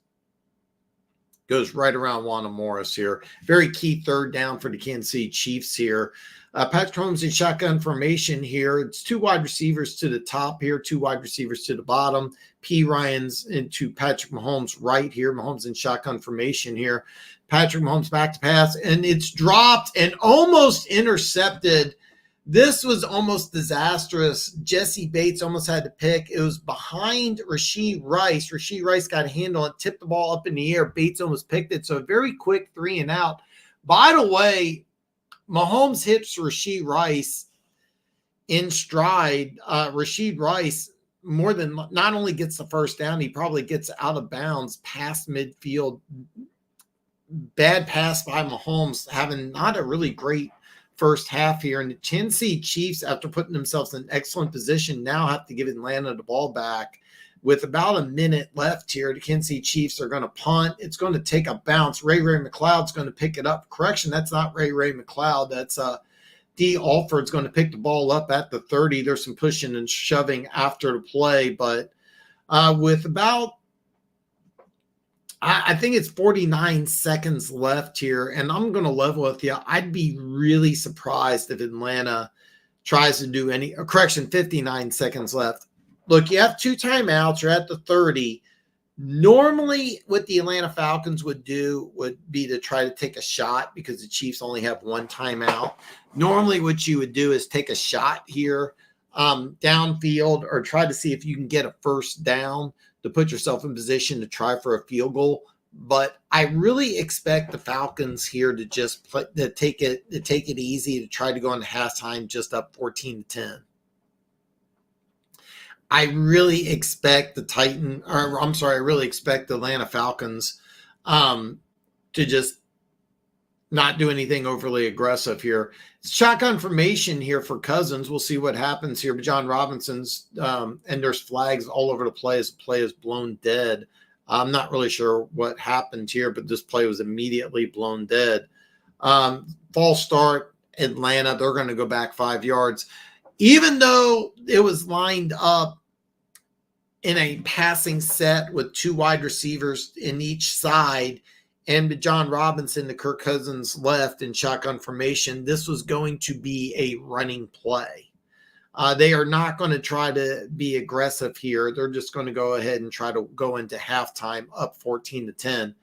Goes right around Wanda Morris here. Very key third down for the Kansas City Chiefs here. Patrick Mahomes in shotgun formation here. It's 2 wide receivers to the top here, 2 wide receivers to the bottom. P. Ryan's into Patrick Mahomes right here. Mahomes in shotgun formation here. Patrick Mahomes back to pass, and it's dropped and almost intercepted. This was almost disastrous. Jesse Bates almost had to pick. It was behind Rashee Rice. Rashee Rice got a handle and tipped the ball up in the air. Bates almost picked it. So a very quick 3 and out. By the way, Mahomes hits Rashee Rice in stride. Rashee Rice not only gets the first down, he probably gets out of bounds past midfield. Bad pass by Mahomes, having not a really great first half here. And the Tennessee Chiefs, after putting themselves in excellent position, now have to give Atlanta the ball back. With about a minute left here, the Kansas City Chiefs are going to punt. It's going to take a bounce. Ray McLeod's going to pick it up. Correction, that's not Ray McLeod. That's D. Alford's going to pick the ball up at the 30. There's some pushing and shoving after the play. But with about, I think it's 49 seconds left here, and I'm going to level with you. I'd be really surprised if Atlanta tries to do 59 seconds left. Look, you have 2 timeouts. You're at the 30. Normally, what the Atlanta Falcons would do would be to try to take a shot because the Chiefs only have 1 timeout. Normally, what you would do is take a shot here downfield or try to see if you can get a first down to put yourself in position to try for a field goal. But I really expect the Falcons here to just take it easy, to try to go into halftime just up 14-10. I really expect the Atlanta Falcons to just not do anything overly aggressive here. Shotgun formation here for Cousins. We'll see what happens here. But John Robinson's and there's flags all over the play as the play is blown dead. I'm not really sure what happened here, but this play was immediately blown dead. False start, Atlanta. They're going to go back 5 yards. Even though it was lined up in a passing set with 2 wide receivers in each side, and John Robinson to Kirk Cousins left in shotgun formation, this was going to be a running play. They are not going to try to be aggressive here. They're just going to go ahead and try to go into halftime up 14-10.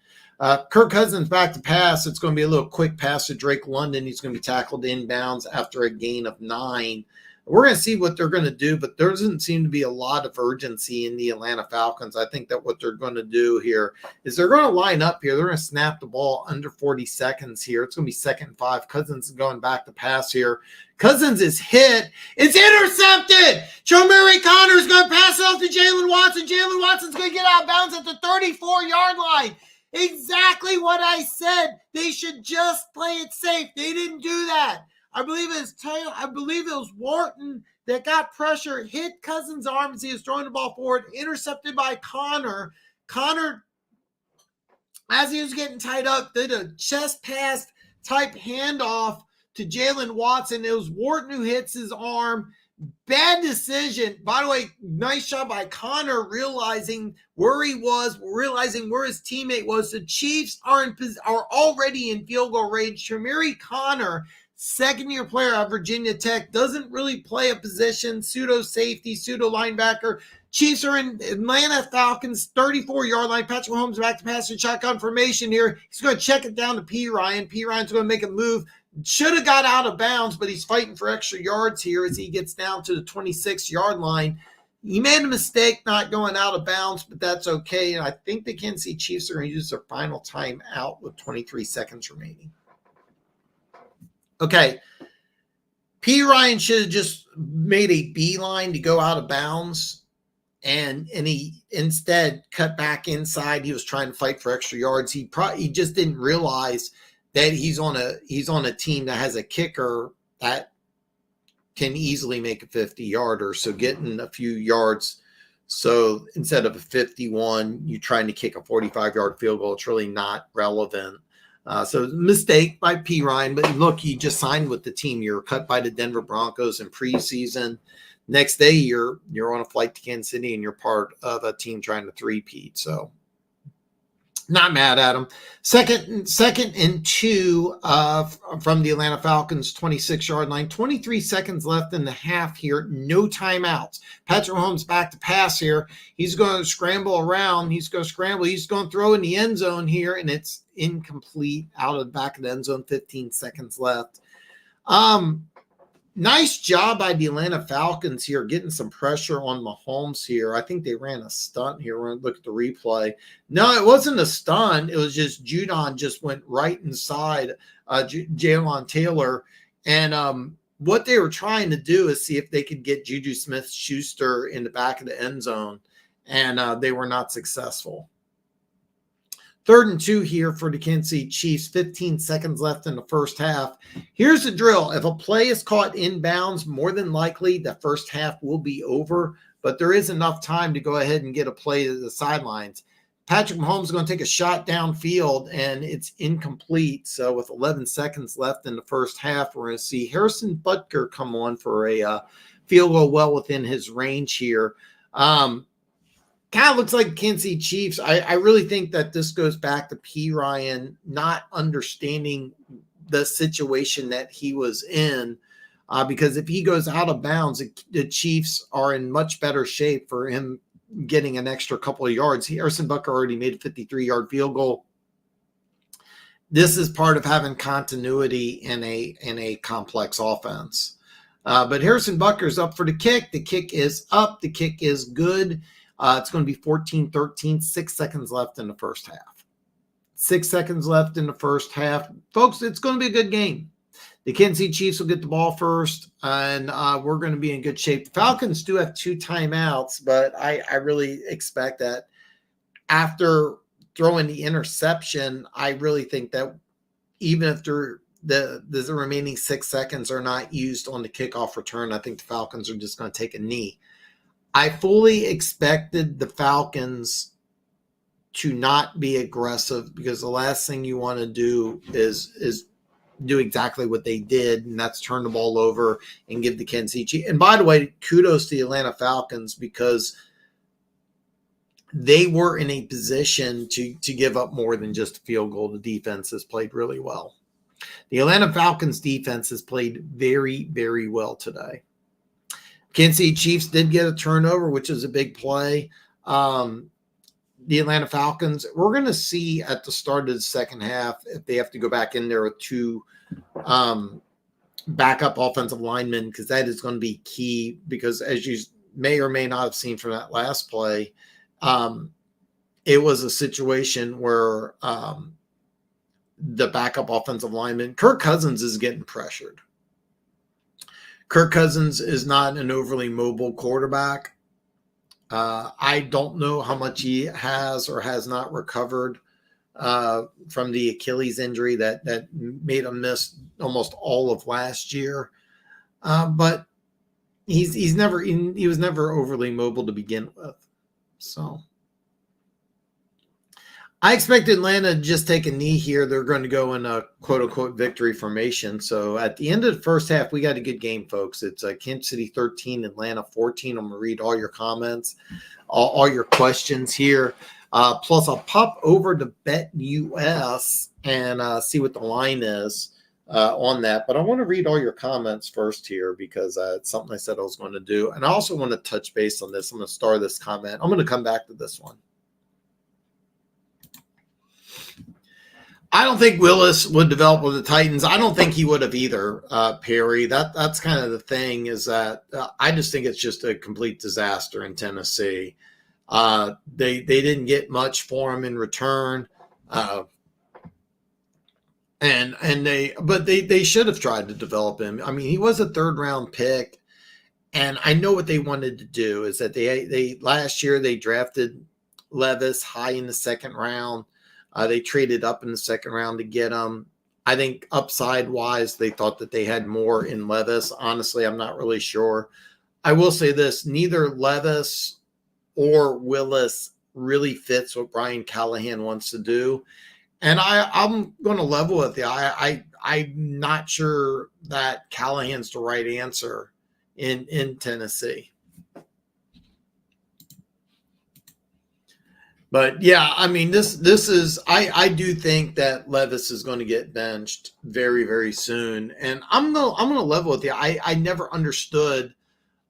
Kirk Cousins back to pass. It's going to be a little quick pass to Drake London. He's going to be tackled inbounds after a gain of 9. We're going to see what they're going to do, but there doesn't seem to be a lot of urgency in the Atlanta Falcons. I think that what they're going to do here is they're going to line up here. They're going to snap the ball under 40 seconds here. It's going to be 2nd and 5. Cousins is going back to pass here. Cousins is hit. It's intercepted. Murray Connor is going to pass it off to Jalen Watson. Jalen Watson's going to get out of bounds at the 34-yard line. Exactly what I said. They should just play it safe. They didn't do that. I believe it was Wharton that got pressure, hit Cousins' arm as he was throwing the ball forward, intercepted by Connor. Connor, as he was getting tied up, did a chest pass type handoff to Jalen Watson. It was Wharton who hits his arm. Bad decision. By the way, nice job by Connor realizing where he was, realizing where his teammate was. The Chiefs are already in field goal range. Shamiri Connor, second-year player at Virginia Tech, doesn't really play a position, pseudo safety, pseudo linebacker. Chiefs are in Atlanta Falcons 34-yard line. Patrick Mahomes back to pass in shotgun formation here. He's going to check it down to P. Ryan. P. Ryan's going to make a move. Should have got out of bounds, but he's fighting for extra yards here as he gets down to the 26-yard line. He made a mistake not going out of bounds, but that's okay. And I think the Kansas City Chiefs are going to use their final timeout with 23 seconds remaining. Okay, P. Ryan should have just made a beeline to go out of bounds, and he instead cut back inside. He was trying to fight for extra yards. He just didn't realize that he's on a team that has a kicker that can easily make a 50-yarder. So getting a few yards. So instead of a 51, you're trying to kick a 45-yard field goal. It's really not relevant. So mistake by P. Ryan, but look, he just signed with the team. You're cut by the Denver Broncos in preseason. Next day, you're on a flight to Kansas City, and you're part of a team trying to three-peat. So not mad at him. Second and 2 from the Atlanta Falcons 26-yard line. 23 seconds left in the half here. No timeouts. Patrick Mahomes back to pass here. He's going to scramble around. He's going to scramble. He's going to throw in the end zone here, and it's incomplete out of the back of the end zone. 15 seconds left. Nice job by the Atlanta Falcons here, getting some pressure on Mahomes here. I think they ran a stunt here. We're going to look at the replay. No, it wasn't a stunt. It was just Judon just went right inside Jalen Taylor. And what they were trying to do is see if they could get Juju Smith-Schuster in the back of the end zone. And they were not successful. 3rd and 2 here for the Kansas City Chiefs. 15 seconds left in the first half. Here's the drill. If a play is caught inbounds, more than likely the first half will be over, but there is enough time to go ahead and get a play to the sidelines. Patrick Mahomes is going to take a shot downfield, and it's incomplete. So with 11 seconds left in the first half, we're going to see Harrison Butker come on for a field goal well within his range here. Kind of looks like Kansas City Chiefs. I really think that this goes back to P. Ryan not understanding the situation that he was in, because if he goes out of bounds, the Chiefs are in much better shape for him getting an extra couple of yards. Harrison Butker already made a 53-yard field goal. This is part of having continuity in a complex offense. But Harrison Butker's up for the kick. The kick is up. The kick is good. It's going to be 14-13, 6 seconds left in the first half. 6 seconds left in the first half. Folks, it's going to be a good game. The Kansas City Chiefs will get the ball first, and we're going to be in good shape. The Falcons do have 2 timeouts, but I really expect that after throwing the interception, I really think that even if the remaining 6 seconds are not used on the kickoff return, I think the Falcons are just going to take a knee. I fully expected the Falcons to not be aggressive, because the last thing you want to do is do exactly what they did, and that's turn the ball over and give the Kansas City Chiefs. And by the way, kudos to the Atlanta Falcons, because they were in a position to give up more than just a field goal. The defense has played really well. The Atlanta Falcons defense has played very, very well today. Kansas City Chiefs did get a turnover, which is a big play. The Atlanta Falcons, we're going to see at the start of the second half if they have to go back in there with 2 backup offensive linemen, because that is going to be key, because as you may or may not have seen from that last play, it was a situation where the backup offensive lineman, Kirk Cousins, is getting pressured. Kirk Cousins is not an overly mobile quarterback. I don't know how much he has or has not recovered from the Achilles injury that made him miss almost all of last year. But he was never overly mobile to begin with. So I expect Atlanta to just take a knee here. They're going to go in a quote-unquote victory formation. So at the end of the first half, we got a good game, folks. It's Kansas City 13, Atlanta 14. I'm going to read all your comments, all your questions here. Plus, I'll pop over to BetUS and see what the line is on that. But I want to read all your comments first here, because it's something I said I was going to do. And I also want to touch base on this. I'm going to start this comment. I'm going to come back to this one. I don't think Willis would develop with the Titans. I don't think he would have either, Perry. That's kind of the thing, is that I just think it's just a complete disaster in Tennessee. They didn't get much for him in return, but they should have tried to develop him. I mean, he was a 3rd-round pick, and I know what they wanted to do is that they last year they drafted Levis high in the 2nd round. They traded up in the 2nd round to get him. I think upside-wise, they thought that they had more in Levis. Honestly, I'm not really sure. I will say this. Neither Levis or Willis really fits what Brian Callahan wants to do. And I'm going to level with you. I'm not sure that Callahan's the right answer in Tennessee. But yeah, I mean, this is, I do think that Levis is going to get benched very, very soon. And I'm gonna level with you. I never understood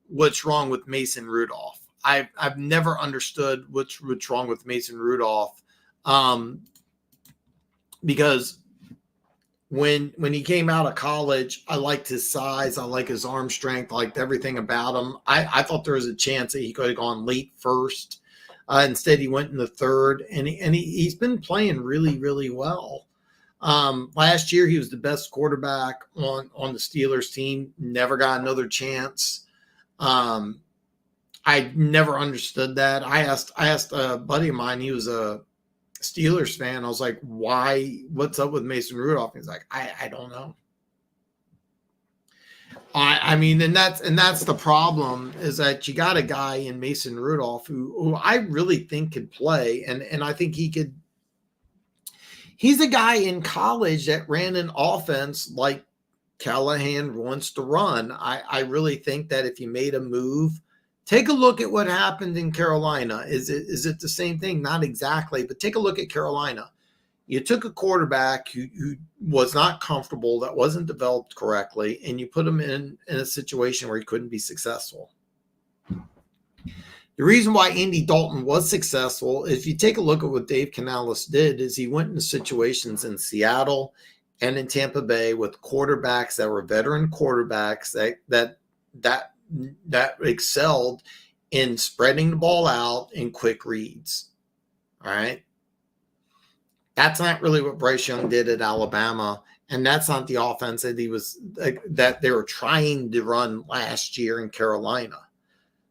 what's wrong with Mason Rudolph. I've never understood what's wrong with Mason Rudolph, because when he came out of college, I liked his size, I like his arm strength, I liked everything about him. I thought there was a chance that he could have gone late first. Instead, he went in the 3rd, and he's been playing really, really well. Last year, he was the best quarterback on the Steelers team. Never got another chance. I never understood that. I asked a buddy of mine. He was a Steelers fan. I was like, "Why? What's up with Mason Rudolph?" He's like, "I don't know." I mean, and that's the problem, is that you got a guy in Mason Rudolph who I really think could play, and I think he could. He's a guy in college that ran an offense like Callahan wants to run. I really think that if you made a move, take a look at what happened in Carolina. Is it the same thing? Not exactly, but take a look at Carolina. You took a quarterback who was not comfortable, that wasn't developed correctly, and you put him in a situation where he couldn't be successful. The reason why Andy Dalton was successful, if you take a look at what Dave Canales did, is he went into situations in Seattle and in Tampa Bay with quarterbacks that were veteran quarterbacks that excelled in spreading the ball out in quick reads. All right. That's not really what Bryce Young did at Alabama, and that's not the offense that they were trying to run last year in Carolina.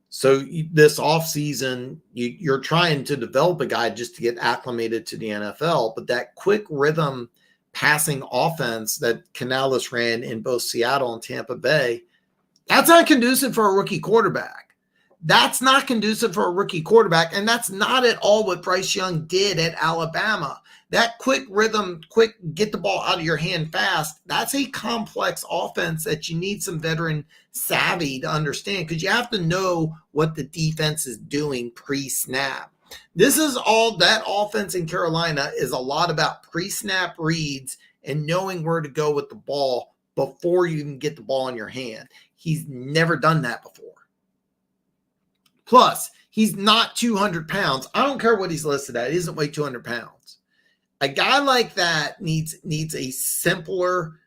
So this offseason, you're trying to develop a guy just to get acclimated to the NFL, but that quick rhythm passing offense that Canales ran in both Seattle and Tampa Bay, that's not conducive for a rookie quarterback. That's not conducive for a rookie quarterback, and that's not at all what Bryce Young did at Alabama. That quick rhythm, quick get the ball out of your hand fast, that's a complex offense that you need some veteran savvy to understand, because you have to know what the defense is doing pre-snap. This is all that offense in Carolina is a lot about pre-snap reads and knowing where to go with the ball before you can get the ball in your hand. He's never done that before. Plus, he's not 200 pounds. I don't care what he's listed at. He doesn't weigh 200 pounds. A guy like that needs a simpler,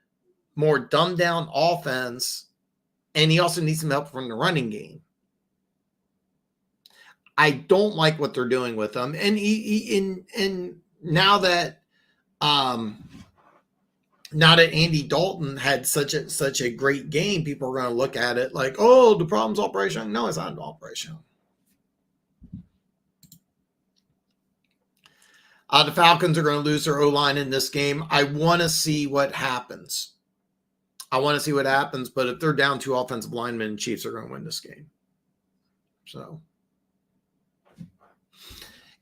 more dumbed down offense, and he also needs some help from the running game. I don't like what they're doing with him, and now that Andy Dalton had such a great game, people are going to look at it like, oh, the problem's all Bryce Young. No, it's not all Bryce Young. The Falcons are going to lose their O-line in this game. I want to see what happens. But if they're down 2 offensive linemen, the Chiefs are going to win this game. So,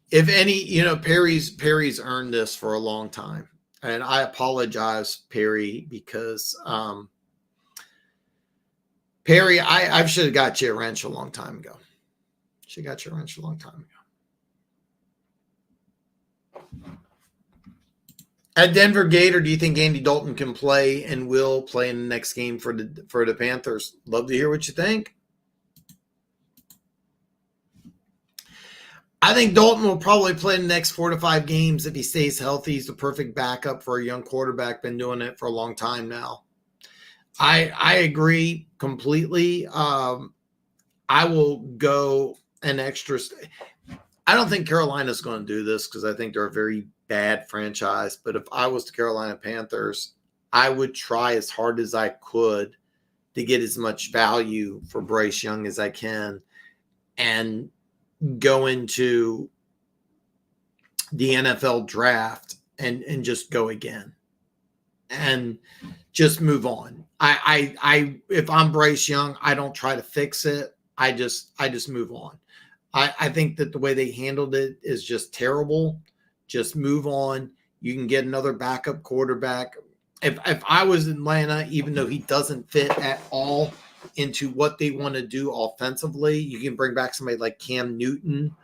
if any, Perry's earned this for a long time. And I apologize, Perry, because Perry, I should have got you a wrench a long time ago. At Denver Gator, do you think Andy Dalton can play and will play in the next game for the Panthers? Love to hear what you think. I think Dalton will probably play the next 4 to 5 games if he stays healthy. He's the perfect backup for a young quarterback. Been doing it for a long time now. I agree completely. I will go an extra. I don't think Carolina's going to do this because I think they're a very bad franchise. But if I was the Carolina Panthers, I would try as hard as I could to get as much value for Bryce Young as I can and go into the NFL draft and just go again and just move on. I if I'm Bryce Young, I don't try to fix it. I just move on. I think that the way they handled it is just terrible. Just move on. You can get another backup quarterback. If I was Atlanta, even though he doesn't fit at all into what they want to do offensively, you can bring back somebody like Cam Newton.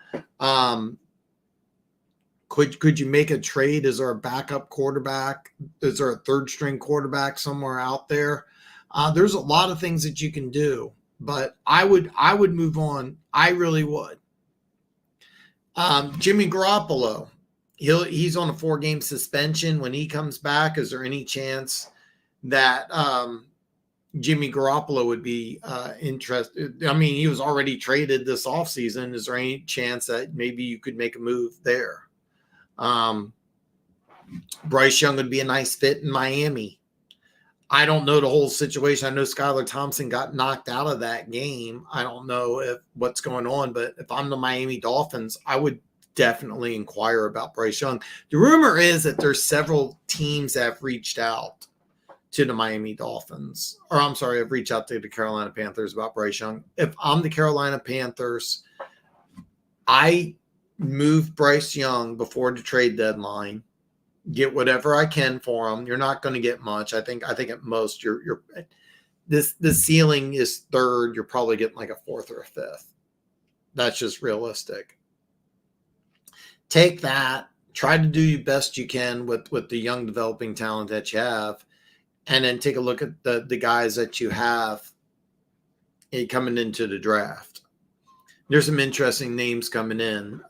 Could you make a trade? Is there a backup quarterback? Is there a third string quarterback somewhere out there? There's a lot of things that you can do, but I would move on. I really would. Jimmy Garoppolo, he's on a 4-game suspension. When he comes back, is there any chance that Jimmy Garoppolo would be interested? I mean, he was already traded this offseason. Is there any chance that maybe you could make a move there? Bryce Young would be a nice fit in Miami. I don't know the whole situation. I know Skylar Thompson got knocked out of that game. I don't know what's going on, but if I'm the Miami Dolphins, I would definitely inquire about Bryce Young. The rumor is that there's several teams that have reached out to the Miami Dolphins, have reached out to the Carolina Panthers about Bryce Young. If I'm the Carolina Panthers, I move Bryce Young before the trade deadline, get whatever I can for him. You're not going to get much. I think at most the ceiling is 3rd. You're probably getting like a 4th or a 5th. That's just realistic. Take that, try to do your best you can with the young developing talent that you have, and then take a look at the guys that you have coming into the draft. There's some interesting names coming in.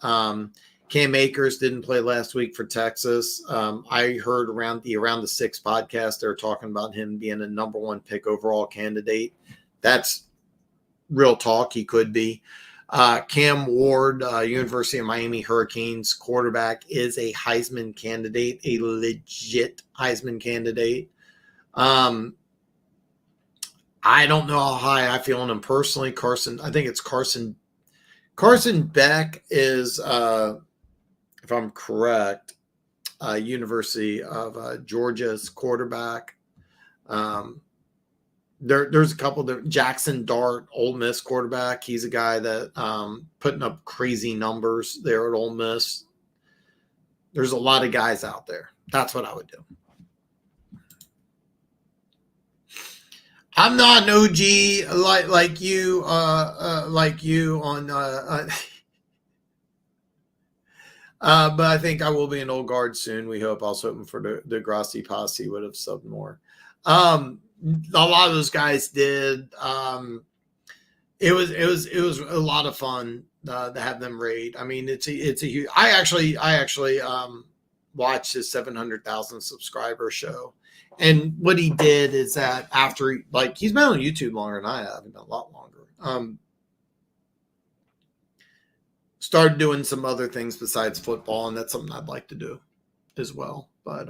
Cam Akers didn't play last week for Texas. I heard around the 6 podcast, they were talking about him being a number 1 pick overall candidate. That's real talk. He could be. Cam Ward, University of Miami Hurricanes quarterback, is a Heisman candidate, a legit Heisman candidate. I don't know how high I feel on him personally. I think it's Carson Beck is, if I'm correct, University of Georgia's quarterback. There's a couple of Jackson Dart, Ole Miss quarterback. He's a guy that putting up crazy numbers there at Ole Miss. There's a lot of guys out there. That's what I would do. I'm not an OG like you on but I think I will be an old guard soon. We hope. I was hoping for the Grassi Posse would have subbed more. A lot of those guys did. It was a lot of fun to have them raid. I mean, it's a huge. I actually watched his 700,000 subscriber show, and what he did is that after he's been on YouTube longer than I have, been a lot longer. Started doing some other things besides football, and that's something I'd like to do as well. But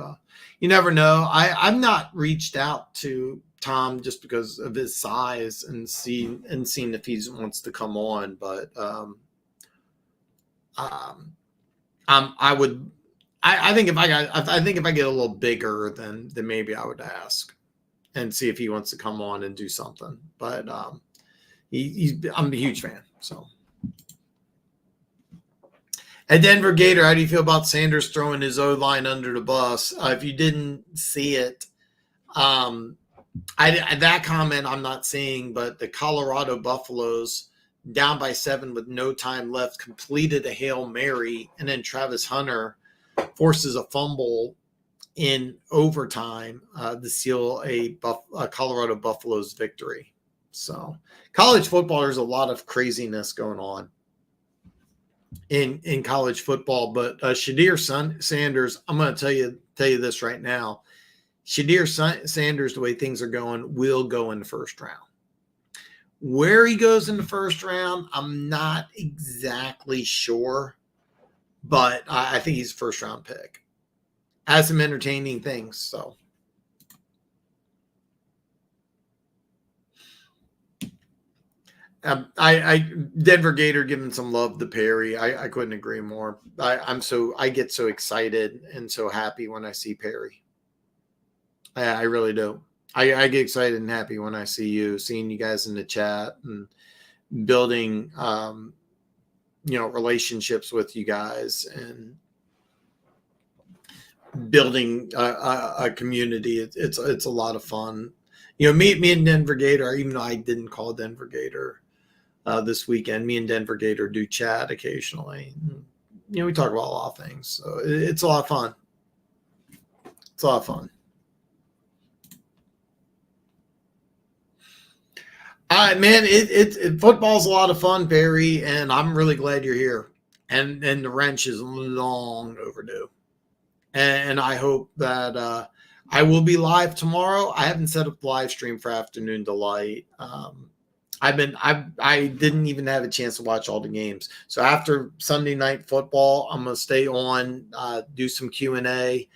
you never know. I've not reached out to Tom just because of his size and seen if he wants to come on. But I think if I get a little bigger, then maybe I would ask and see if he wants to come on and do something. But I'm a huge fan. So. At Denver Gator, how do you feel about Sanders throwing his O-line under the bus? If you didn't see it, that comment I'm not seeing, but the Colorado Buffaloes, down by 7 with no time left, completed a Hail Mary, and then Travis Hunter forces a fumble in overtime to seal a Colorado Buffaloes victory. So college football, there's a lot of craziness going on in college football, but Shadir Sanders, I'm going to tell you this right now. Shadir Sanders, the way things are going, will go in the first round. Where he goes in the first round, I'm not exactly sure, but I think he's a first round pick. Has some entertaining things, so. Denver Gator giving some love to Perry. I couldn't agree more. I get so excited and so happy when I see Perry. I really do. I get excited and happy when I seeing you guys in the chat and building relationships with you guys and building a community. It's a lot of fun. Me and Denver Gator, even though I didn't call Denver Gator this weekend, me and Denver Gator do chat occasionally. We talk about a lot of things. So it's a lot of fun. It's a lot of fun. Man, football's a lot of fun, Barry, and I'm really glad you're here. And the wrench is long overdue. And I hope that I will be live tomorrow. I haven't set up the live stream for Afternoon Delight. I didn't even have a chance to watch all the games. So after Sunday Night Football, I'm going to stay on, do some Q&A,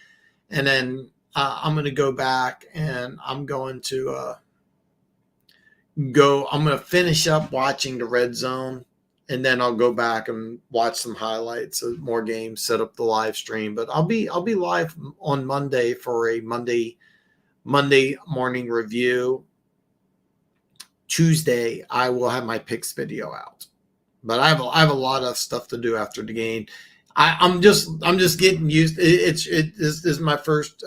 and then I'm going to go back and I'm going to finish up watching the Red Zone, and then I'll go back and watch some highlights of more games, set up the live stream. But I'll be live on Monday for a Monday morning review. Tuesday, I will have my picks video out, but I have a lot of stuff to do after the game. I'm just getting used. This is my first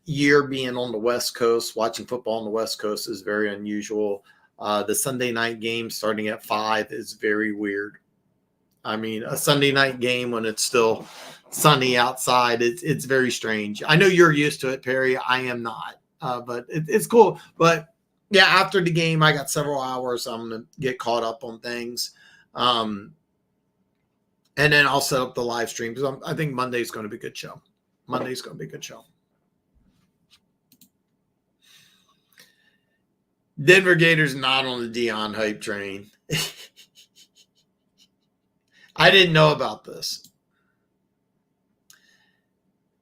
year being on the West Coast. Watching football on the West Coast is very unusual. The Sunday night game starting at 5 is very weird. I mean, a Sunday night game when it's still sunny outside, it's very strange. I know you're used to it, Perry. I am not, but it's cool. But yeah, after the game, I got several hours. I'm going to get caught up on things. And then I'll set up the live stream because I think Monday's going to be a good show. Denver Gators not on the Deion hype train. I didn't know about this.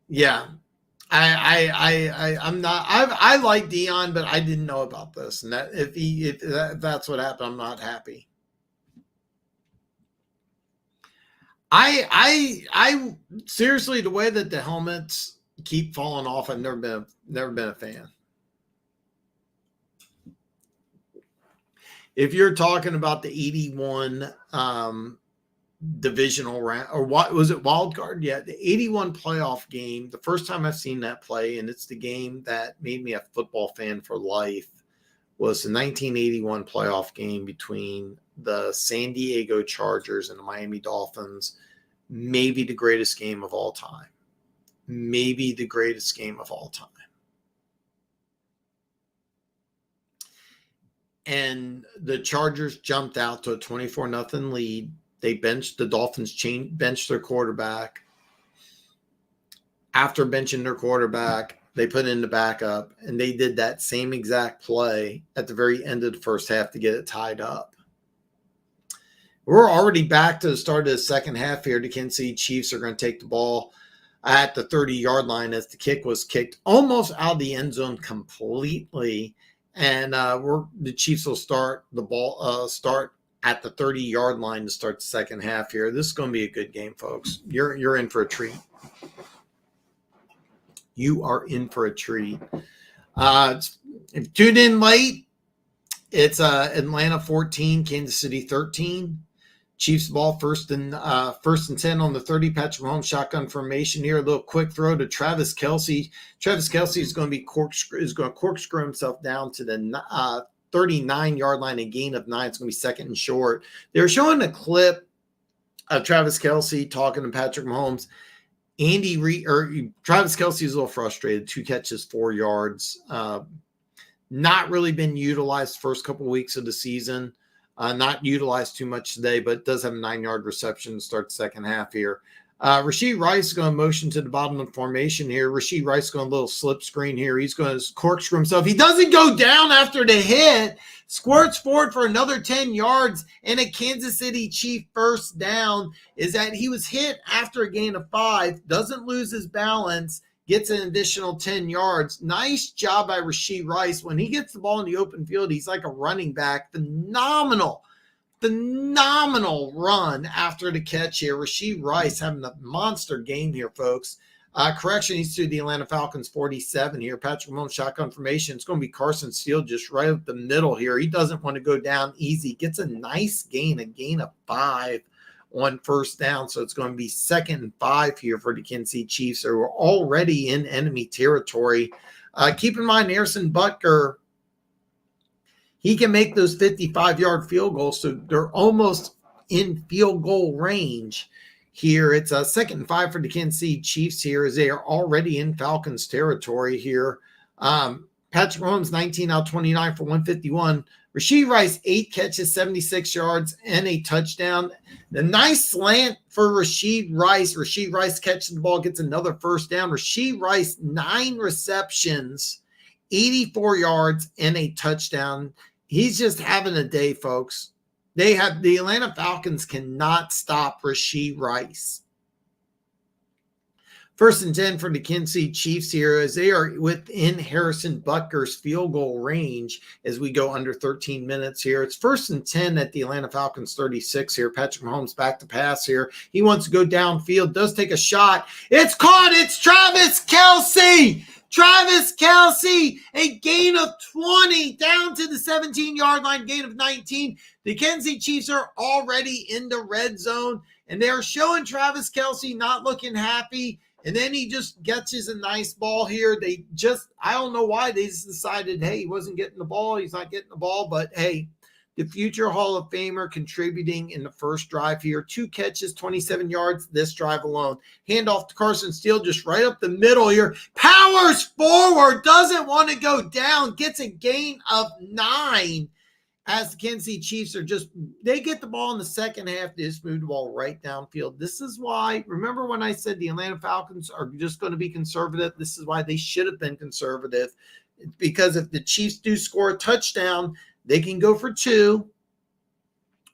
Yeah. I'm not. I like Deion, but I didn't know about this. And that if that's what happened, I'm not happy. I seriously, the way that the helmets keep falling off, I've never been a fan. If you're talking about the 81 divisional round, or what was it, wild card? Yeah, the 81 playoff game. The first time I've seen that play, and it's the game that made me a football fan for life, was the 1981 playoff game between the San Diego Chargers and the Miami Dolphins. Maybe the greatest game of all time. Maybe the greatest game of all time. And the Chargers jumped out to a 24-0 lead. They benched the Dolphins, benched their quarterback. After benching their quarterback, they put in the backup, and they did that same exact play at the very end of the first half to get it tied up. We're already back to the start of the second half here. The Kansas City Chiefs are going to take the ball at the 30-yard line as the kick was kicked almost out of the end zone completely. And the Chiefs will start the ball, start at the 30-yard line to start the second half here. This is going to be a good game, folks. You're in for a treat. You are in for a treat. If you tuned in late, it's Atlanta 14, Kansas City 13. Chiefs ball first and 10 on the 30. Patrick Mahomes shotgun formation here. A little quick throw to Travis Kelce. Travis Kelce is going to corkscrew himself down to the 39-yard line, a gain of 9. It's going to be second and short. They're showing a clip of Travis Kelce talking to Patrick Mahomes. Travis Kelce is a little frustrated. 2 catches, 4 yards. Not really been utilized the first couple of weeks of the season. Not utilized too much today, but does have a 9-yard reception to start the second half here. Rashee Rice is going to motion to the bottom of the formation here. Rashee Rice is going a little slip screen here. He's going to corkscrew himself. He doesn't go down after the hit. Squirts forward for another 10 yards and a Kansas City Chief first down. Is that he was hit after a gain of 5, doesn't lose his balance, gets an additional 10 yards. Nice job by Rashee Rice. When he gets the ball in the open field, he's like a running back. Phenomenal run after the catch here. Rashee Rice having a monster game here, folks. Correction, he's to the Atlanta Falcons 47 here. Patrick Mahomes shotgun formation. It's going to be Carson Steele just right up the middle here. He doesn't want to go down easy. Gets a nice gain, a gain of 5 on first down. So it's going to be 2nd and 5 here for the Kansas City Chiefs, who are already in enemy territory. Keep in mind, Harrison Butker, he can make those 55-yard field goals, so they're almost in field goal range here. It's a 2nd and 5 for the Kansas City Chiefs here, as they are already in Falcons territory here. Patrick Mahomes, 19 out of 29 for 151. Rashee Rice, 8 catches, 76 yards, and a touchdown. The nice slant for Rashee Rice. Rashee Rice catches the ball, gets another first down. Rashee Rice, 9 receptions, 84 yards, and a touchdown. He's just having a day, folks. The Atlanta Falcons cannot stop Rashee Rice. 1st and 10 for the Kansas City Chiefs here, as they are within Harrison Butker's field goal range as we go under 13 minutes here. It's 1st and 10 at the Atlanta Falcons 36 here. Patrick Mahomes back to pass here. He wants to go downfield, does take a shot. It's caught. It's Travis Kelce. Travis Kelce, a gain of 20 down to the 17-yard line, gain of 19. The Kansas City Chiefs are already in the red zone, and they are showing Travis Kelce not looking happy. And then he just catches a nice ball here. I don't know why they just decided, hey, he wasn't getting the ball. He's not getting the ball. But, hey, the future Hall of Famer contributing in the first drive here. 2 catches, 27 yards this drive alone. Handoff to Carson Steele just right up the middle here. Powers forward, doesn't want to go down, gets a gain of 9. As the Kansas City Chiefs they get the ball in the second half, they just move the ball right downfield. This is why, remember when I said the Atlanta Falcons are just going to be conservative? This is why they should have been conservative. Because if the Chiefs do score a touchdown, they can go for 2,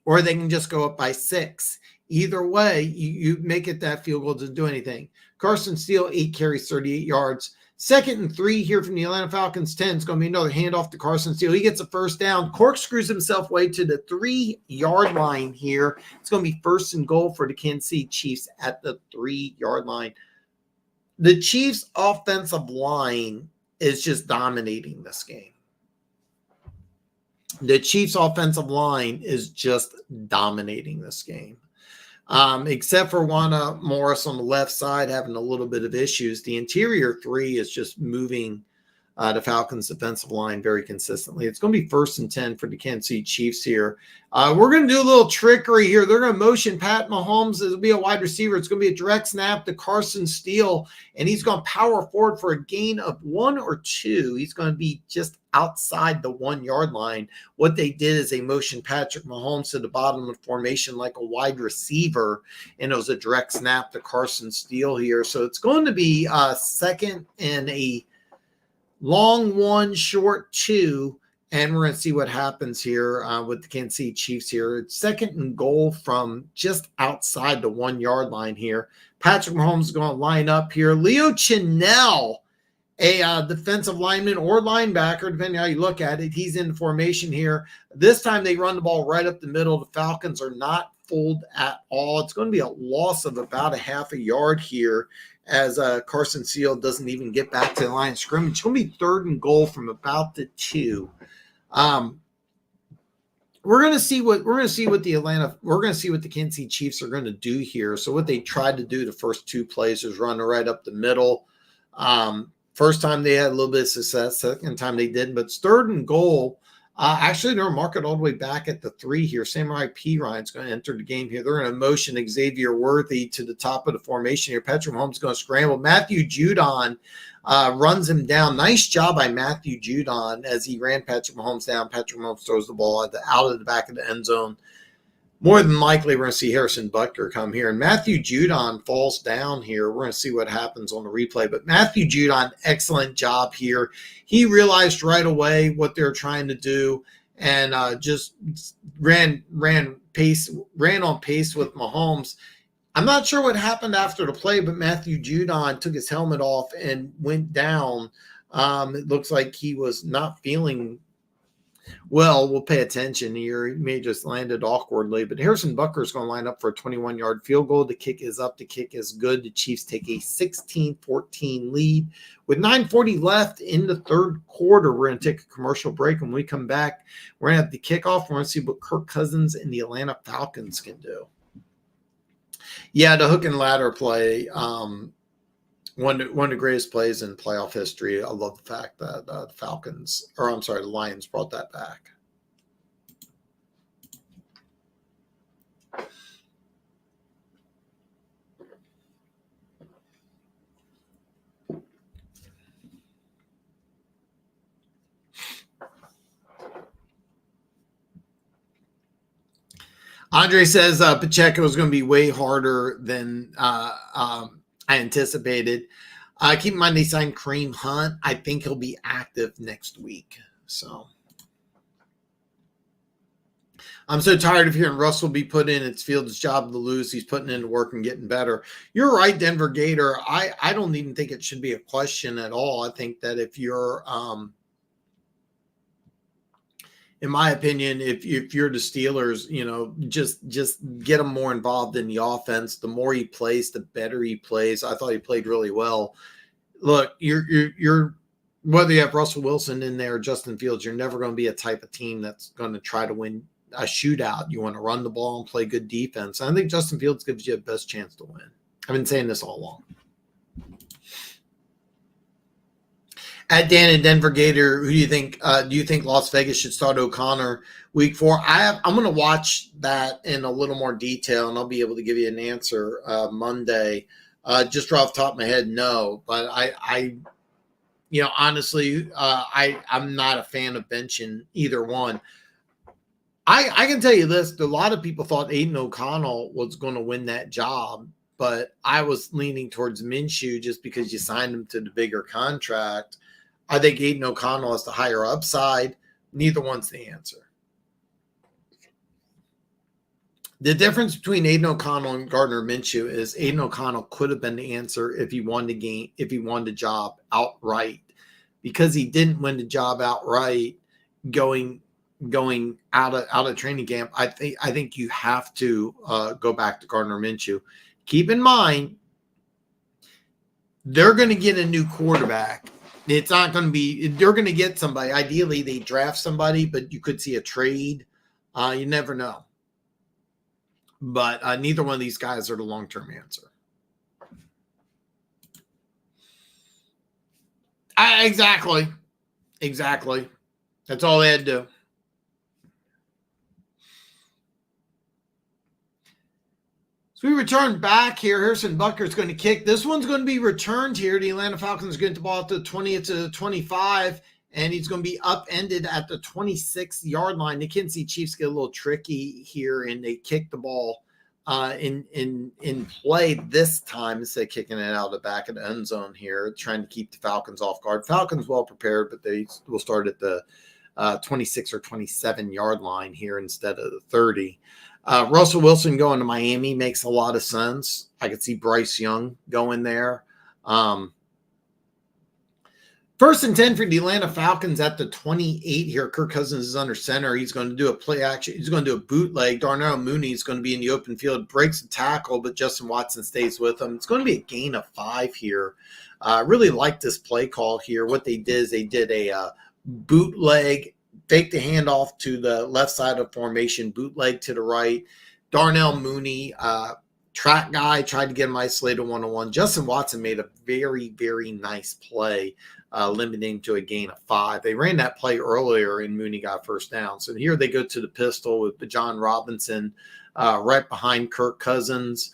or they can just go up by 6. Either way, you make it that field goal doesn't do anything. Carson Steele, 8 carries, 38 yards. 2nd and 3 here from the Atlanta Falcons 10. It's going to be another handoff to Carson Steele. He gets a first down, corkscrews himself way to the 3-yard line here. It's going to be 1st and goal for the Kansas City Chiefs at the 3-yard line. The Chiefs' offensive line is just dominating this game. The Chiefs' offensive line is just dominating this game. Except for Wanda Morris on the left side having a little bit of issues. The interior 3 is just moving the Falcons' defensive line very consistently. It's going to be 1st and 10 for the Kansas City Chiefs here. We're going to do a little trickery here. They're going to motion Pat Mahomes. It'll be a wide receiver. It's going to be a direct snap to Carson Steele, and he's going to power forward for a gain of 1 or 2. He's going to be just outside the 1-yard line. What they did is they motioned Patrick Mahomes to the bottom of the formation like a wide receiver, and it was a direct snap to Carson Steele here. So it's going to be 2nd and a long 1, short 2, and we're going to see what happens here with the Kansas City Chiefs here. It's 2nd and goal from just outside the 1-yard line here. Patrick Mahomes is going to line up here. Leo Chenal, a defensive lineman or linebacker, depending how you look at it, he's in the formation here. This time they run the ball right up the middle. The Falcons are not fooled at all. It's going to be a loss of about a half a yard here, as Carson Steele doesn't even get back to the line of scrimmage. It's going to be 3rd and goal from about the 2. We're going to see what the Kansas City Chiefs are going to do here. So what they tried to do the first 2 plays was run right up the middle. First time they had a little bit of success. Second time they didn't. But it's 3rd and goal. Actually, they're going to mark it all the way back at the 3 here. Samurai P. Ryan's going to enter the game here. They're going to motion Xavier Worthy to the top of the formation here. Patrick Mahomes is going to scramble. Matthew Judon runs him down. Nice job by Matthew Judon as he ran Patrick Mahomes down. Patrick Mahomes throws the ball out of the back of the end zone. More than likely, we're going to see Harrison Butker come here. And Matthew Judon falls down here. We're going to see what happens on the replay. But Matthew Judon, excellent job here. He realized right away what they're trying to do and just ran on pace with Mahomes. I'm not sure what happened after the play, but Matthew Judon took his helmet off and went down. It looks like he was not feeling well. We'll pay attention here. He may just landed awkwardly, but Harrison Butker is going to line up for a 21-yard field goal. The kick is up. The kick is good. The Chiefs take a 16-14 lead. With 9:40 left in the 3rd quarter, we're going to take a commercial break. When we come back, we're going to have the kickoff. We're going to see what Kirk Cousins and the Atlanta Falcons can do. Yeah, the hook and ladder play, one of the greatest plays in playoff history. I love the fact that the Lions brought that back. Andre says Pacheco is going to be way harder than I anticipated. Keep in mind they signed Kareem Hunt. I think he'll be active next week. So I'm so tired of hearing Russell be put in. It's Fields' job to lose. He's putting in the work and getting better. You're right, Denver Gator. I don't even think it should be a question at all. I think that if you're in my opinion, if you're the Steelers, just get him more involved in the offense. The more he plays, the better he plays. I thought he played really well. Look, you're whether you have Russell Wilson in there or Justin Fields, you're never going to be a type of team that's going to try to win a shootout. You want to run the ball and play good defense. I think Justin Fields gives you the best chance to win. I've been saying this all along. At Dan and Denver Gator, who do you think? Do you think Las Vegas should start O'Connor week 4? I'm going to watch that in a little more detail, and I'll be able to give you an answer Monday. Just off the top of my head, no. But I honestly, I'm not a fan of benching either one. I can tell you this: a lot of people thought Aiden O'Connell was going to win that job, but I was leaning towards Minshew just because you signed him to the bigger contract. I think Aiden O'Connell has the higher upside. Neither one's the answer. The difference between Aiden O'Connell and Gardner Minshew is Aiden O'Connell could have been the answer if he won the game, if he won the job outright. Because he didn't win the job outright, going out of training camp, I think you have to go back to Gardner Minshew. Keep in mind, they're going to get a new quarterback. It's not going to be, they're going to get somebody. Ideally, they draft somebody, but you could see a trade. You never know. But neither one of these guys are the long-term answer. Exactly. That's all they had to do. So we return back here. Harrison Butker's going to kick. This one's going to be returned here. The Atlanta Falcons get the ball at the 20 to the 25, and he's going to be upended at the 26-yard line. The Kansas City Chiefs get a little tricky here, and they kick the ball in play this time instead of kicking it out of the back of the end zone here, trying to keep the Falcons off guard. Falcons well prepared, but they will start at the 26 or 27-yard line here instead of the 30. Russell Wilson going to Miami makes a lot of sense. I could see Bryce Young going there. First and 10 for the Atlanta Falcons at the 28 here. Kirk Cousins is under center. He's going to do a play action. He's going to do a bootleg. Darnell Mooney is going to be in the open field, breaks the tackle, but Justin Watson stays with him. It's going to be a gain of 5 here. I really like this play call here. What they did is they did a bootleg, fake the handoff to the left side of formation, bootleg to the right. Darnell Mooney, track guy, tried to get him isolated one-on-one. Justin Watson made a very, very nice play, limiting to a gain of 5. They ran that play earlier, and Mooney got first down. So here they go to the pistol with John Robinson right behind Kirk Cousins.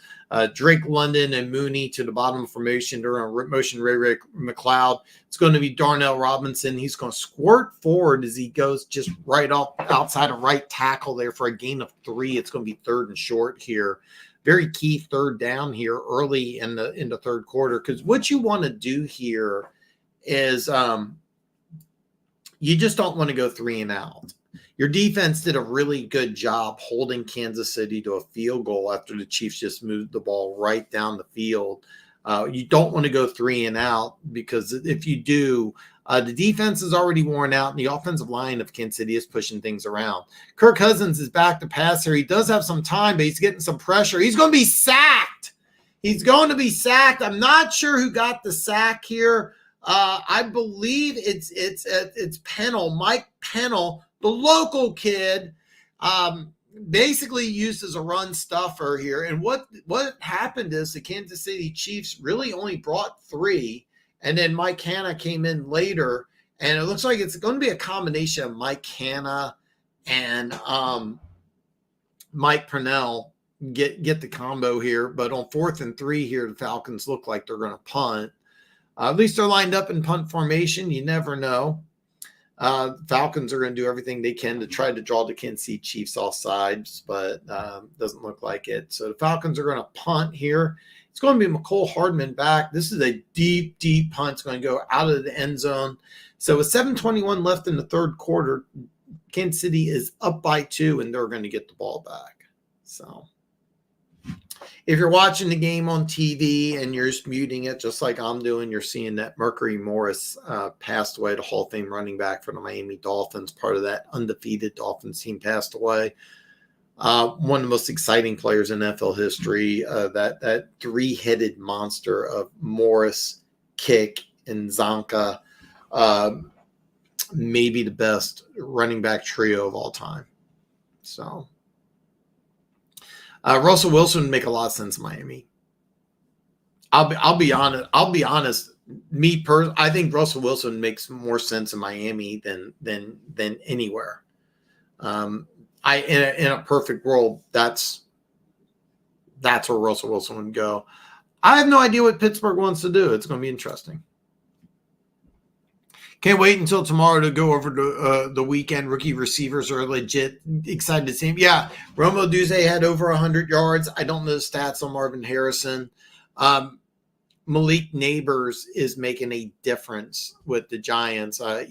Drake London and Mooney to the bottom of formation during a motion Ray McLeod. It's going to be Darnell Robinson. He's going to squirt forward as he goes just right off outside of right tackle there for a gain of 3. It's going to be 3rd and short here. Very key 3rd down here early in the third quarter, because what you want to do here is you just don't want to go 3 and out. Your defense did a really good job holding Kansas City to a field goal after the Chiefs just moved the ball right down the field. You don't want to go 3 and out, because if you do, the defense is already worn out, and the offensive line of Kansas City is pushing things around. Kirk Cousins is back to pass here. He does have some time, but he's getting some pressure. He's going to be sacked. I'm not sure who got the sack here. I believe it's Pennell, Mike Pennell, the local kid, basically used as a run stuffer here. And what happened is the Kansas City Chiefs really only brought 3, and then Mike Hanna came in later, and it looks like it's going to be a combination of Mike Hanna and Mike Pennell get the combo here. But on 4th and 3 here, the Falcons look like they're going to punt. At least they're lined up in punt formation. You never know. Falcons are going to do everything they can to try to draw the Kansas City Chiefs off sides, but doesn't look like it. So the Falcons are going to punt here. It's going to be McCole Hardman back. This is a deep, deep punt. It's going to go out of the end zone. So with 7:21 left in the third quarter, Kansas City is up by 2, and they're going to get the ball back. So if you're watching the game on TV and you're just muting it, just like I'm doing, you're seeing that Mercury Morris passed away, the Hall of Fame running back for the Miami Dolphins, part of that undefeated Dolphins team, passed away. One of the most exciting players in NFL history, that 3-headed monster of Morris, Kick, and Zonka, maybe the best running back trio of all time. So Russell Wilson would make a lot of sense in Miami. I'll be honest. I think Russell Wilson makes more sense in Miami than anywhere. In a perfect world, that's where Russell Wilson would go. I have no idea what Pittsburgh wants to do. It's going to be interesting. Can't wait until tomorrow to go over the weekend. Rookie receivers are legit. Excited to see him. Yeah, Romo Duze had over 100 yards. I don't know the stats on Marvin Harrison. Malik Neighbors is making a difference with the Giants. I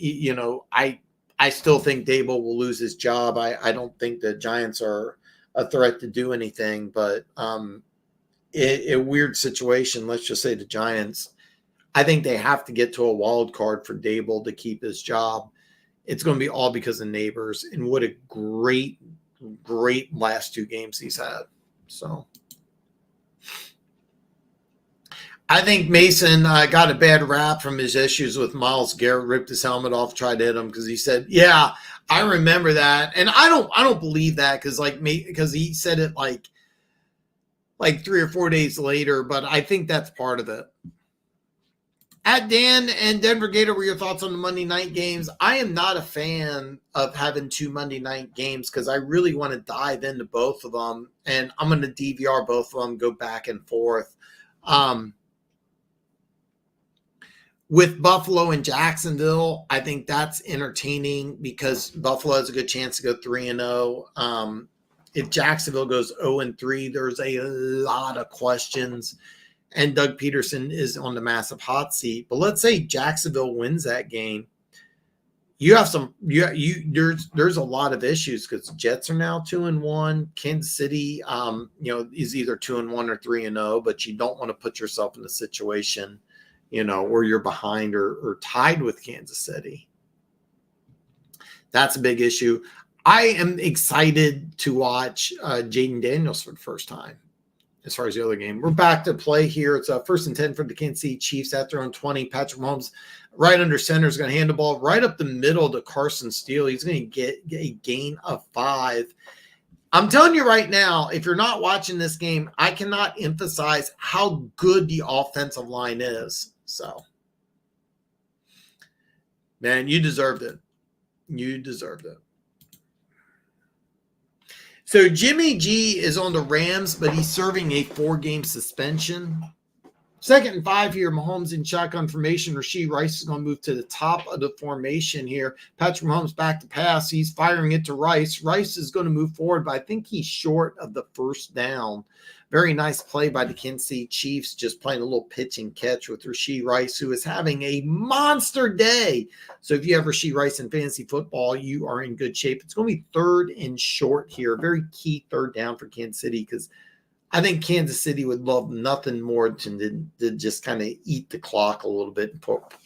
still think Dable will lose his job. I don't think the Giants are a threat to do anything. But a weird situation. Let's just say the Giants. I think they have to get to a wild card for Dable to keep his job. It's going to be all because of Neighbors, and what a great last 2 games he's had. So I think Mason got a bad rap from his issues with Myles Garrett, ripped his helmet off, tried to hit him because he said, yeah, I remember that. And I don't believe that because he said it like 3 or 4 days later, but I think that's part of it. At Dan and Denver Gator, what were your thoughts on the Monday night games? I am not a fan of having 2 Monday night games because I really want to dive into both of them, and I'm going to DVR both of them, go back and forth. With Buffalo and Jacksonville, I think that's entertaining because Buffalo has a good chance to go 3-0. If Jacksonville goes 0-3, there's a lot of questions. And Doug Peterson is on the massive hot seat. But let's say Jacksonville wins that game. You have there's a lot of issues because Jets are now 2-1. Kansas City, is either 2-1 or 3-0, but you don't want to put yourself in a situation, where you're behind or tied with Kansas City. That's a big issue. I am excited to watch Jaden Daniels for the first time. As far as the other game, we're back to play here. It's a 1st and 10 for the Kansas City Chiefs at their own 20. Patrick Mahomes right under center is going to hand the ball right up the middle to Carson Steele. He's going to get a gain of 5. I'm telling you right now, if you're not watching this game, I cannot emphasize how good the offensive line is. So, man, you deserved it. You deserved it. So Jimmy G is on the Rams, but he's serving a 4-game suspension. 2nd and 5 here. Mahomes in shotgun formation. Rashee Rice is going to move to the top of the formation here. Patrick Mahomes back to pass. He's firing it to Rice. Rice is going to move forward, but I think he's short of the 1st down. Very nice play by the Kansas City Chiefs, just playing a little pitch and catch with Rashee Rice, who is having a monster day. So if you have Rashee Rice in fantasy football, you are in good shape. It's going to be 3rd and short here. Very key 3rd down for Kansas City because I think Kansas City would love nothing more to just kind of eat the clock a little bit and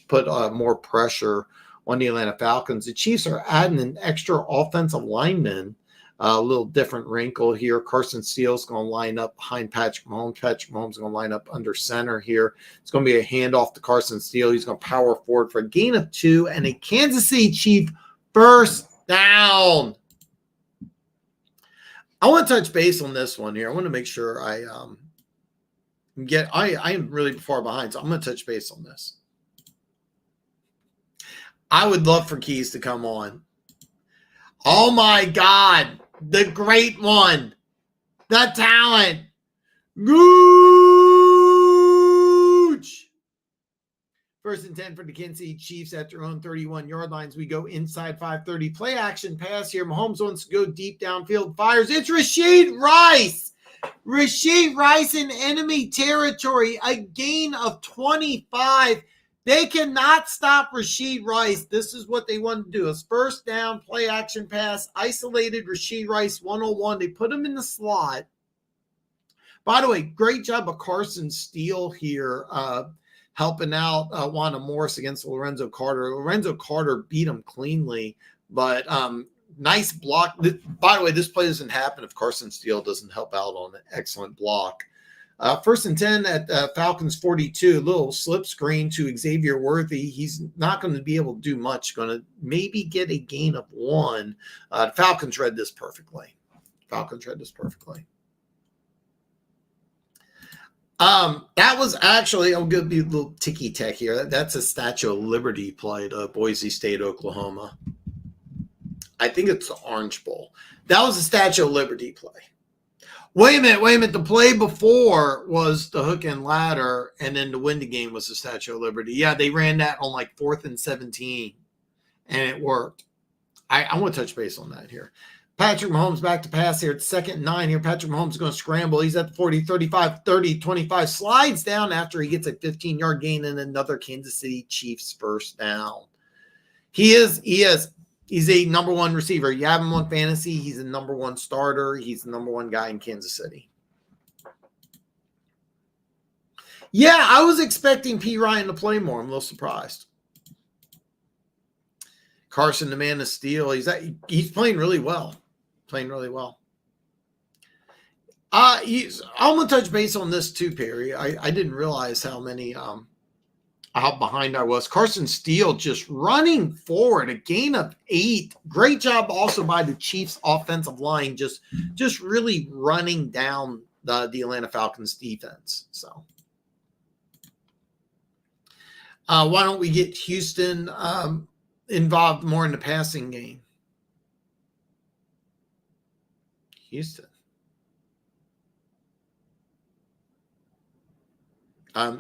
put more pressure on the Atlanta Falcons. The Chiefs are adding an extra offensive lineman. A little different wrinkle here. Carson Steele is going to line up behind Patrick Mahomes. Patrick Mahomes is going to line up under center here. It's going to be a handoff to Carson Steele. He's going to power forward for a gain of 2 and a Kansas City Chief 1st down. I want to touch base on this one here. I want to make sure I am really far behind, so I'm going to touch base on this. I would love for Keys to come on. Oh my God. The great one, the talent, Gooch. 1st and 10 for the Kansas City Chiefs at their own 31-yard lines. We go inside 530. Play action pass here. Mahomes wants to go deep downfield. Fires. It's Rashee Rice. Rashee Rice in enemy territory. A gain of 25. They cannot stop Rashee Rice. This is what they want to do. It's 1st down, play action pass, isolated Rashee Rice 101. They put him in the slot. By the way, great job of Carson Steele here helping out Wanda Morris against Lorenzo Carter. Lorenzo Carter beat him cleanly, but nice block. By the way, this play doesn't happen if Carson Steele doesn't help out on an excellent block. 1st and 10 at Falcons 42, little slip screen to Xavier Worthy. He's not going to be able to do much, going to maybe get a gain of 1. Falcons read this perfectly. That was actually, I'm going to be a little ticky tack here. That's a Statue of Liberty play to Boise State, Oklahoma. I think it's the Orange Bowl. That was a Statue of Liberty play. Wait a minute. The play before was the hook and ladder, and then to win the game was the Statue of Liberty. Yeah, they ran that on like 4th and 17, and it worked. I want to touch base on that here. Patrick Mahomes back to pass here. It's 2nd and 9 here. Patrick Mahomes is going to scramble. He's at the 40, 35, 30, 25. Slides down after he gets a 15-yard gain and another Kansas City Chiefs 1st down. He is He's a number one receiver. You have him on fantasy. He's a number one starter. He's the number one guy in Kansas City. Yeah, I was expecting P. Ryan to play more. I'm a little surprised. Carson, the man of steel. He's playing really well. Playing really well. I'm gonna touch base on this too, Perry. I didn't realize how behind I was. Carson Steele just running forward, a gain of 8. Great job also by the Chiefs offensive line, just really running down the Atlanta Falcons defense. So why don't we get Houston involved more in the passing game? Houston. I'm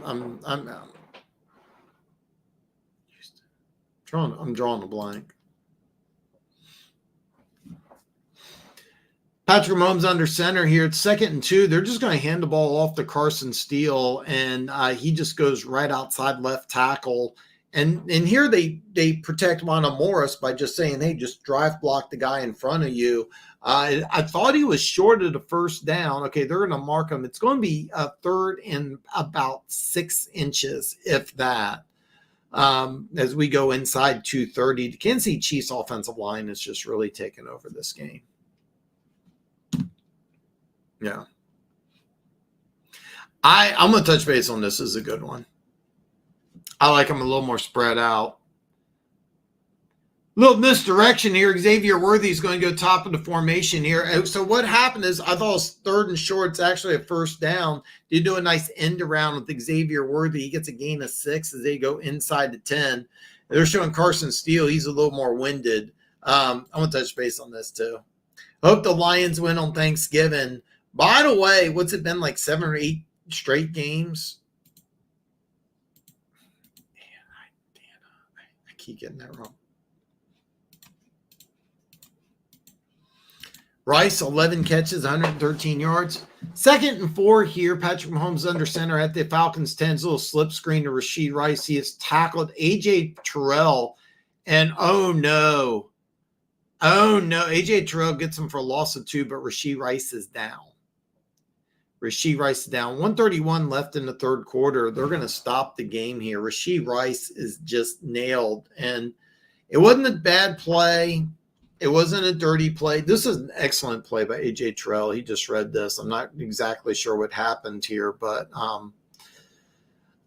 drawing a blank. Patrick Mahomes under center here. It's 2nd and 2. They're just going to hand the ball off to Carson Steele, and he just goes right outside left tackle. And here they protect Wanda Morris by just saying, hey, just drive block the guy in front of you. I thought he was short of the first down. Okay, they're going to mark him. It's going to be a 3rd and about 6 inches, if that. As we go inside 230, the Kansas City Chiefs offensive line is just really taking over this game. Yeah. I'm going to touch base on this. This is a good one. I like him a little more spread out. Little misdirection here. Xavier Worthy is going to go top of the formation here. So what happened is I thought it was 3rd and short. It's actually a first down. They do a nice end around with Xavier Worthy. He gets a gain of 6 as they go inside the 10. They're showing Carson Steele. He's a little more winded. I'm going to touch base on this too. Hope the Lions win on Thanksgiving. By the way, what's it been, like 7 or 8 straight games? I keep getting that wrong. Rice, 11 catches, 113 yards. 2nd and 4 here. Patrick Mahomes under center at the Falcons 10. Little slip screen to Rashee Rice. He has tackled A.J. Terrell. And oh no. A.J. Terrell gets him for a loss of 2, but Rashee Rice is down. 131 left in the 3rd quarter. They're going to stop the game here. Rashee Rice is just nailed. And it wasn't a bad play. It wasn't a dirty play. This is an excellent play by A.J. Terrell. He just read this. I'm not exactly sure what happened here, but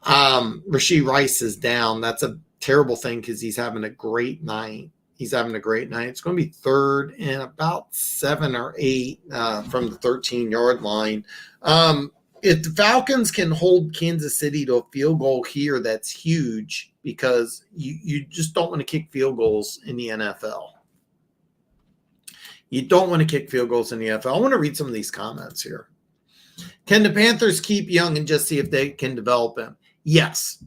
Rashee Rice is down. That's a terrible thing because he's having a great night. It's going to be 3rd and about 7 or 8 from the 13-yard line. If the Falcons can hold Kansas City to a field goal here, that's huge because you just don't want to kick field goals in the NFL. You don't want to kick field goals in the NFL. I want to read some of these comments here. Can the Panthers keep Young and just see if they can develop him? Yes.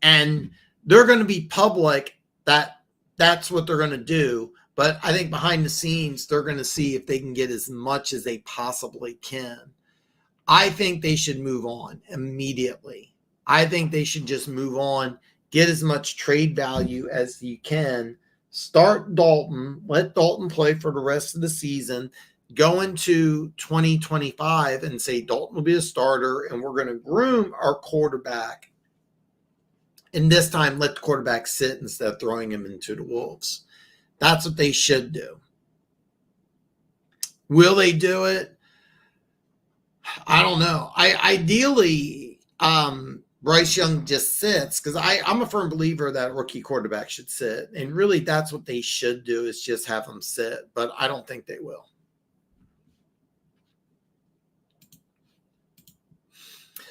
And they're going to be public that that's what they're going to do. But I think behind the scenes, they're going to see if they can get as much as they possibly can. I think they should move on immediately. I think they should just move on, get as much trade value as you can. Start Dalton, let Dalton play for the rest of the season, go into 2025 and say Dalton will be a starter and we're going to groom our quarterback. And this time let the quarterback sit instead of throwing him into the wolves. That's what they should do. Will they do it? I don't know. Ideally, Bryce Young just sits because I'm a firm believer that rookie quarterback should sit. And really that's what they should do is just have them sit. But I don't think they will.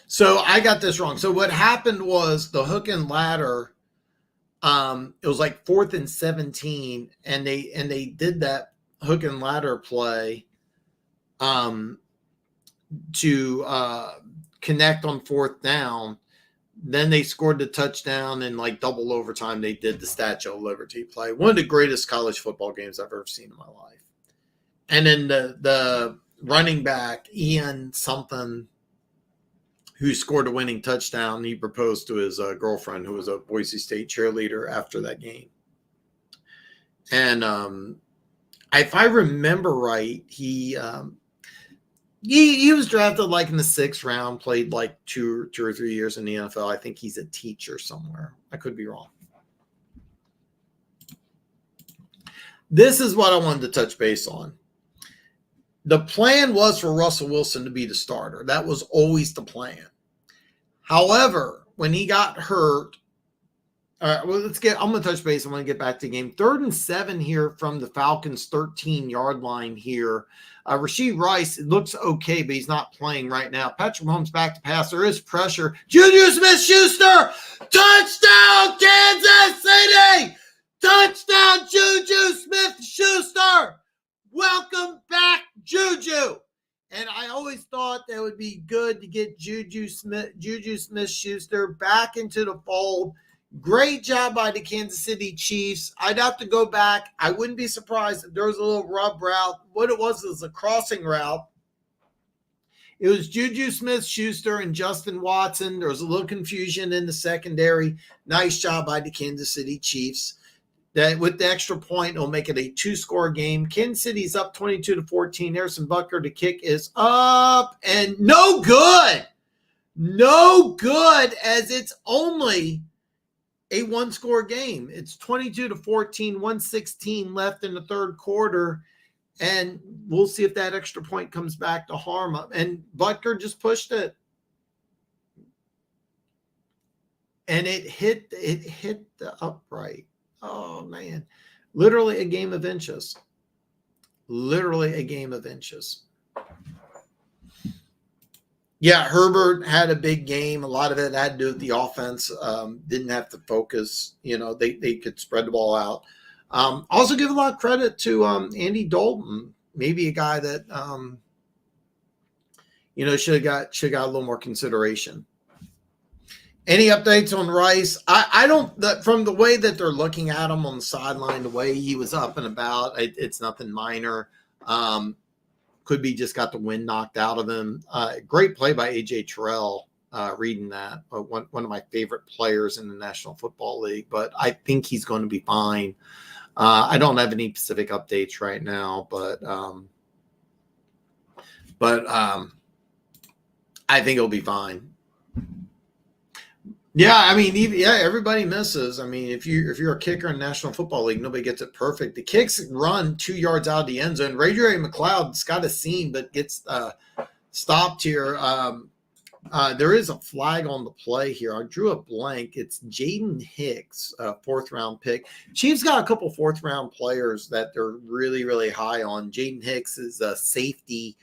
So I got this wrong. So what happened was the hook and ladder, it was like 4th and 17, and they did that hook and ladder play to connect on 4th down. Then they scored the touchdown in like double overtime. They did the Statue of Liberty play. One of the greatest college football games I've ever seen in my life. And then the running back, Ian something, who scored a winning touchdown, he proposed to his girlfriend, who was a Boise State cheerleader after that game. And if I remember right, he was drafted like in the 6th round, played like two or 3 years in the NFL. I think he's a teacher somewhere. I could be wrong. This is what I wanted to touch base on. The plan was for Russell Wilson to be the starter. That was always the plan. However, when he got hurt, I'm going to touch base. I'm going to get back to the game. 3rd and 7 here from the Falcons 13-yard line here. Rashee Rice, it looks okay, but he's not playing right now. Patrick Mahomes back to pass. There is pressure. Juju Smith-Schuster, touchdown, Kansas City! Touchdown, Juju Smith-Schuster! Welcome back, Juju. And I always thought that would be good to get Juju Smith-Schuster back into the fold. Great job by the Kansas City Chiefs. I'd have to go back. I wouldn't be surprised if there was a little rub route. What it was a crossing route. It was Juju Smith-Schuster and Justin Watson. There was a little confusion in the secondary. Nice job by the Kansas City Chiefs. That with the extra point, it'll make it a 2-score game. Kansas City's up 22-14. Harrison Butker, the kick is up and no good. No good, as it's only a 1-score game. It's 22-14, 1:16 left in the 3rd quarter. And we'll see if that extra point comes back to harm him. And Butker just pushed it. And it hit the upright. Oh, man. Literally a game of inches. Literally a game of inches. Yeah, Herbert had a big game. A lot of it had to do with the offense. Didn't have to focus. They could spread the ball out. Also give a lot of credit to Andy Dalton. Maybe a guy that, should have got a little more consideration. Any updates on Rice? I don't, from the way that they're looking at him on the sideline, the way he was up and about, it's nothing minor. Could be just got the wind knocked out of him. Great play by A.J. Terrell, reading that. One of my favorite players in the National Football League, but I think he's going to be fine. I don't have any specific updates right now, but I think he'll be fine. Yeah, I mean, everybody misses. I mean, if you're a kicker in the National Football League, nobody gets it perfect. The kicks run 2 yards out of the end zone. Ray McLeod's got a seam, but gets stopped here. There is a flag on the play here. I drew a blank. It's Jaden Hicks, 4th-round pick. Chiefs got a couple 4th-round players that they're really, really high on. Jaden Hicks is a safety.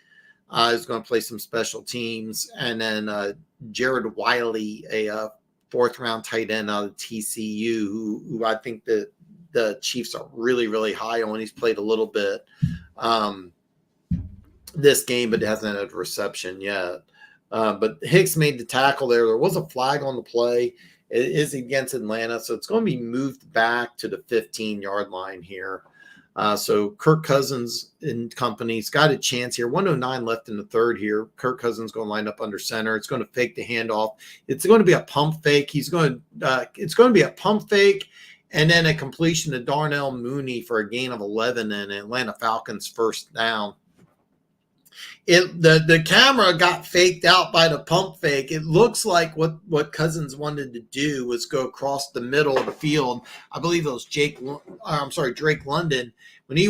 Is going to play some special teams. And then Jared Wiley, a 4th-round tight end out of TCU, who I think that the Chiefs are really, really high on. He's played a little bit this game, but hasn't had a reception yet. But Hicks made the tackle there. There was a flag on the play. It is against Atlanta, so it's going to be moved back to the 15-yard line here. So Kirk Cousins and company's got a chance here. 1:09 left in the 3rd here. Kirk Cousins going to line up under center. It's going to fake the handoff. It's going to be a pump fake. It's going to be a pump fake and then a completion to Darnell Mooney for a gain of 11 and Atlanta Falcons 1st down. The camera got faked out by the pump fake. It looks like what Cousins wanted to do was go across the middle of the field. I believe it was Drake London. When he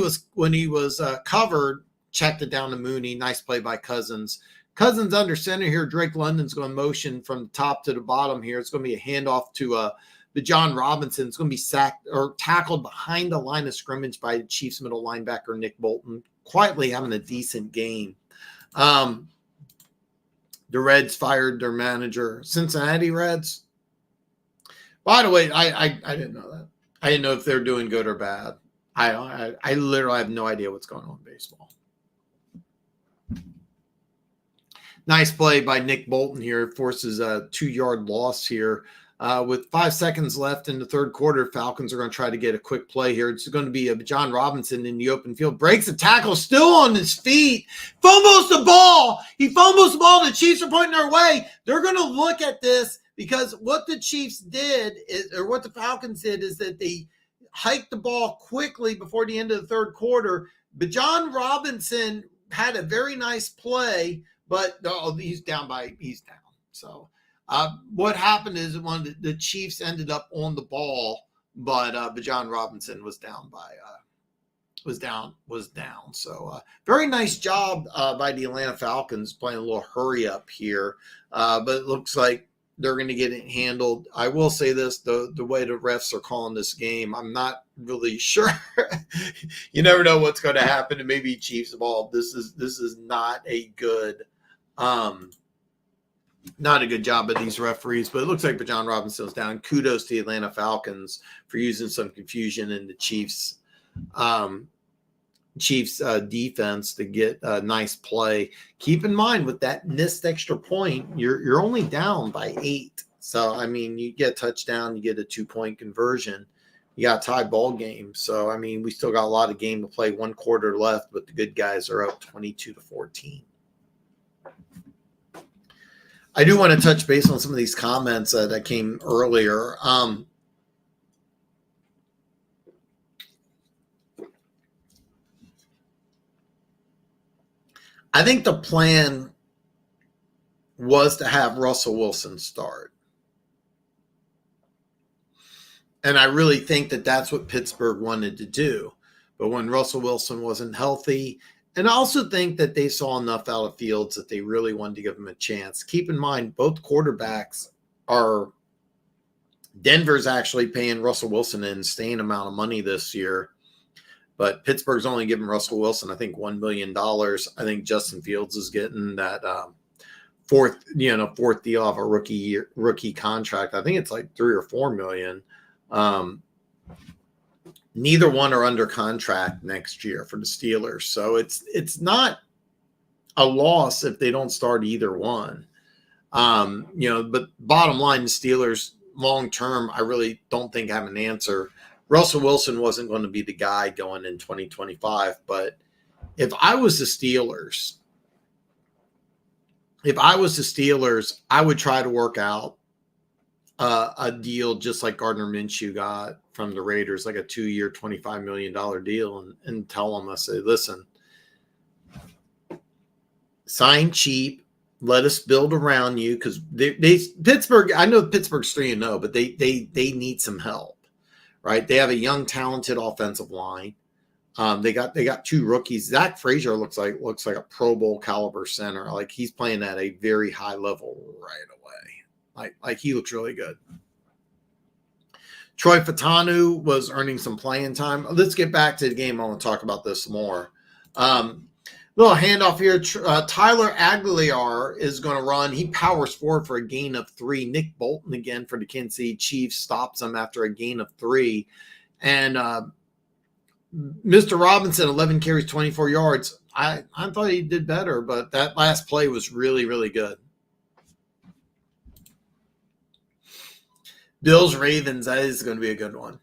was covered, checked it down to Mooney. Nice play by Cousins. Cousins under center here. Drake London's going to motion from the top to the bottom here. It's going to be a handoff to the John Robinson. It's going to be sacked or tackled behind the line of scrimmage by the Chiefs middle linebacker Nick Bolton. Quietly having a decent game. The Reds fired their manager. Cincinnati Reds. By the way, I didn't know that. I didn't know if they're doing good or bad. I literally have no idea what's going on in baseball. Nice play by Nick Bolton here. Forces a 2-yard loss here. With 5 seconds left in the 3rd quarter, Falcons are going to try to get a quick play here. It's going to be John Robinson in the open field. Breaks the tackle, still on his feet. Fumbles the ball. He fumbles the ball. The Chiefs are pointing their way. They're going to look at this because what the Chiefs did is, or what the Falcons did is that they hiked the ball quickly before the end of the third quarter. Bijan Robinson had a very nice play, but he's down. So what happened is the Chiefs ended up on the ball, but Bijan Robinson was down. So very nice job by the Atlanta Falcons playing a little hurry up here, but it looks like they're going to get it handled. I will say this, the way the refs are calling this game, I'm not really sure. You never know what's going to happen, and maybe Chiefs ball. This is not a good job by these referees, but it looks like Bijan Robinson's down. Kudos to the Atlanta Falcons for using some confusion in the Chiefs defense to get a nice play. Keep in mind, with that missed extra point, you're only down by 8. So, I mean, you get a touchdown, you get a 2-point conversion, you got a tie ball game. So, I mean, we still got a lot of game to play, 1 quarter left, but the good guys are up 22-14. I do want to touch base on some of these comments that came earlier. I think the plan was to have Russell Wilson start. And I really think that that's what Pittsburgh wanted to do. But when Russell Wilson wasn't healthy, and I also think that they saw enough out of Fields that they really wanted to give him a chance. Keep in mind, both quarterbacks are – Denver's actually paying Russell Wilson an insane amount of money this year. But Pittsburgh's only giving Russell Wilson, I think, $1 million. I think Justin Fields is getting that fourth deal off a rookie contract. I think it's like $3 or $4 million. Neither one are under contract next year for the Steelers, so it's not a loss if they don't start either one. But bottom line, the Steelers long term, I really don't think have an answer. Russell Wilson wasn't going to be the guy going in 2025, but if I was the Steelers, I would try to work out a deal just like Gardner Minshew got from the Raiders, like a 2-year, $25 million deal, and tell them, I say, listen, sign cheap, let us build around you, because Pittsburgh, I know Pittsburgh's 3-0, but they need some help. Right, they have a young, talented offensive line. They got 2 rookies. Zach Frazier looks like a Pro Bowl caliber center. Like, he's playing at a very high level right away. Like he looks really good. Troy Fautanu was earning some playing time. Let's get back to the game. I want to talk about this more. Little handoff here. Tyler Aguilar is going to run. He powers forward for a gain of 3. Nick Bolton again for the Kansas City Chiefs stops him after a gain of 3. And Mr. Robinson, 11 carries, 24 yards. I thought he did better, but that last play was really, really good. Bills Ravens, that is going to be a good one.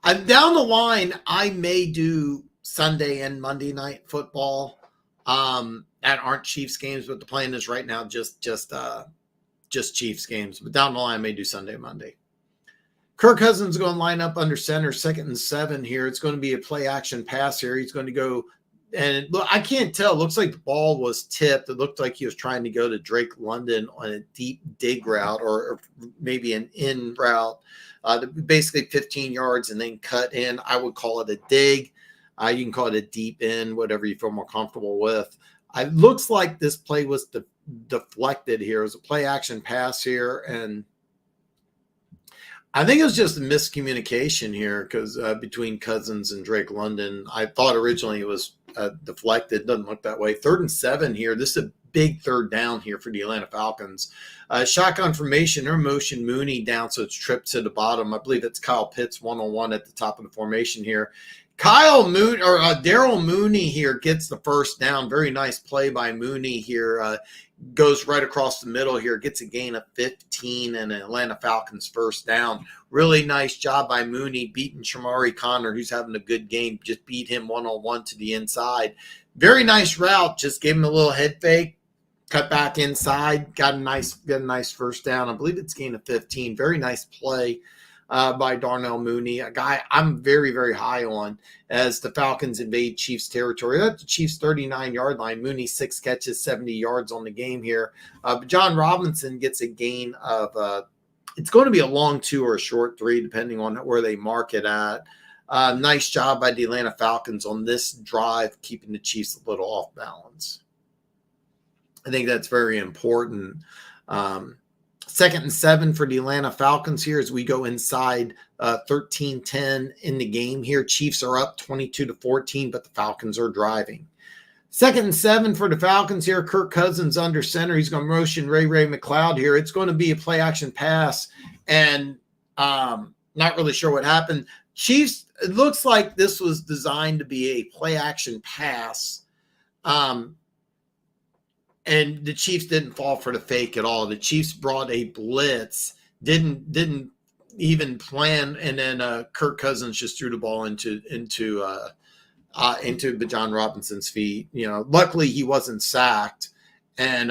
Down the line, I may do Sunday and Monday night football that aren't Chiefs games, but the plan is right now just Chiefs games. But down the line, I may do Sunday, Monday. Kirk Cousins is going to line up under center, 2nd and 7 here. It's going to be a play action pass here. He's going to go, and look, I can't tell. It looks like the ball was tipped. It looked like he was trying to go to Drake London on a deep dig route or maybe an in route, basically 15 yards and then cut in. I would call it a dig. You can call it a deep in, whatever you feel more comfortable with. It looks like this play was deflected here. It was a play action pass here, and I think it was just a miscommunication here because between Cousins and Drake London. I thought originally it was deflected. Doesn't look that way. 3rd and 7 here. This is a big 3rd down here for the Atlanta Falcons. Shotgun formation. They're motion Mooney down, so it's tripped to the bottom. I believe it's Kyle Pitts 1-on-1 at the top of the formation here. Daryl Mooney here gets the 1st down. Very nice play by Mooney here. Goes right across the middle here, gets a gain of 15 and an Atlanta Falcons 1st down. Really nice job by Mooney beating Shamari Connor, who's having a good game. Just beat him 1-on-1 to the inside. Very nice route. Just gave him a little head fake, cut back inside, got a nice 1st down. I believe it's gain of 15. Very nice play by Darnell Mooney, a guy I'm very, very high on as the Falcons invade Chiefs territory. At the Chiefs 39-yard line, Mooney 6 catches, 70 yards on the game here. But John Robinson gets a gain of it's going to be a long 2 or a short 3, depending on where they mark it at. Nice job by the Atlanta Falcons on this drive, keeping the Chiefs a little off balance. I think that's very important. 2nd and 7 for the Atlanta Falcons here as we go inside 13-10 in the game here. Chiefs are up 22-14, but the Falcons are driving. 2nd and 7 for the Falcons here. Kirk Cousins under center. He's going to motion Ray McLeod here. It's going to be a play action pass, and not really sure what happened. Chiefs, it looks like this was designed to be a play action pass. And the Chiefs didn't fall for the fake at all. The Chiefs brought a blitz, didn't even plan, and then Kirk Cousins just threw the ball into John Robinson's feet. Luckily he wasn't sacked, and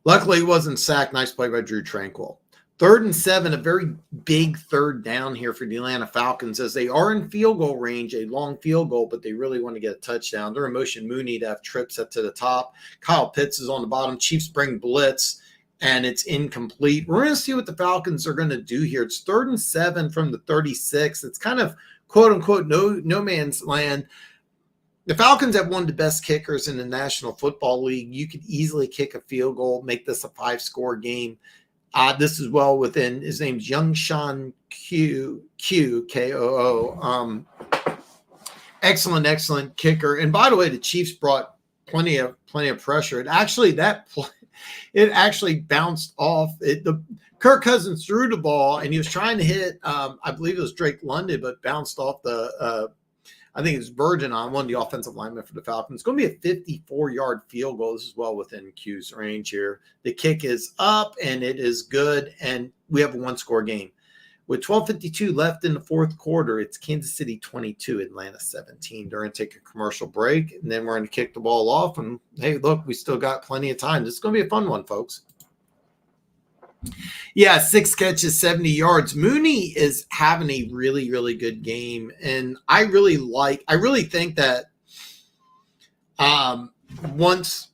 Nice play by Drew Tranquill. 3rd and 7, a very big 3rd down here for the Atlanta Falcons as they are in field goal range, a long field goal, but they really want to get a touchdown. They're in motion Mooney to have trips up to the top. Kyle Pitts is on the bottom. Chiefs bring blitz, and it's incomplete. We're going to see what the Falcons are going to do here. It's 3rd and 7 from the 36. It's kind of quote-unquote no man's land. The Falcons have one of the best kickers in the National Football League. You could easily kick a field goal, make this a 5-score game. This is well within, his name's Youngshan Koo. Excellent kicker. And by the way, the Chiefs brought plenty of pressure. It actually bounced off. Kirk Cousins threw the ball, and he was trying to hit, I believe it was Drake London, but bounced off I think it's Virgin on one of the offensive linemen for the Falcons. It's going to be a 54-yard field goal. This is well within Q's range here. The kick is up, and it is good, and we have a 1-score game. With 12:52 left in the 4th quarter, it's Kansas City 22, Atlanta 17. They're going to take a commercial break, and then we're going to kick the ball off. And, hey, look, we still got plenty of time. This is going to be a fun one, folks. Yeah, 6 catches, 70 yards. Mooney is having a really, really good game. And I really think that once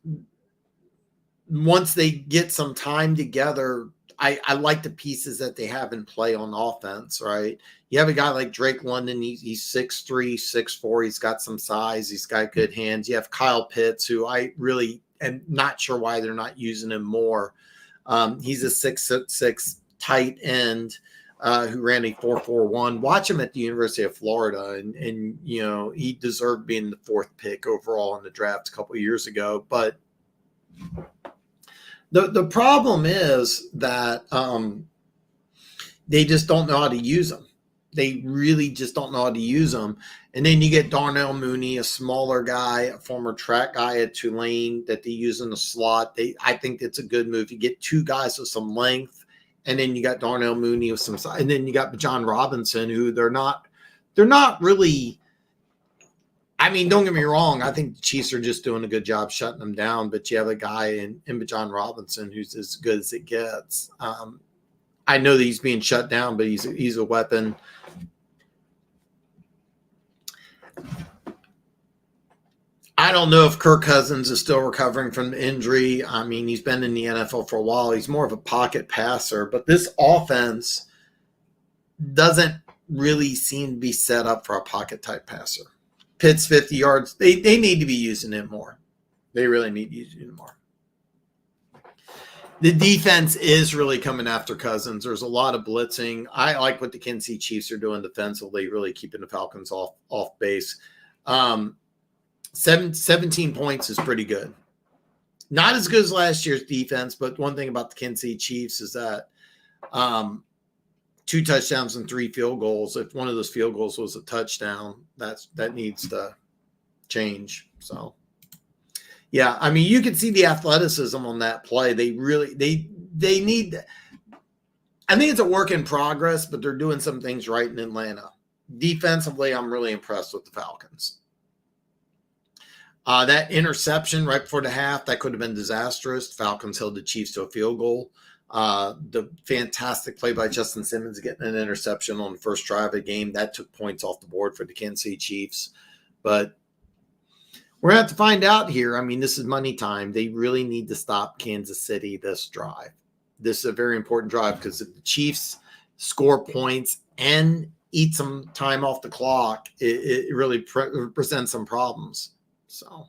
they get some time together, I like the pieces that they have in play on offense, right? You have a guy like Drake London. He's 6'3", 6'4". He's got some size. He's got good hands. You have Kyle Pitts, who I really am not sure why they're not using him more. He's a 6'6" tight end who ran a 4.41. Watch him at the University of Florida, and he deserved being the 4th pick overall in the draft a couple of years ago. But the problem is that they just don't know how to use them. They really just don't know how to use them. And then you get Darnell Mooney, a smaller guy, a former track guy at Tulane that they use in the slot. I think it's a good move. You get 2 guys with some length, and then you got Darnell Mooney with some size. And then you got John Robinson, who they're not really – I mean, don't get me wrong. I think the Chiefs are just doing a good job shutting them down, but you have a guy in John Robinson who's as good as it gets. I know that he's being shut down, but he's a weapon. I don't know if Kirk Cousins is still recovering from the injury. I mean, he's been in the NFL for a while. He's more of a pocket passer, but this offense doesn't really seem to be set up for a pocket type passer. Pitts 50 yards. They need to be using it more. They really need to use it more. The defense is really coming after Cousins. There's a lot of blitzing. I like what the Kansas City Chiefs are doing defensively, really keeping the Falcons off base. 17 points is pretty good. Not as good as last year's defense, but one thing about the Kansas City Chiefs is that 2 touchdowns and 3 field goals. If one of those field goals was a touchdown, that needs to change. So, yeah, I mean, you can see the athleticism on that play. They need – I think it's a work in progress, but they're doing some things right in Atlanta. Defensively, I'm really impressed with the Falcons. That interception right before the half, that could have been disastrous. Falcons held the Chiefs to a field goal. The fantastic play by Justin Simmons getting an interception on the first drive of the game, that took points off the board for the Kansas City Chiefs. But we're going to have to find out here. I mean, this is money time. They really need to stop Kansas City this drive. This is a very important drive because if the Chiefs score points and eat some time off the clock, it really presents some problems. So,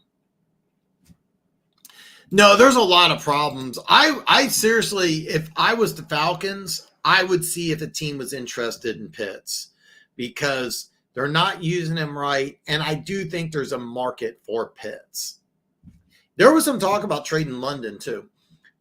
no, there's a lot of problems. I seriously, if I was the Falcons, I would see if a team was interested in Pitts because they're not using him right. And I do think there's a market for Pitts. There was some talk about trading London too.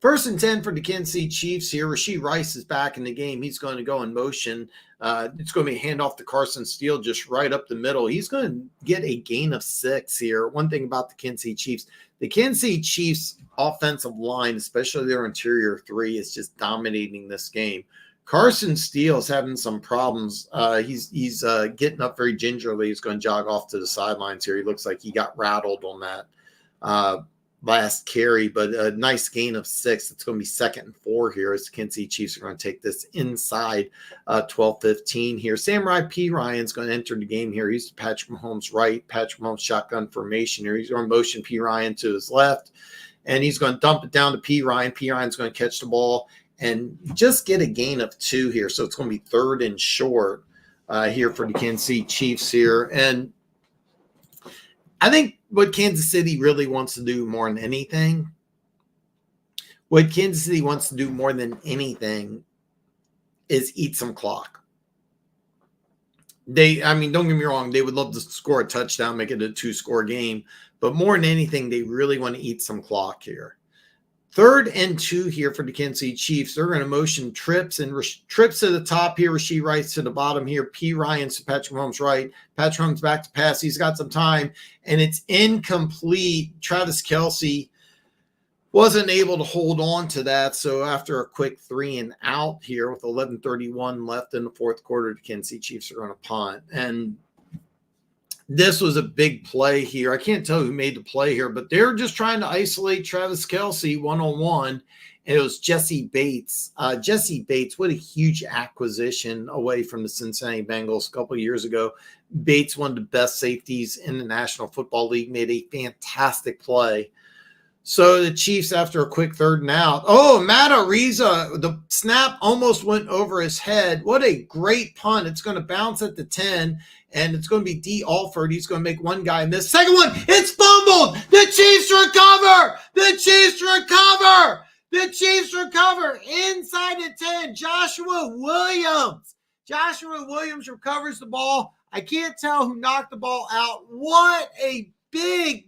1st and 10 for the Kansas City Chiefs here. Rashee Rice is back in the game. He's going to go in motion. It's going to be a handoff to Carson Steele just right up the middle. He's going to get a gain of 6 here. One thing about the Kansas City Chiefs, the Kansas City Chiefs offensive line, especially their interior 3, is just dominating this game. Carson Steele is having some problems. He's getting up very gingerly. He's going to jog off to the sidelines here. He looks like he got rattled on that last carry, but a nice gain of 6. It's going to be 2nd and 4 here as the Kansas City Chiefs are going to take this inside 12-15 here. Samurai P. Ryan's going to enter the game here. He's Patrick Mahomes' right. Patrick Mahomes shotgun formation here. He's going to motion P. Ryan to his left, and he's going to dump it down to P. Ryan. P. Ryan's going to catch the ball and just get a gain of 2 here. So it's going to be 3rd and short here for the Kansas City Chiefs here. And I think what Kansas City really wants to do more than anything, is eat some clock. Don't get me wrong, they would love to score a touchdown, make it a 2-score game, but more than anything, they really want to eat some clock here. 3rd and 2 here for the Kansas City Chiefs. They're going to motion trips to the top here. Rashee Rice to the bottom here. P. Ryan to Patrick Mahomes' right. Patrick Mahomes back to pass. He's got some time, and it's incomplete. Travis Kelce wasn't able to hold on to that. So after a quick 3 and out here with 11:31 left in the 4th quarter, the Kansas City Chiefs are going to punt. And this was a big play here. I can't tell who made the play here, but they're just trying to isolate Travis Kelce one-on-one, and it was Jesse Bates. Jesse Bates, what a huge acquisition away from the Cincinnati Bengals a couple of years ago. Bates, one of the best safeties in the National Football League, made a fantastic play. So the Chiefs, after a quick 3rd and out. Oh, Matt Ariza, the snap almost went over his head. What a great punt. It's going to bounce at the 10, and it's going to be D. Alford. He's going to make one guy miss. Second one, it's fumbled. The Chiefs recover. The Chiefs recover. The Chiefs recover inside the 10. Joshua Williams recovers the ball. I can't tell who knocked the ball out. What a big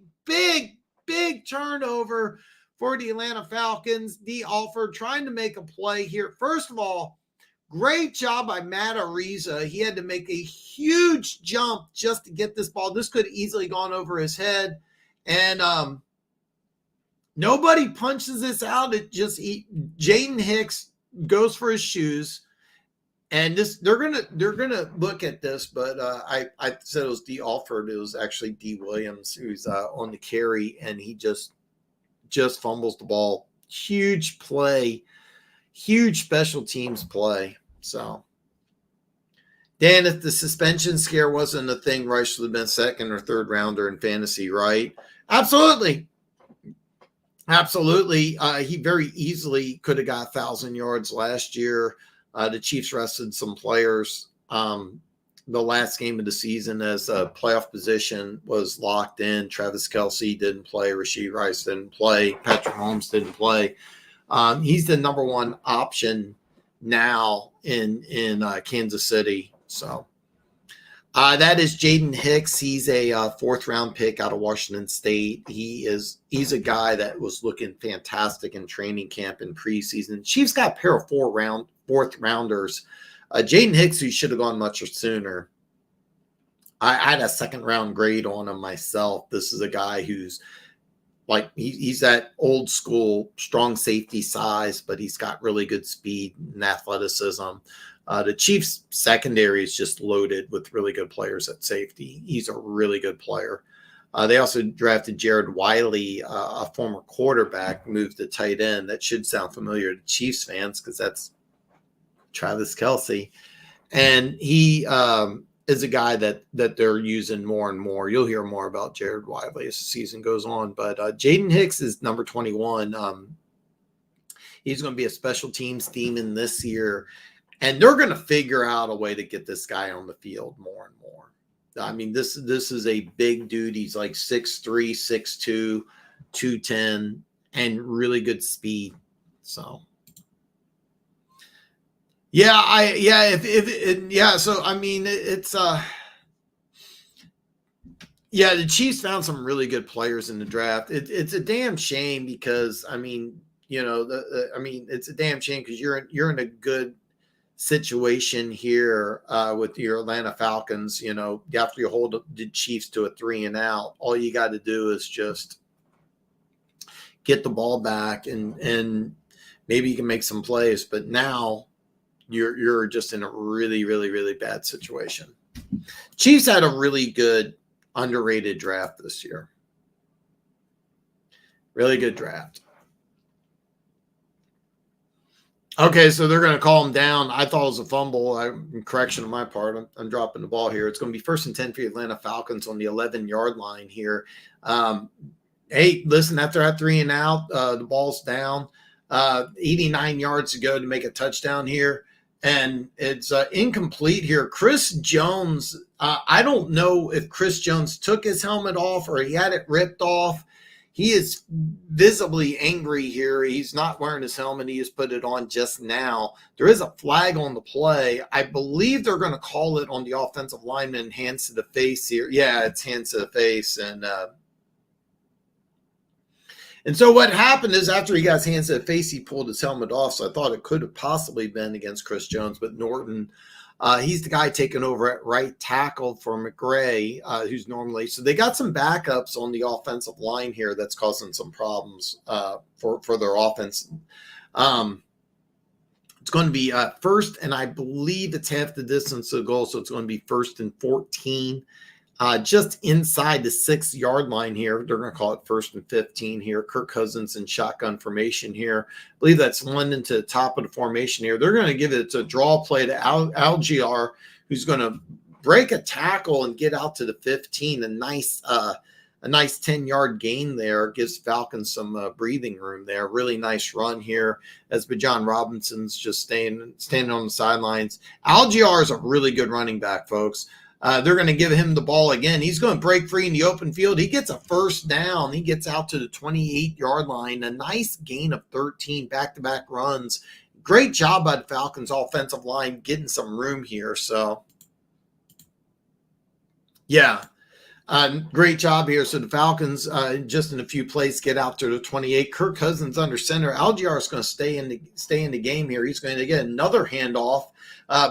turnover for the Atlanta Falcons. D. Alford trying to make a play here. First of all, great job by Matt Ariza. He had to make a huge jump just to get this ball. This could have easily gone over his head. And nobody punches this out. Jaden Hicks goes for his shoes. And they're gonna look at this, but I said it was D. Alford. It was actually D. Williams who's on the carry, and he just fumbles the ball. Huge play, huge special teams play. So, Dan, if the suspension scare wasn't a thing, Rice should have been 2nd or 3rd rounder in fantasy, right? Absolutely. He very easily could have got 1,000 yards last year. The Chiefs rested some players the last game of the season as a playoff position was locked in. Travis Kelce didn't play. Rashee Rice didn't play. Patrick Mahomes didn't play. He's the number 1 option now in Kansas City. So that is Jaden Hicks. He's a 4th-round pick out of Washington State. He's a guy that was looking fantastic in training camp and preseason. Chiefs got a pair of 4th-rounders. Jaden Hicks, who should have gone much sooner. I had a 2nd-round grade on him myself. This is a guy who's he's that old school strong safety size, but he's got really good speed and athleticism. The Chiefs secondary is just loaded with really good players at safety. He's a really good player. They also drafted Jared Wiley, a former quarterback, moved to tight end. That should sound familiar to Chiefs fans because that's Travis Kelce. And he is a guy that they're using more and more. You'll hear more about Jared Wiley as the season goes on. But Jaden Hicks is number 21. He's going to be a special teams demon this year. And they're going to figure out a way to get this guy on the field more and more. I mean, this is a big dude. He's like 6'3", 6'2", 210, and really good speed. So, so I mean, it's the Chiefs found some really good players in the draft. It's a damn shame because I mean, it's a damn shame because you're in a good situation here with your Atlanta Falcons. After you hold the Chiefs to a 3-and-out, all you got to do is just get the ball back and maybe you can make some plays. But now you're just in a really, really, really bad situation. Chiefs had a really good underrated draft this year. Really good draft. Okay, so they're going to call him down. I thought it was a fumble. Correction on my part. I'm dropping the ball here. It's going to be 1st and 10 for the Atlanta Falcons on the 11-yard line here. Hey, listen, after that 3-and-out, the ball's down. 89 yards to go to make a touchdown here. And it's incomplete here. Chris Jones, I don't know if Chris Jones took his helmet off or he had it ripped off. He is visibly angry here. He's not wearing his helmet. He just put it on just now. There is a flag on the play. I believe they're going to call it on the offensive lineman, hands to the face here. Yeah, it's hands to the face. And so what happened is after he got his hands to the face, he pulled his helmet off. So I thought it could have possibly been against Chris Jones, but Norton, he's the guy taking over at right tackle for McRae, who's normally. So they got some backups on the offensive line here that's causing some problems for their offense. It's going to be first, and I believe it's half the distance to the goal, so it's going to be 1st and 14. Just inside the 6-yard line here. They're going to call it 1st and 15 here. Kirk Cousins in shotgun formation here. I believe that's London to the top of the formation here. They're going to give it a draw play to Algier, who's going to break a tackle and get out to the 15. A nice 10-yard gain there. Gives Falcons some breathing room there. Really nice run here as Bijan Robinson's just standing on the sidelines. Algier is a really good running back, folks. They're going to give him the ball again. He's going to break free in the open field. He gets a first down. He gets out to the 28-yard line. A nice gain of 13 back-to-back runs. Great job by the Falcons offensive line getting some room here. So, yeah, great job here. So the Falcons, just in a few plays, get out to the 28. Kirk Cousins under center. Algier is going to stay in the game here. He's going to get another handoff.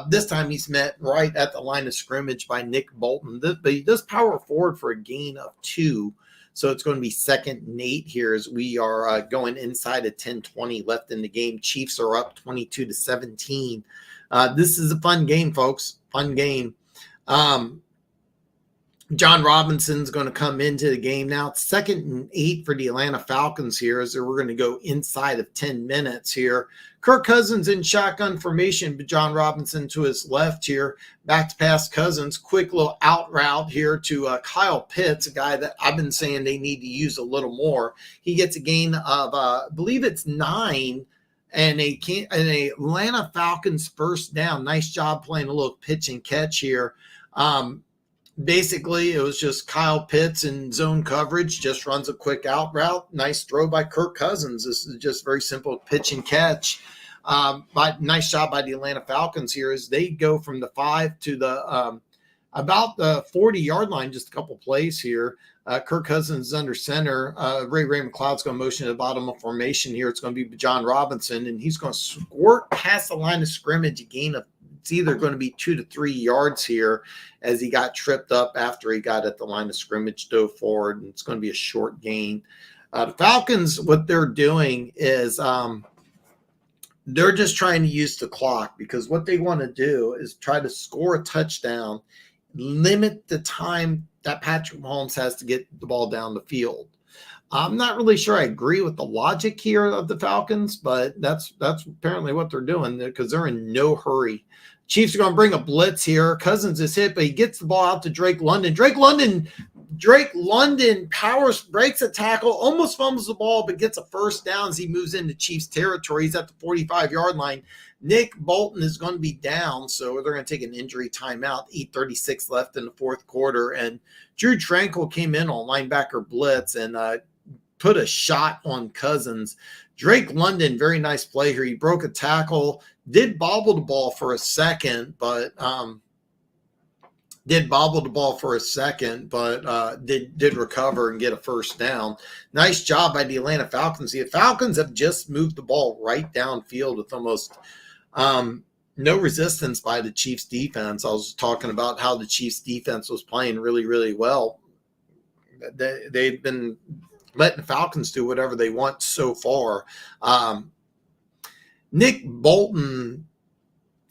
This time he's met right at the line of scrimmage by Nick Bolton. But he does power forward for a gain of 2. So it's going to be 2nd and 8 here as we are going inside of 10:20 left in the game. Chiefs are up 22-17. This is a fun game, folks. Fun game. John Robinson's going to come into the game now. It's 2nd and 8 for the Atlanta Falcons here as we're going to go inside of 10 minutes here. Kirk Cousins in shotgun formation, but John Robinson to his left here. Back to pass Cousins. Quick little out route here to Kyle Pitts, a guy that I've been saying they need to use a little more. He gets a gain of, I believe it's 9, and a Atlanta Falcons first down. Nice job playing a little pitch and catch here. Basically, it was just Kyle Pitts in zone coverage, just runs a quick out route. Nice throw by Kirk Cousins. This is just very simple pitch and catch. Nice job by the Atlanta Falcons here as they go from the 5 to the about the 40-yard line, just a couple plays here. Kirk Cousins is under center. Ray McLeod's going to motion to the bottom of formation here. It's going to be John Robinson, and he's going to squirt past the line of scrimmage, a gain of it's either going to be 2 to 3 yards here as he got tripped up after he got at the line of scrimmage, dove forward, and it's going to be a short gain. The Falcons, what they're doing is they're just trying to use the clock because what they want to do is try to score a touchdown, limit the time that Patrick Mahomes has to get the ball down the field. I'm not really sure I agree with the logic here of the Falcons, but that's apparently what they're doing because they're in no hurry. Chiefs are going to bring a blitz here. Cousins is hit, but he gets the ball out to Drake London. Drake London breaks a tackle, almost fumbles the ball, but gets a first down as he moves into Chiefs territory. He's at the 45-yard line. Nick Bolton is going to be down, so they're going to take an injury timeout. 8:36 left in the fourth quarter, and Drew Tranquill came in on linebacker blitz and put a shot on Cousins. Drake London, very nice play here. He broke a tackle, did bobble the ball for a second, but did recover and get a first down. Nice job by the Atlanta Falcons. The Falcons have just moved the ball right downfield with almost no resistance by the Chiefs defense. I was talking about how the Chiefs defense was playing really, really well. They've been letting the Falcons do whatever they want so far. Nick Bolton,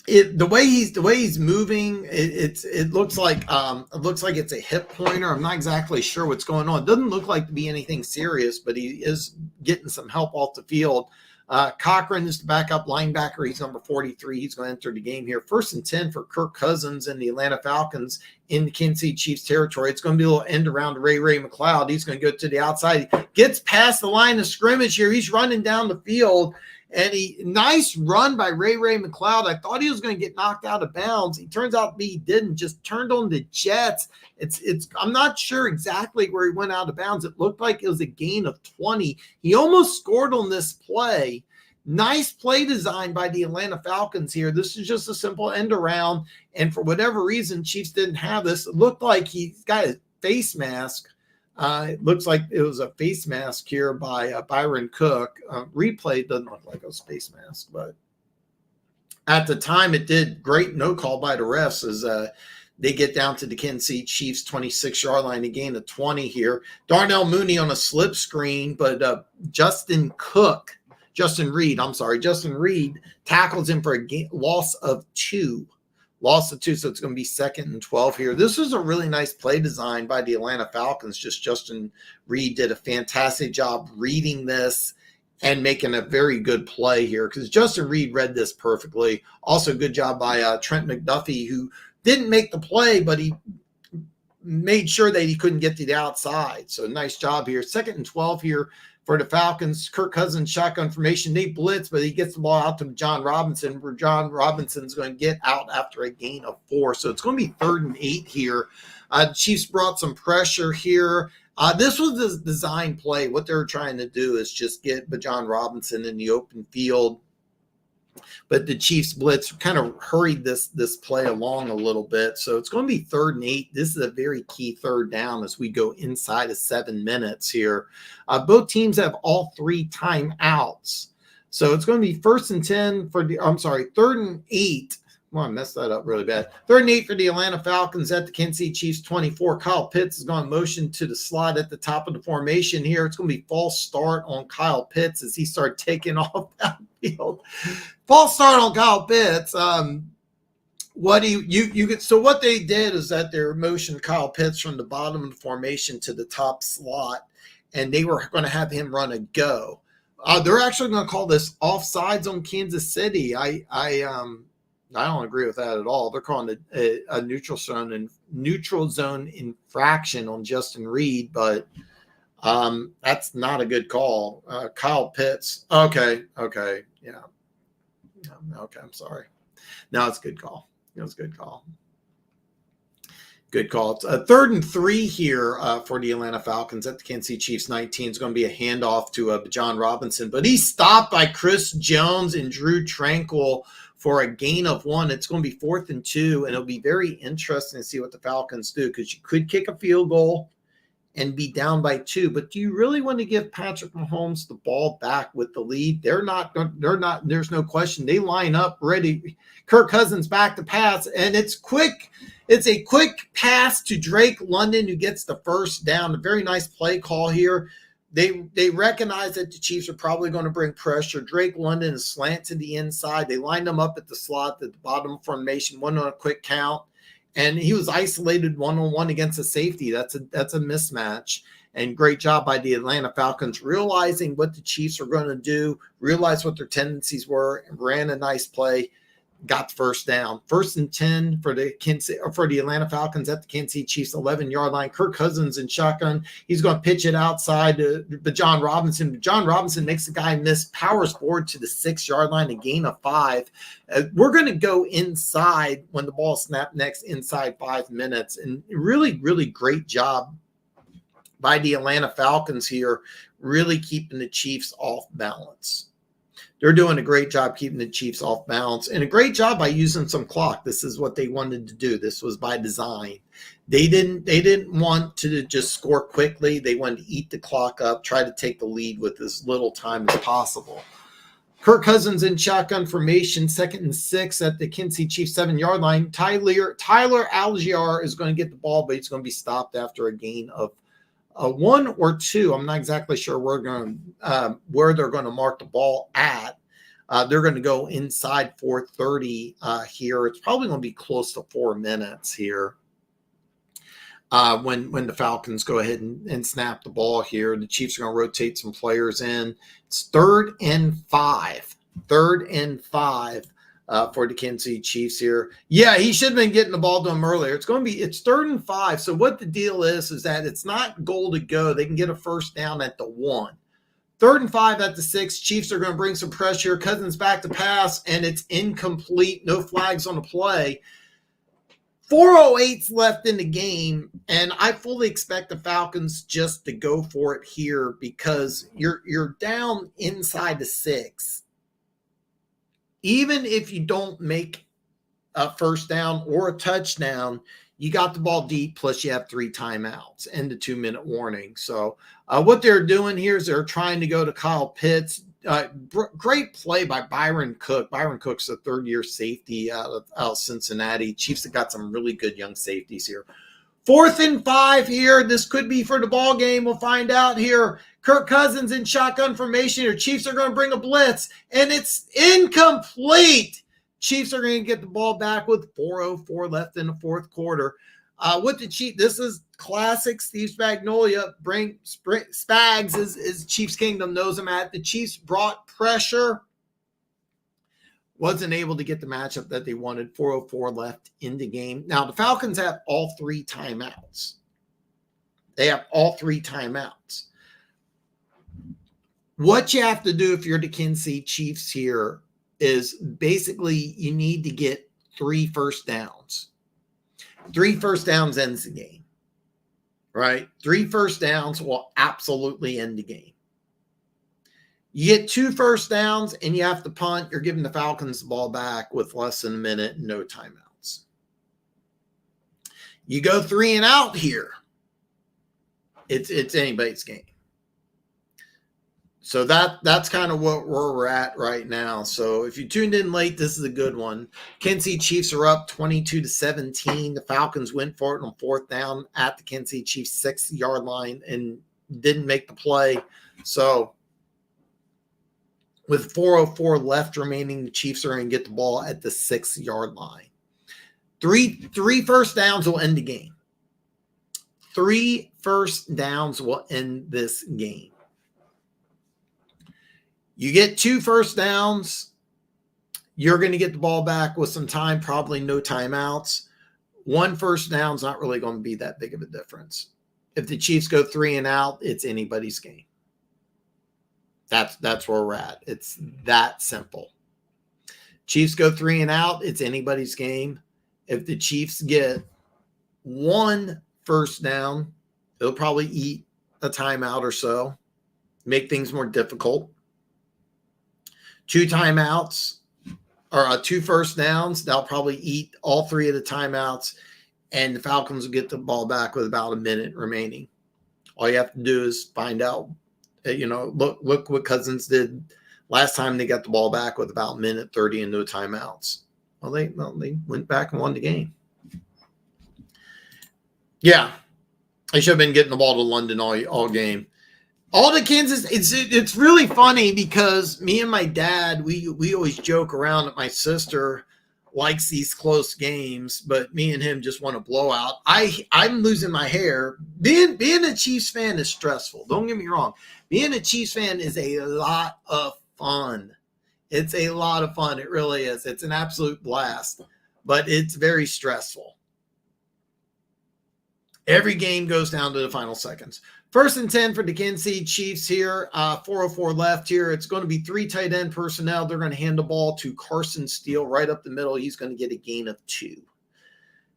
the way he's moving, it looks like it's a hip pointer. I'm not exactly sure what's going on. It doesn't look like to be anything serious, but he is getting some help off the field. Cochran is the backup linebacker. He's number 43. He's going to enter the game here. 1st and 10 for Kirk Cousins and the Atlanta Falcons in the Kansas City Chiefs territory. It's going to be a little end around to Ray McLeod. He's going to go to the outside. He gets past the line of scrimmage here. He's running down the field. And nice run by Ray McLeod. I thought he was going to get knocked out of bounds. He turns out he didn't. Just turned on the jets. I'm not sure exactly where he went out of bounds. It looked like it was a gain of 20. He almost scored on this play. Nice play design by the Atlanta Falcons here. This is just a simple end around. And for whatever reason, Chiefs didn't have this. It looked like he's got a face mask. It looks like it was a face mask here by Byron Cook. Replay doesn't look like a face mask, but at the time it did. Great no call by the refs as they get down to the Kansas City Chiefs 26-yard line, a gain of 20 here. Darnell Mooney on a slip screen, but Justin Reed tackles him for a loss of 2. So it's going to be 2nd and 12 here. This was a really nice play design by the Atlanta Falcons. Just Justin Reed did a fantastic job reading this and making a very good play here because Justin Reed read this perfectly. Also, good job by Trent McDuffie, who didn't make the play, but he made sure that he couldn't get to the outside. So nice job here. 2nd and 12 here for the Falcons. Kirk Cousins shotgun formation. They blitz, but he gets the ball out to John Robinson, where John Robinson's going to get out after a gain of 4. So it's going to be 3rd and 8 here. The Chiefs brought some pressure here. This was the design play. What they were trying to do is just get John Robinson in the open field. But the Chiefs blitz kind of hurried this play along a little bit. So it's going to be 3rd and 8. This is a very key 3rd down as we go inside of 7 minutes here. Both teams have all 3 timeouts. So it's going to be 3rd and 8. Well, I messed that up really bad. 3rd and 8 for the Atlanta Falcons at the Kansas City Chiefs 24. Kyle Pitts is going to motion to the slot at the top of the formation here. It's going to be false start on Kyle Pitts as he started taking off downfield. False start on Kyle Pitts. So what they did is that they motioned Kyle Pitts from the bottom of the formation to the top slot, and they were going to have him run a go. They're actually going to call this offsides on Kansas City. I don't agree with that at all. They're calling it a neutral zone infraction on Justin Reed, but that's not a good call. Kyle Pitts. Okay. Yeah. Okay. I'm sorry. No, it's a good call. It was a good call. Good call. It's 3rd and 3 here for the Atlanta Falcons at the Kansas City Chiefs 19. It's going to be a handoff to John Robinson, but he's stopped by Chris Jones and Drew Tranquill for a gain of 1. It's going to be 4th and 2, and it'll be very interesting to see what the Falcons do because you could kick a field goal and be down by 2. But do you really want to give Patrick Mahomes the ball back with the lead? They're not. There's no question. They line up ready. Kirk Cousins back to pass, and it's quick. It's a quick pass to Drake London, who gets the first down. A very nice play call here. They recognize that the Chiefs are probably going to bring pressure. Drake London is slant to the inside. They lined them up at the slot at the bottom formation, one on a quick count. and he was isolated one-on-one against a safety. That's a mismatch. And great job by the Atlanta Falcons realizing what the Chiefs are going to do, realize what their tendencies were, and ran a nice play, got the first down. 1st and 10 for the Atlanta Falcons at the Kansas City Chiefs 11-yard line. Kirk Cousins in shotgun. He's going to pitch it outside to John Robinson. John Robinson makes the guy miss, powers forward to the 6-yard line, a gain of 5. We're going to go inside when the ball snapped next, inside 5 minutes. And really, really great job by the Atlanta Falcons here, really keeping the Chiefs off balance. They're doing a great job keeping the Chiefs off balance, and a great job by using some clock. This is what they wanted to do. This was by design. They didn't want to just score quickly. They wanted to eat the clock up, try to take the lead with as little time as possible. Kirk Cousins in shotgun formation, 2nd and 6 at the Kansas City Chiefs 7-yard line. Tyler Algier is going to get the ball, but he's going to be stopped after a gain of 1 or 2. I'm not exactly sure where they're going to mark the ball at. They're going to go inside 4:30 here. It's probably going to be close to 4 minutes here when the Falcons go ahead and snap the ball here. The Chiefs are going to rotate some players in. It's 3rd and 5. 3rd and 5. For the Kansas City Chiefs here. Yeah, he should have been getting the ball to him earlier. It's 3rd and 5. So what the deal is that it's not goal to go. They can get a first down at the 1. 3rd and 5 at the 6. Chiefs are going to bring some pressure. Cousins back to pass, and it's incomplete. No flags on the play. 4:08 left in the game, and I fully expect the Falcons just to go for it here because you're down inside the 6. Even if you don't make a first down or a touchdown, you got the ball deep, plus you have 3 timeouts and the 2-minute warning. So what they're doing here is they're trying to go to Kyle Pitts. Great play by Byron Cook. Byron Cook's a 3rd-year safety out of Cincinnati. Chiefs have got some really good young safeties here. 4th and 5 here. This could be for the ball game. We'll find out here. Kirk Cousins in shotgun formation here. Chiefs are going to bring a blitz, and it's incomplete. Chiefs are going to get the ball back with 4:04 left in the 4th quarter. With the Chiefs, this is classic Steve Spagnuolo. Spags is Chiefs Kingdom, knows him at. The Chiefs brought pressure. Wasn't able to get the matchup that they wanted. 4:04 left in the game. Now, the Falcons have all 3 timeouts. They have all 3 timeouts. What you have to do if you're the Kansas City Chiefs here is basically you need to get 3 first downs. 3 first downs ends the game, right? 3 first downs will absolutely end the game. You get 2 first downs and you have to punt. You're giving the Falcons the ball back with less than a minute and no timeouts. You go 3 and out here. It's anybody's game. So that's kind of where we're at right now. So if you tuned in late, this is a good one. Kansas City Chiefs are up 22-17. The Falcons went for it on 4th down at the Kansas City Chiefs 6-yard line and didn't make the play. So with 4:04 left remaining, the Chiefs are going to get the ball at the 6-yard line. Three first downs will end the game. 3 first downs will end this game. You get 2 first downs, you're going to get the ball back with some time, probably no timeouts. 1 first down is not really going to be that big of a difference. If the Chiefs go 3 and out, it's anybody's game. That's where we're at. It's that simple. Chiefs go 3 and out, it's anybody's game. If the Chiefs get 1 first down, it'll probably eat a timeout or so, make things more difficult. 2 timeouts or 2 first downs, they'll probably eat all 3 of the timeouts, and the Falcons will get the ball back with about a minute remaining. All you have to do is find out, look what Cousins did last time they got the ball back with about a minute 30 and no timeouts. Well, they went back and won the game. Yeah, I should have been getting the ball to London all game. All the Kansas, it's really funny because me and my dad, we always joke around at my sister likes these close games, but me and him just want a blowout. I'm losing my hair. Being a Chiefs fan is stressful. Don't get me wrong. Being a Chiefs fan is a lot of fun. It's a lot of fun. It really is. It's an absolute blast, but it's very stressful. Every game goes down to the final seconds. 1st and 10 for the Kansas City Chiefs here. 4:04 left here. It's going to be 3 tight end personnel. They're going to hand the ball to Carson Steele right up the middle. He's going to get a gain of 2.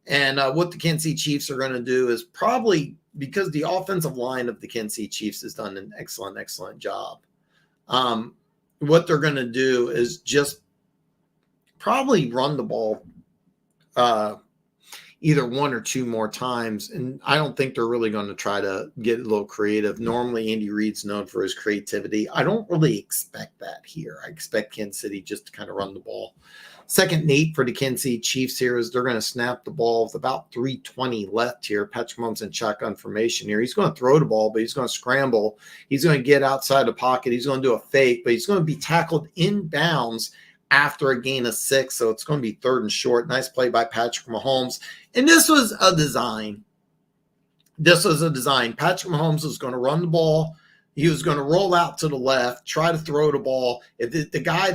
And what the Kansas City Chiefs are going to do is probably, because the offensive line of the Kansas City Chiefs has done an excellent job. What they're going to do is just probably run the ball either 1 or 2 more times. And I don't think they're really going to try to get a little creative. Normally, Andy Reid's known for his creativity. I don't really expect that here. I expect Kansas City just to kind of run the ball. 2nd and 8 for the Kansas City Chiefs here is they're going to snap the ball with about 3:20 left here. Patrick Mahomes in shotgun formation here. He's going to throw the ball, but he's going to scramble. He's going to get outside the pocket. He's going to do a fake, but he's going to be tackled in-bounds after a gain of 6. So it's going to be 3rd and short. Nice play by Patrick Mahomes. And this was a design. Patrick Mahomes was going to run the ball. He was going to roll out to the left, try to throw the ball. If the guy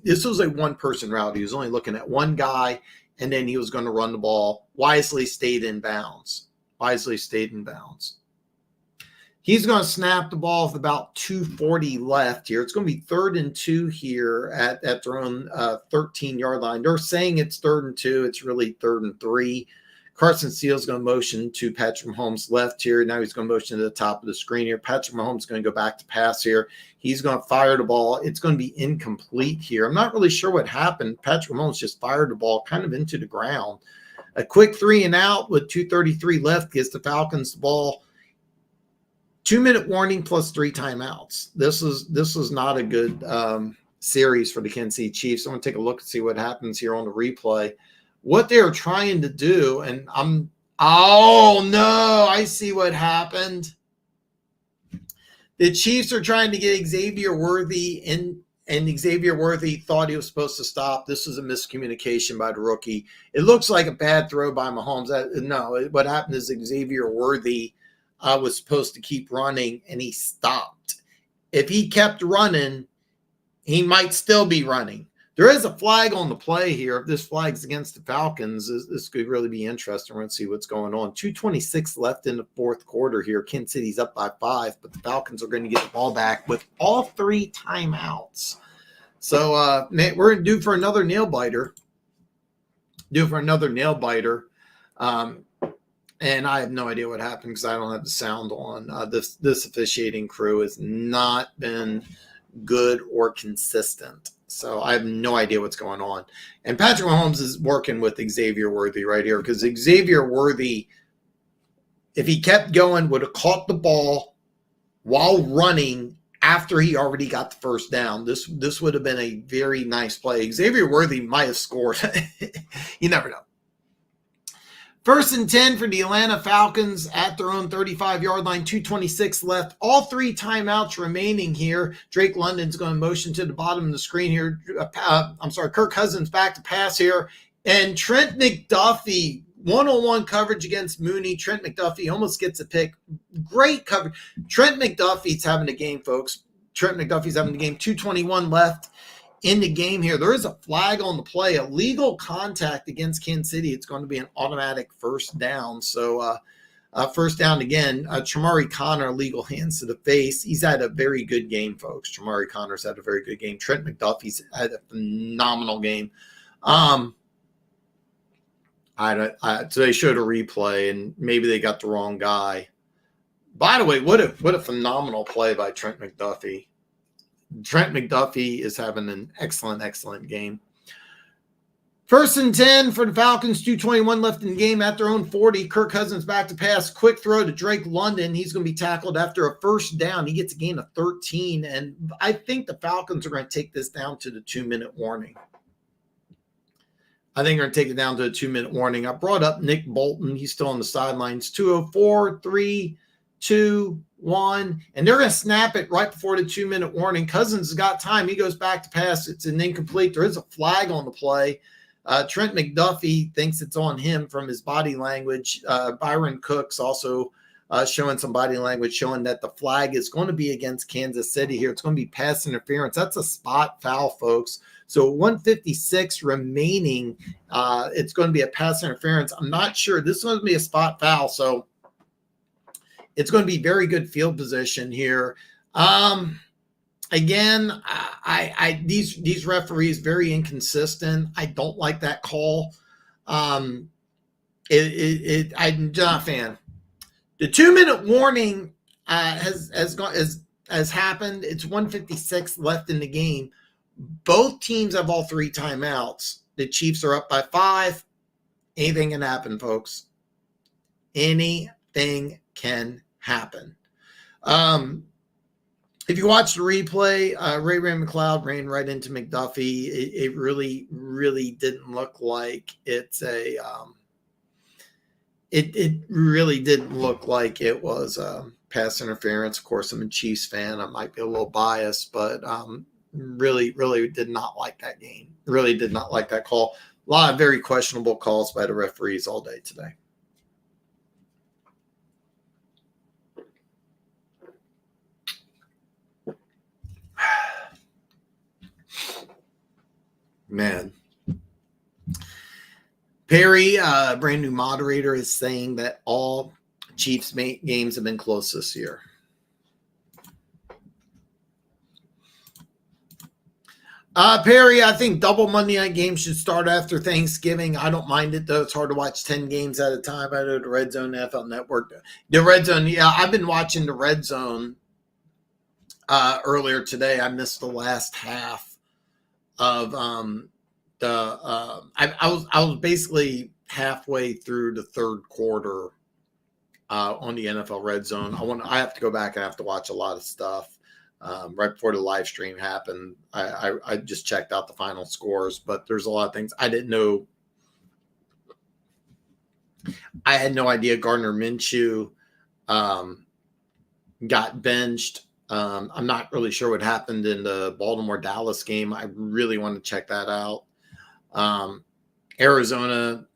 this was a one-person route. He was only looking at one guy, and then he was going to run the ball. Wisely stayed in bounds. He's going to snap the ball with about 2:40 left here. It's going to be 3rd and 2 here at their own 13-yard line. They're saying it's 3rd and 2. It's really 3rd and 3. Carson Steele's going to motion to Patrick Mahomes left here. Now he's going to motion to the top of the screen here. Patrick Mahomes is going to go back to pass here. He's going to fire the ball. It's going to be incomplete here. I'm not really sure what happened. Patrick Mahomes just fired the ball kind of into the ground. A quick 3 and out with 2:33 left gives the Falcons the ball. 2-minute warning plus 3 timeouts. This was not a good series for the Kansas City Chiefs. I'm going to take a look and see what happens here on the replay. What they're trying to do, and I see what happened. The Chiefs are trying to get Xavier Worthy in, and Xavier Worthy thought he was supposed to stop. This was a miscommunication by the rookie. It looks like a bad throw by Mahomes. What happened is Xavier Worthy was supposed to keep running, and he stopped. If he kept running, he might still be running. There is a flag on the play here. If this flag's against the Falcons, this could really be interesting. We're going to see what's going on. 2:26 left in the 4th quarter here. Kansas City's up by 5, but the Falcons are going to get the ball back with all 3 timeouts. So we're due for another nail biter. And I have no idea what happened because I don't have the sound on. This officiating crew has not been good or consistent. So I have no idea what's going on. And Patrick Mahomes is working with Xavier Worthy right here because Xavier Worthy, if he kept going, would have caught the ball while running after he already got the first down. This would have been a very nice play. Xavier Worthy might have scored. You never know. 1st and 10 for the Atlanta Falcons at their own 35-yard line, 2:26 left. All 3 timeouts remaining here. Drake London's going to motion to the bottom of the screen here. Kirk Cousins back to pass here. And Trent McDuffie, one-on-one coverage against Mooney. Trent McDuffie almost gets a pick. Great coverage. Trent McDuffie's having a game, folks. 2:21 left in the game here. There is a flag on the play, a legal contact against Kansas City. It's going to be an automatic 1st down. So 1st down again. Tramari Connor, legal hands to the face. He's had a very good game, folks. Tramari Connor's had a very good game. Trent McDuffie's had a phenomenal game. So they showed a replay, and maybe they got the wrong guy. By the way, what a phenomenal play by Trent McDuffie. Trent McDuffie is having an excellent game. 1st and 10 for the Falcons, 2:21 left in the game at their own 40. Kirk Cousins back to pass. Quick throw to Drake London. He's going to be tackled after a 1st down. He gets a gain of 13, and I think the Falcons are going to take this down to the 2-minute warning. I think they're going to take it down to a 2-minute warning. I brought up Nick Bolton. He's still on the sidelines. 2:04, 3, 2, 1, and they're going to snap it right before the 2-minute warning. Cousins has got time. He goes back to pass. It's an incomplete. There is a flag on the play. Trent McDuffie thinks it's on him from his body language. Byron Cooks also showing some body language, showing that the flag is going to be against Kansas City here. It's going to be pass interference. That's a spot foul, folks. So 156 remaining. It's going to be a pass interference. I'm not sure. This is going to be a spot foul. So it's going to be very good field position here. Again, these referees very inconsistent. I don't like that call. I'm not a fan. The 2-minute warning has happened. It's 156 left in the game. Both teams have all 3 timeouts. The Chiefs are up by 5. Anything can happen, folks. Anything can happen. If you watch the replay, Ray McLeod ran right into McDuffie. It really, really didn't look like it's a. It really didn't look like it was pass interference. Of course, I'm a Chiefs fan. I might be a little biased, but really, really did not like that game. Really did not like that call. A lot of very questionable calls by the referees all day today. Man. Perry, brand new moderator, is saying that all Chiefs games have been close this year. Perry, I think double Monday night games should start after Thanksgiving. I don't mind it, though. It's hard to watch 10 games at a time. I know the Red Zone NFL Network. The Red Zone, yeah, I've been watching the Red Zone earlier today. I missed the last half of I was basically halfway through the third quarter on the NFL Red Zone. I have to go back and I have to watch a lot of stuff. Right before the live stream happened, I just checked out the final scores, but there's a lot of things I didn't know. I had no idea Gardner Minshew got benched. I'm not really sure what happened in the Baltimore-Dallas game. I really want to check that out. Arizona,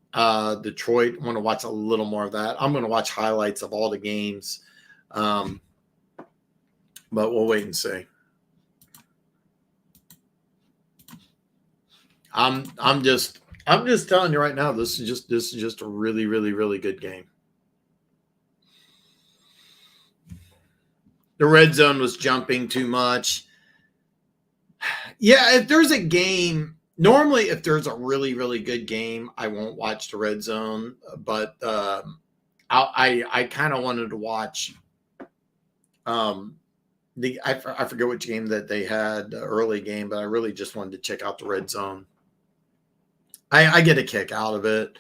Detroit, I want to watch a little more of that. I'm going to watch highlights of all the games. But we'll wait and see. I'm just telling you right now, this is just a really, really, really good game. The red zone was jumping too much. Yeah, if there's a game, normally if there's a really, really good game, I won't watch the red zone. But I kind of wanted to watch I forget which game that they had, the early game, but I really just wanted to check out the red zone. I get a kick out of it.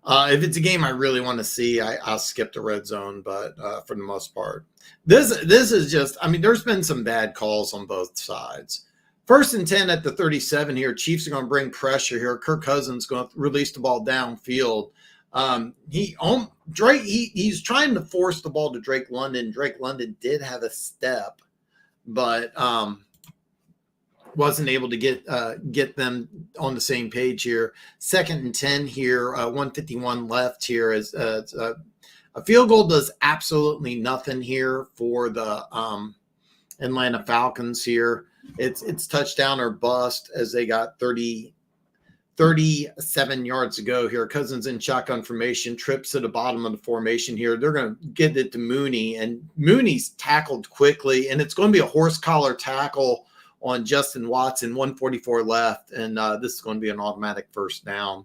If it's a game I really want to see, I'll skip the red zone, but for the most part. This is just, I mean, there's been some bad calls on both sides. 1st and 10 at the 37 here. Chiefs are going to bring pressure here. Kirk Cousins going to release the ball downfield. He's trying to force the ball to Drake London. Drake London did have a step, but wasn't able to get them on the same page here. 2nd and 10 here, 151 left here. As a field goal does absolutely nothing here for the Atlanta Falcons here. It's touchdown or bust as they got 37 yards to go here. Cousins in shotgun formation, trips to the bottom of the formation here. They're going to get it to Mooney, and Mooney's tackled quickly, and it's going to be a horse collar tackle on Justin Watson, 144 left, and this is going to be an automatic first down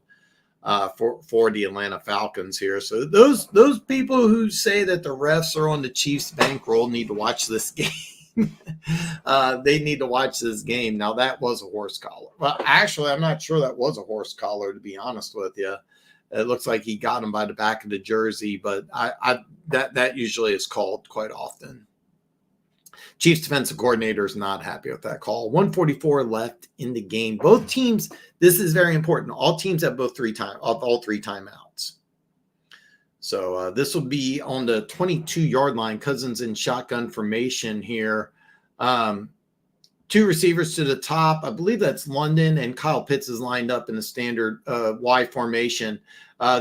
for the Atlanta Falcons here. So those people who say that the refs are on the Chiefs' bankroll need to watch this game. They need to watch this game. Now, that was a horse collar. Well, actually, I'm not sure that was a horse collar, to be honest with you. It looks like he got him by the back of the jersey, but that usually is called quite often. Chiefs defensive coordinator is not happy with that call. 144 left in the game. Both teams, this is very important. All teams have all three timeouts. So this will be on the 22-yard line. Cousins in shotgun formation here. two receivers to the top. I believe that's London, and Kyle Pitts is lined up in the standard Y formation.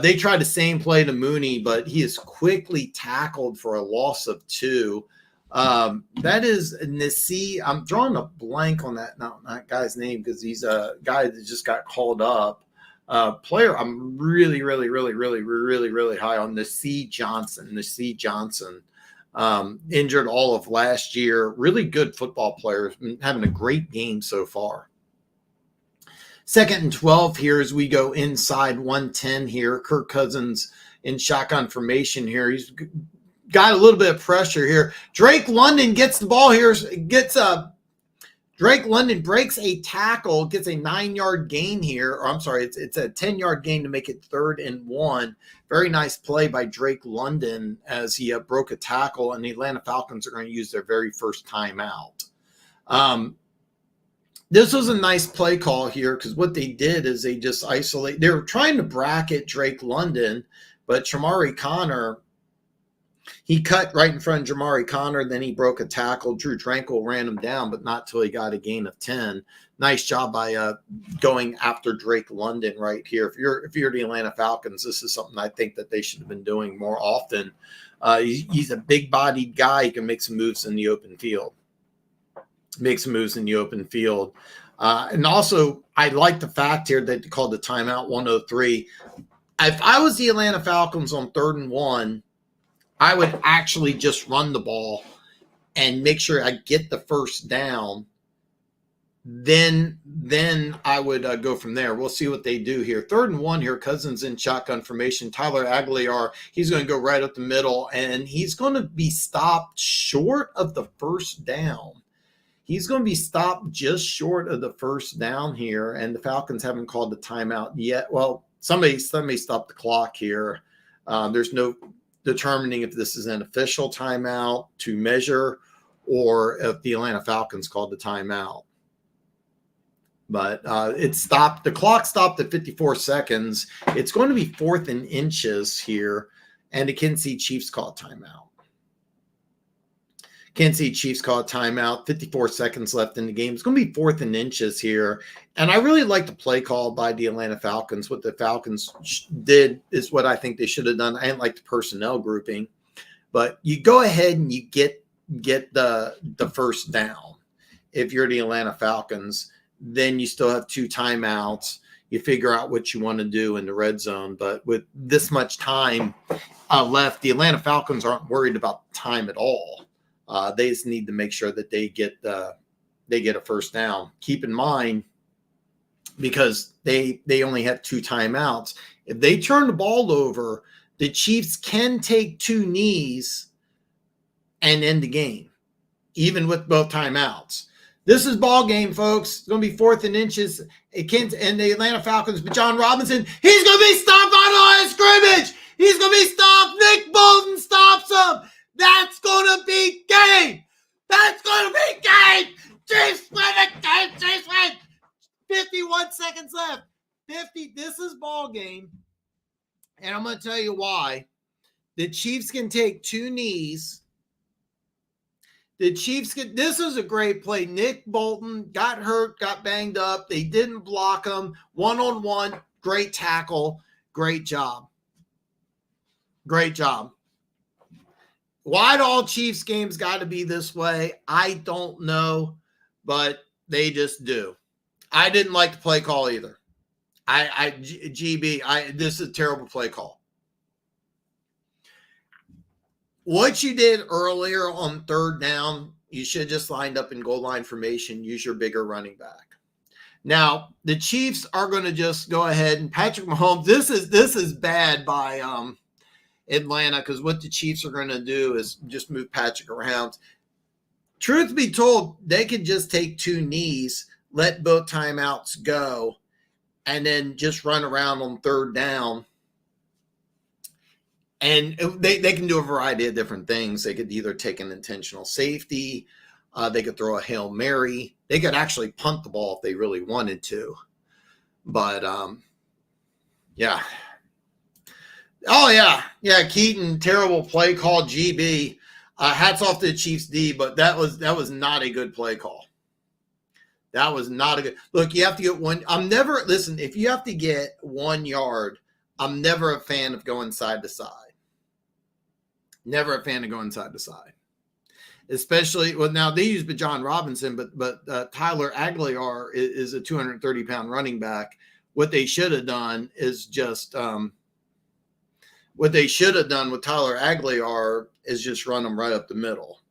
They tried the same play to Mooney, but he is quickly tackled for a loss of 2. That is Nasi. I'm drawing a blank on that guy's name because he's a guy that just got called up. Player I'm really high on. Nasi Johnson. Injured all of last year. Really good football player. Having a great game so far. 2nd and 12 here as we go inside 110 here. Kirk Cousins in shotgun formation here. He's got a little bit of pressure here. Drake London gets the ball here. Drake London breaks a tackle, gets a 9-yard gain here. Or I'm sorry, it's a 10-yard gain to make it 3rd and 1. Very nice play by Drake London as he broke a tackle, and the Atlanta Falcons are going to use their very first timeout. This was a nice play call here because what they did is they just isolate. They were trying to bracket Drake London, but Shamari Connor, he cut right in front of Jamari Connor. Then he broke a tackle. Drew Tranquil ran him down, but not till he got a gain of 10. Nice job by going after Drake London right here. If you're the Atlanta Falcons, this is something I think that they should have been doing more often. He's a big-bodied guy. He can make some moves in the open field. And also, I like the fact here that they called the timeout 103. If I was the Atlanta Falcons on 3rd and 1, I would actually just run the ball and make sure I get the first down. Then I would go from there. We'll see what they do here. 3rd and 1 here. Cousins in shotgun formation. Tyler Aguilar, he's going to go right up the middle, and he's going to be stopped short of the first down. He's going to be stopped just short of the first down here, and the Falcons haven't called the timeout yet. Well, somebody stopped the clock here. There's no determining if this is an official timeout to measure or if the Atlanta Falcons called the timeout. But it stopped. The clock stopped at 54 seconds. It's going to be 4th and inches here, and the Kansas City Chiefs call a timeout. Kansas City Chiefs call a timeout. 54 seconds left in the game. It's going to be 4th and inches here. And I really like the play call by the Atlanta Falcons. What the Falcons did is what I think they should have done. I didn't like the personnel grouping. But you go ahead and you get the first down. If you're the Atlanta Falcons, then you still have 2 timeouts. You figure out what you want to do in the red zone. But with this much time left, the Atlanta Falcons aren't worried about time at all. They just need to make sure that they get a first down. Keep in mind, because they only have 2 timeouts, if they turn the ball over, the Chiefs can take 2 knees and end the game, even with both timeouts. This is ball game, folks. It's going to be 4th and inches. And the Atlanta Falcons, but John Robinson, he's going to be stopped on the line of scrimmage. He's going to be stopped. Nick Bolton stops him. That's going to be game. That's going to be game. Chiefs win the game. Chiefs win. 51 seconds left. 50. This is ball game. And I'm going to tell you why. The Chiefs can take 2 knees. This is a great play. Nick Bolton got hurt, got banged up. They didn't block him. 1-on-1. Great tackle. Great job. Great job. Why do all Chiefs games got to be this way? I don't know, but they just do. I didn't like the play call either. This is a terrible play call. What you did earlier on 3rd down, you should have just lined up in goal line formation, use your bigger running back. Now, the Chiefs are going to just go ahead and Patrick Mahomes, this is bad by Atlanta, because what the Chiefs are going to do is just move Patrick around. Truth be told, they could just take 2 knees, let both timeouts go, and then just run around on 3rd down. And they can do a variety of different things. They could either take an intentional safety. They could throw a Hail Mary. They could actually punt the ball if they really wanted to. But, yeah. Oh, yeah. Yeah, Keaton, terrible play call, GB. Hats off to the Chiefs D, but that was not a good play call. That was not a good look. You have to get one. If you have to get 1 yard, I'm never a fan of going side to side. Never a fan of going side to side. Especially, well, now they use John Robinson, but Tyler Aguilar is a 230-pound running back. What they should have done is just what they should have done with Tyler Aguilar is just run him right up the middle.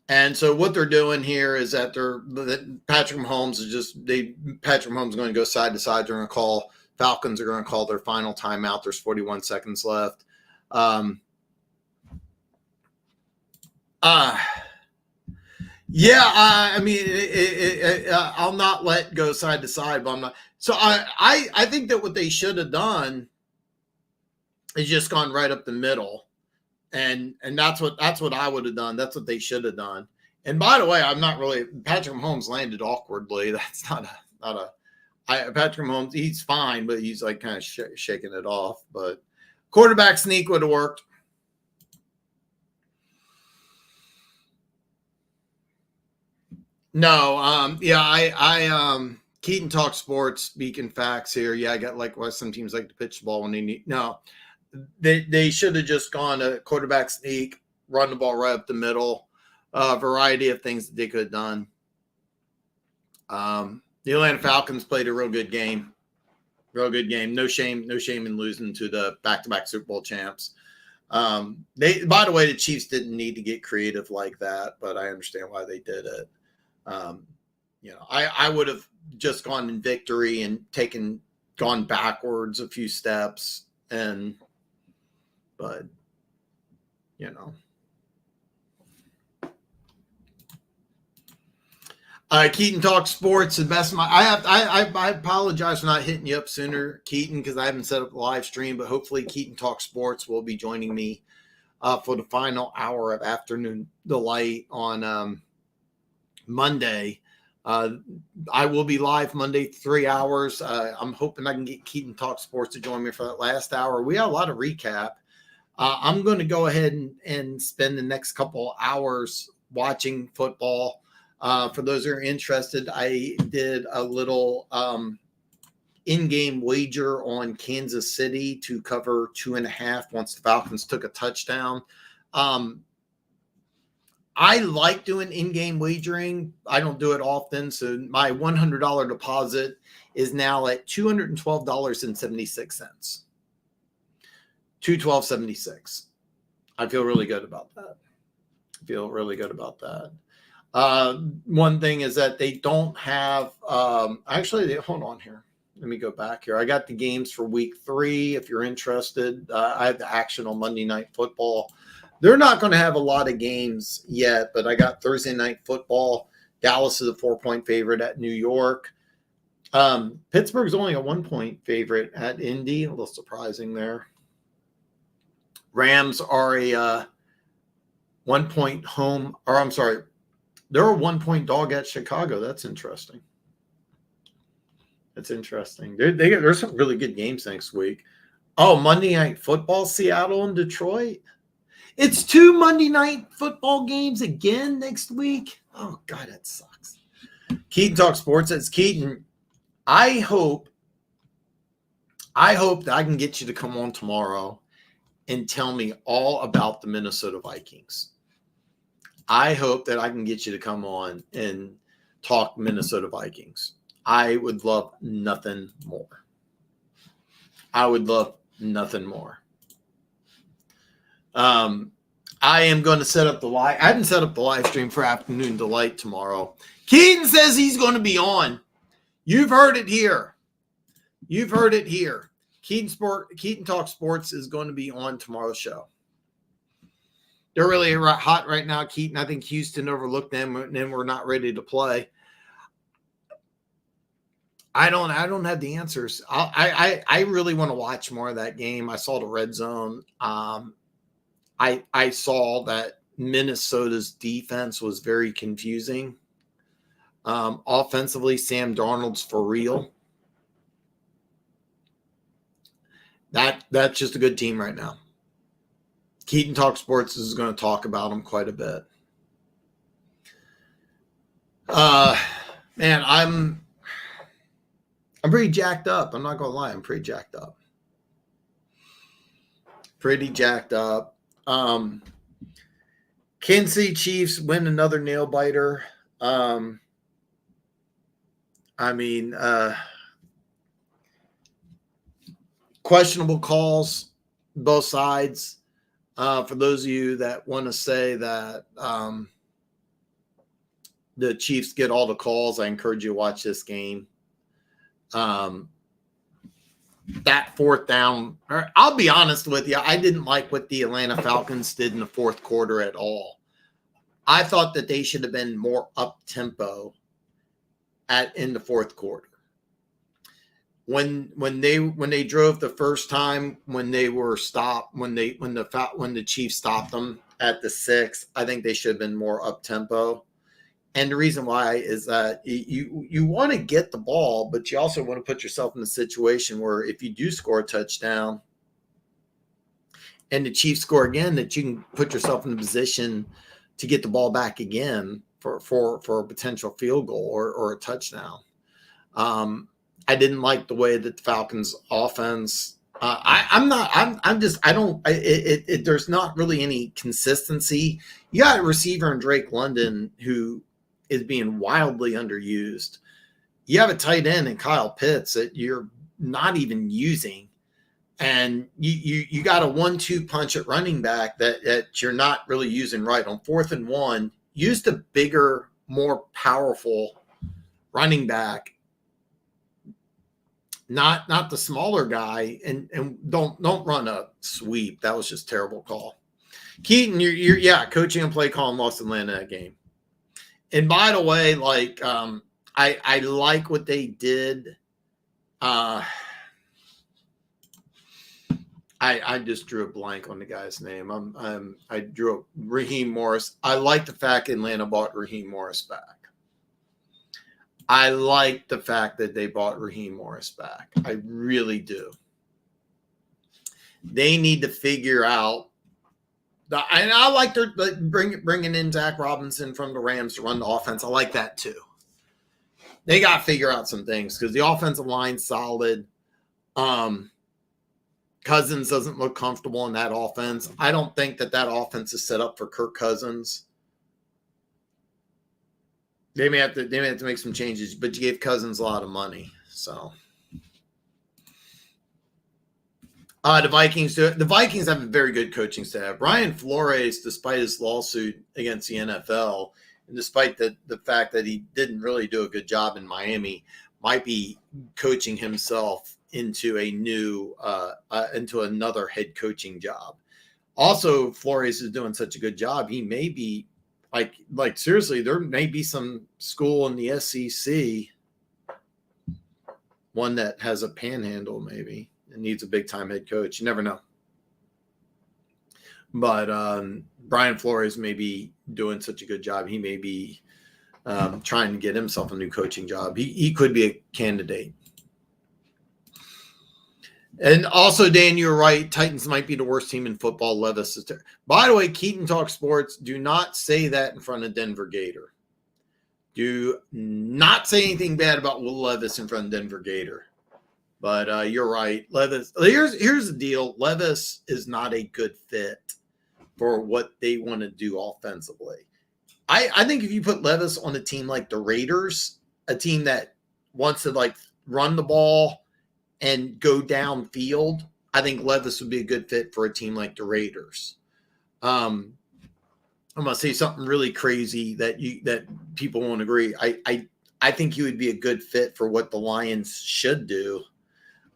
And so what they're doing here is that Patrick Mahomes is going to go side to side. They're going to call Falcons are going to call their final timeout. There's 41 seconds left. I'll not let go side to side, but I'm not. So I think that what they should have done is just gone right up the middle, and that's what I would have done. That's what they should have done. And by the way, Patrick Mahomes landed awkwardly. That's not a Patrick Mahomes. He's fine, but he's like kind of shaking it off. But quarterback sneak would have worked. No, Keaton Talk Sports, speaking facts here. Yeah, I got why some teams like to pitch the ball when they need. No, they should have just gone a quarterback sneak, run the ball right up the middle. Variety of things that they could have done. The Atlanta Falcons played a real good game. No shame in losing to the back-to-back Super Bowl champs. By the way, the Chiefs didn't need to get creative like that, but I understand why they did it. I would have just gone in victory and gone backwards a few steps, but Keaton Talk Sports, the best of my. I apologize for not hitting you up sooner, Keaton, because I haven't set up a live stream. But hopefully, Keaton Talk Sports will be joining me for the final hour of Afternoon Delight on Monday. I will be live Monday 3 hours. I'm hoping I can get Keaton Talk Sports to join me for that last hour. We have a lot of recap. I'm going to go ahead and spend the next couple hours watching football. For those who are interested, I did a little in-game wager on Kansas City to cover 2.5 once the Falcons took a touchdown. I like doing in-game wagering. I don't do it often. So my $100 deposit is now at $212.76. $212.76. I feel really good about that. One thing is that they don't have hold on here. Let me go back here. I got the games for week 3. If you're interested, I have the action on Monday Night Football. They're not going to have a lot of games yet, but I got Thursday Night Football. Dallas is a 4-point favorite at New York. Pittsburgh's only a 1-point favorite at Indy. A little surprising there. Rams are a 1-point home, or I'm sorry, they're a 1-point dog at Chicago. That's interesting. There's some really good games next week. Oh, Monday Night Football, Seattle and Detroit. It's 2 Monday Night Football games again next week. Oh, God, that sucks. Keaton Talk Sports says, Keaton, I hope that I can get you to come on tomorrow and tell me all about the Minnesota Vikings. I hope that I can get you to come on and talk Minnesota Vikings. I would love nothing more. I am going to set up the live. I haven't set up the live stream for Afternoon Delight tomorrow. Keaton says he's going to be on. You've heard it here. Keaton Talk Sports is going to be on tomorrow's show. They're really hot right now, Keaton. I think Houston overlooked them, and then we're not ready to play. I don't have the answers. I really want to watch more of that game. I saw the red zone. I saw that Minnesota's defense was very confusing. Offensively, Sam Darnold's for real. That's just a good team right now. Keaton Talk Sports is going to talk about them quite a bit. Man, I'm pretty jacked up. I'm not gonna lie, I'm pretty jacked up. Pretty jacked up. Kansas City Chiefs win another nail biter. I mean, questionable calls, both sides. For those of you that want to say that the Chiefs get all the calls, I encourage you to watch this game. That fourth down, I'll be honest with you, I didn't like what the Atlanta Falcons did in the fourth quarter at all. I thought that they should have been more up-tempo in the fourth quarter. When they drove the first time, when they were stopped, when the Chiefs stopped them at the 6, I think they should have been more up-tempo. And the reason why is that you want to get the ball, but you also want to put yourself in a situation where if you do score a touchdown and the Chiefs score again, that you can put yourself in a position to get the ball back again for a potential field goal or a touchdown. I didn't like the way that the Falcons offense. There's not really any consistency. You got a receiver in Drake London who is being wildly underused. You have a tight end in Kyle Pitts that you're not even using. And you got a 1-2 punch at running back that you're not really using right. On 4th and 1, use the bigger, more powerful running back, not the smaller guy, and don't run a sweep. That was just a terrible call. Keaton, you're coaching and play calling lost Atlanta that game. And by the way, I like what they did. I just drew a blank on the guy's name. I drew a Raheem Morris. I like the fact Atlanta bought Raheem Morris back. I like the fact that they bought Raheem Morris back. I really do. They need to figure out. And I like their bringing in Zach Robinson from the Rams to run the offense. I like that too. They got to figure out some things because the offensive line's solid. Cousins doesn't look comfortable in that offense. I don't think that offense is set up for Kirk Cousins. They may have to make some changes, but you gave Cousins a lot of money, so. The Vikings do it. The Vikings have a very good coaching staff. Brian Flores, despite his lawsuit against the NFL, and despite the fact that he didn't really do a good job in Miami, might be coaching himself into into another head coaching job. Also, Flores is doing such a good job. He may be like seriously, there may be some school in the SEC, one that has a panhandle maybe. It needs a big-time head coach. You never know. But Brian Flores may be doing such a good job. He may be trying to get himself a new coaching job. He could be a candidate. And also, Dan, you're right. Titans might be the worst team in football. Levis is there. By the way, Keaton Talk Sports, do not say that in front of Denver Gator. Do not say anything bad about Will Levis in front of Denver Gator. But you're right. Levis. Here's the deal. Levis is not a good fit for what they want to do offensively. I think if you put Levis on a team like the Raiders, a team that wants to run the ball and go downfield, I think Levis would be a good fit for a team like the Raiders. I'm gonna say something really crazy that people won't agree. I think he would be a good fit for what the Lions should do.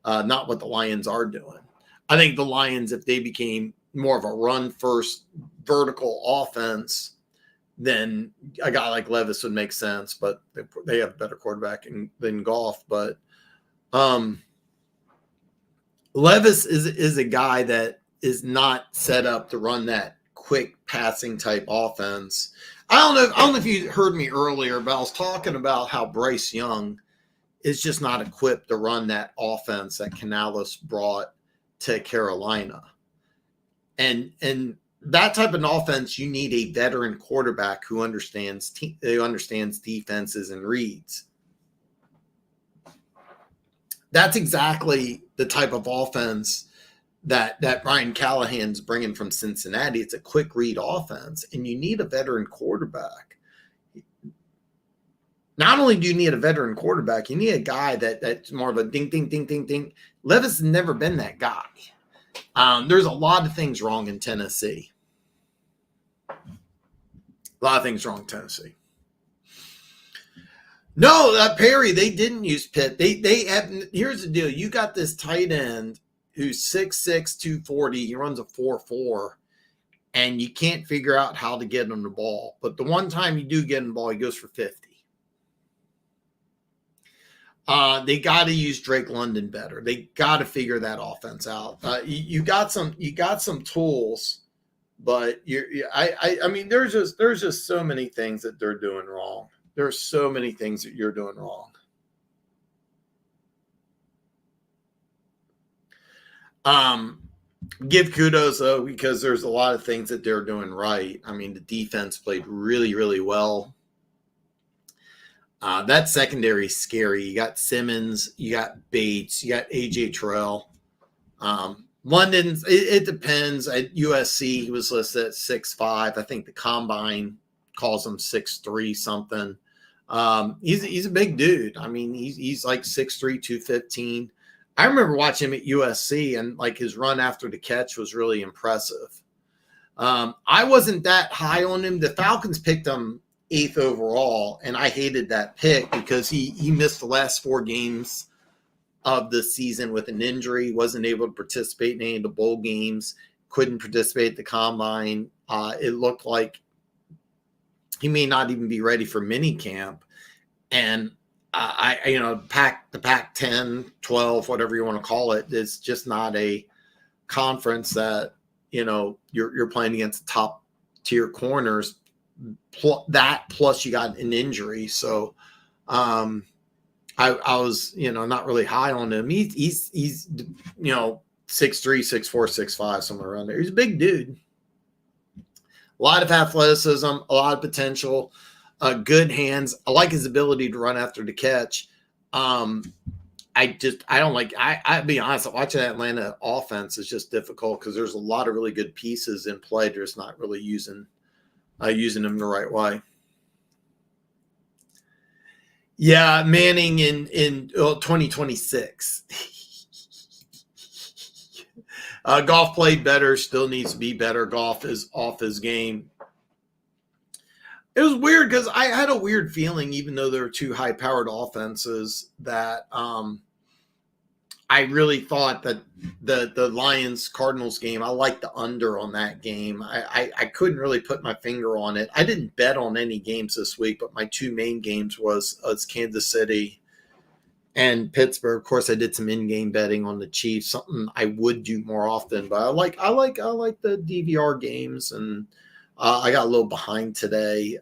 Not what the Lions are doing. I think the Lions, if they became more of a run-first vertical offense, then a guy like Levis would make sense. But they have a better quarterback than Goff. But Levis is a guy that is not set up to run that quick passing type offense. I don't know if you heard me earlier, but I was talking about how Bryce Young is just not equipped to run that offense that Canales brought to Carolina. And that type of offense, you need a veteran quarterback who understands defenses and reads. That's exactly the type of offense that Brian Callahan's bringing from Cincinnati. It's a quick read offense, and you need a veteran quarterback. Not only do you need a veteran quarterback, you need a guy that's more of a ding, ding, ding, ding, ding. Levis has never been that guy. There's a lot of things wrong in Tennessee. A lot of things wrong in Tennessee. No, Perry, they didn't use Pitt. They have. Here's the deal. You got this tight end who's 6'6", 240. He runs a 4.4, and you can't figure out how to get him the ball. But the one time you do get him the ball, he goes for 50. They got to use Drake London better. They got to figure that offense out. You got some tools, but I mean, there's just so many things that they're doing wrong. There's so many things that you're doing wrong. Give kudos though, because there's a lot of things that they're doing right. I mean, the defense played really, really well. That secondary is scary. You got Simmons, you got Bates, you got AJ Terrell. London's, it depends. At USC, he was listed at 6'5". I think the combine calls him 6'3", something. He's a big dude. I mean, he's like 6'3", 215. I remember watching him at USC, and like his run after the catch was really impressive. I wasn't that high on him. The Falcons picked him 8th overall, and I hated that pick because he missed the last 4 games of the season with an injury, wasn't able to participate in any of the bowl games, couldn't participate at the combine. It looked like he may not even be ready for mini camp. And the Pac-10, 12, whatever you want to call it, is just not a conference that, you're playing against top tier corners. Plus you got an injury. So I was, not really high on him. He's 6'3", 6'4", 6'5", somewhere around there. He's a big dude. A lot of athleticism, a lot of potential, good hands. I like his ability to run after the catch. I'll be honest, watching that Atlanta offense is just difficult because there's a lot of really good pieces in play. They're just not really using them the right way. Yeah, Manning in 2026. Goff played better, still needs to be better. Goff is off his game. It was weird because I had a weird feeling, even though there were 2 high-powered offenses, that I really thought that the Lions-Cardinals game, I liked the under on that game. I couldn't really put my finger on it. I didn't bet on any games this week, but my 2 main games was Kansas City and Pittsburgh. Of course, I did some in-game betting on the Chiefs, something I would do more often. But I like the DVR games, and I got a little behind today,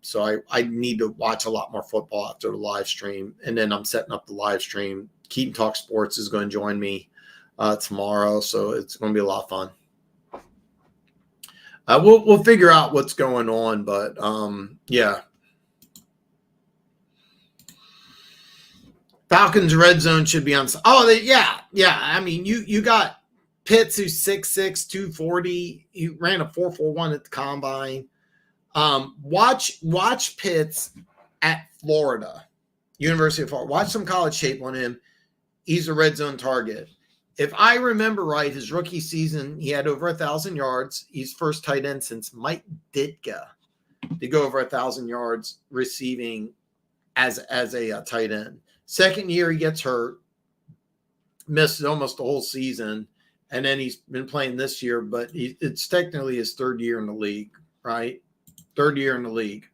so I need to watch a lot more football after the live stream. And then I'm setting up the live stream. Keaton Talk Sports is going to join me tomorrow, so it's going to be a lot of fun. We'll figure out what's going on, but yeah. Falcons red zone should be on. Yeah. I mean, you got Pitts, who's 6'6", 240. He ran a 4.41 at the combine. Watch Pitts at Florida, University of Florida. Watch some college tape on him. He's a red zone target. If I remember right, his rookie season, he had over 1,000 yards. He's first tight end since Mike Ditka to go over 1,000 yards receiving as a tight end. Second year, he gets hurt, missed almost the whole season, and then he's been playing this year, but it's technically his 3rd year in the league, right? 3rd year in the league.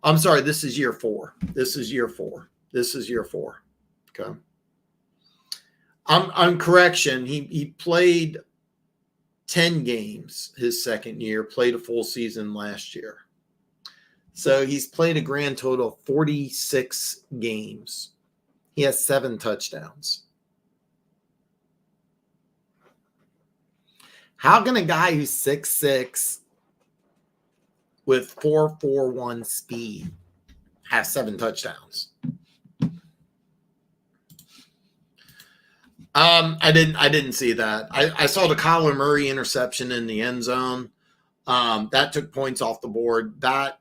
I'm sorry, this is year 4. This is year 4. Okay. On correction, he played 10 games his second year, played a full season last year. So he's played a grand total of 46 games. He has 7 touchdowns. How can a guy who's 6'6" with 4.41 speed have 7 touchdowns? I didn't see that. I saw the Kyler Murray interception in the end zone. That took points off the board. That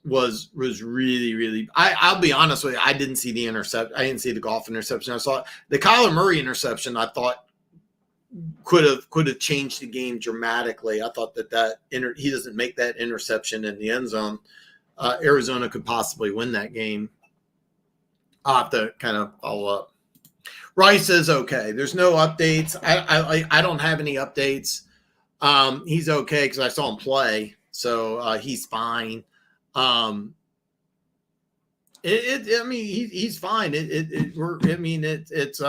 was really, really. I'll be honest with you. I didn't see the intercept. I didn't see the golf interception. I saw the Kyler Murray interception. I thought could have changed the game dramatically. I thought he doesn't make that interception in the end zone. Arizona could possibly win that game. I'll have to kind of follow up. Rice is okay. There's no updates. I don't have any updates. He's okay because I saw him play, so he's fine. I mean, he's fine. It's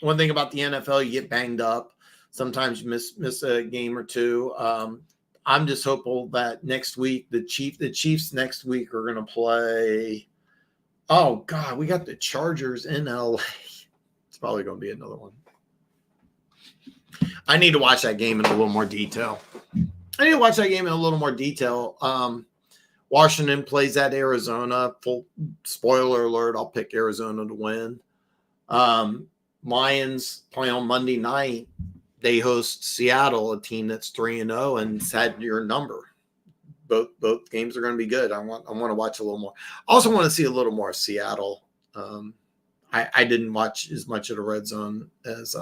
one thing about the NFL, you get banged up. Sometimes you miss a game or two. I'm just hopeful that next week the Chiefs next week are going to play. Oh God, we got the Chargers in LA. It's probably going to be another one. I need to watch that game in a little more detail. Washington plays at Arizona. Full spoiler alert, I'll pick Arizona to win. Lions play on Monday night. They host Seattle, a team that's 3-0 and had your number. Both games are going to be good. I want to watch a little more. I also want to see a little more of Seattle. I didn't watch as much of the red zone as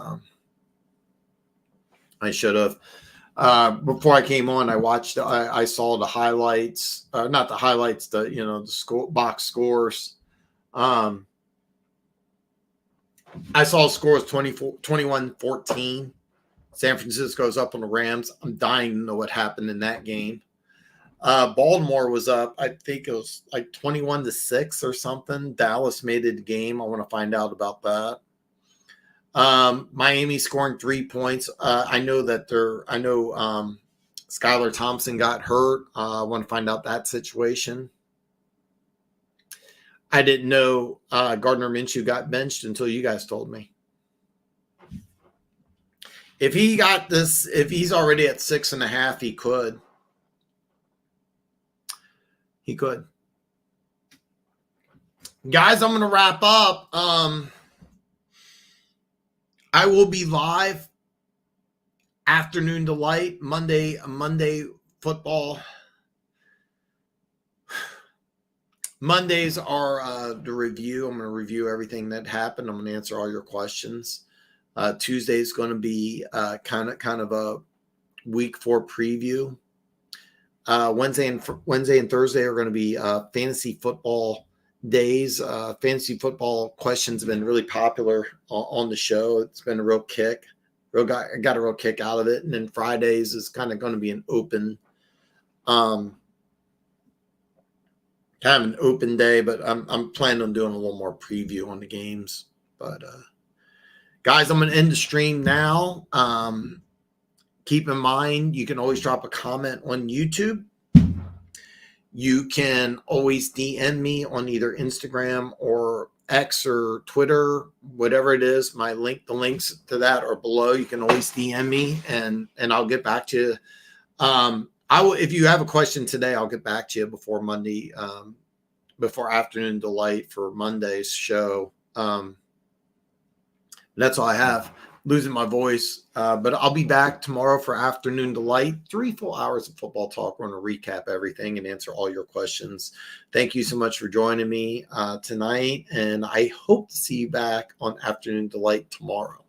I should have. Before I came on, I saw the highlights, not the highlights, the score box scores. I saw scores 21-14. San Francisco's up on the Rams. I'm dying to know what happened in that game. Baltimore was up, I think it was like 21-6 or something. Dallas made it a game. I want to find out about that. Miami scoring 3 points. I know Skylar Thompson got hurt. I want to find out that situation. I didn't know Gardner Minshew got benched until you guys told me. If he's already at 6.5, he could. He could. Guys, I'm going to wrap up. I will be live afternoon delight Monday football. Mondays are the review. I'm going to review everything that happened. I'm going to answer all your questions. Tuesday is going to be kind of a week 4 preview. Wednesday and Thursday are going to be fantasy football days. Fantasy football questions have been really popular on the show. It's been a real kick. I got a real kick out of it. And then Fridays is kind of going to be an open, kind of an open day. But I'm planning on doing a little more preview on the games. But guys, I'm going to end the stream now. Keep in mind, you can always drop a comment on YouTube. You can always DM me on either Instagram or X or Twitter, whatever it is. The links to that are below. You can always DM me and I'll get back to you. If you have a question today, I'll get back to you before Monday, before Afternoon Delight for Monday's show. That's all I have. Losing my voice, but I'll be back tomorrow for Afternoon Delight. 3 full hours of football talk. We're going to recap everything and answer all your questions. Thank you so much for joining me tonight, and I hope to see you back on Afternoon Delight tomorrow.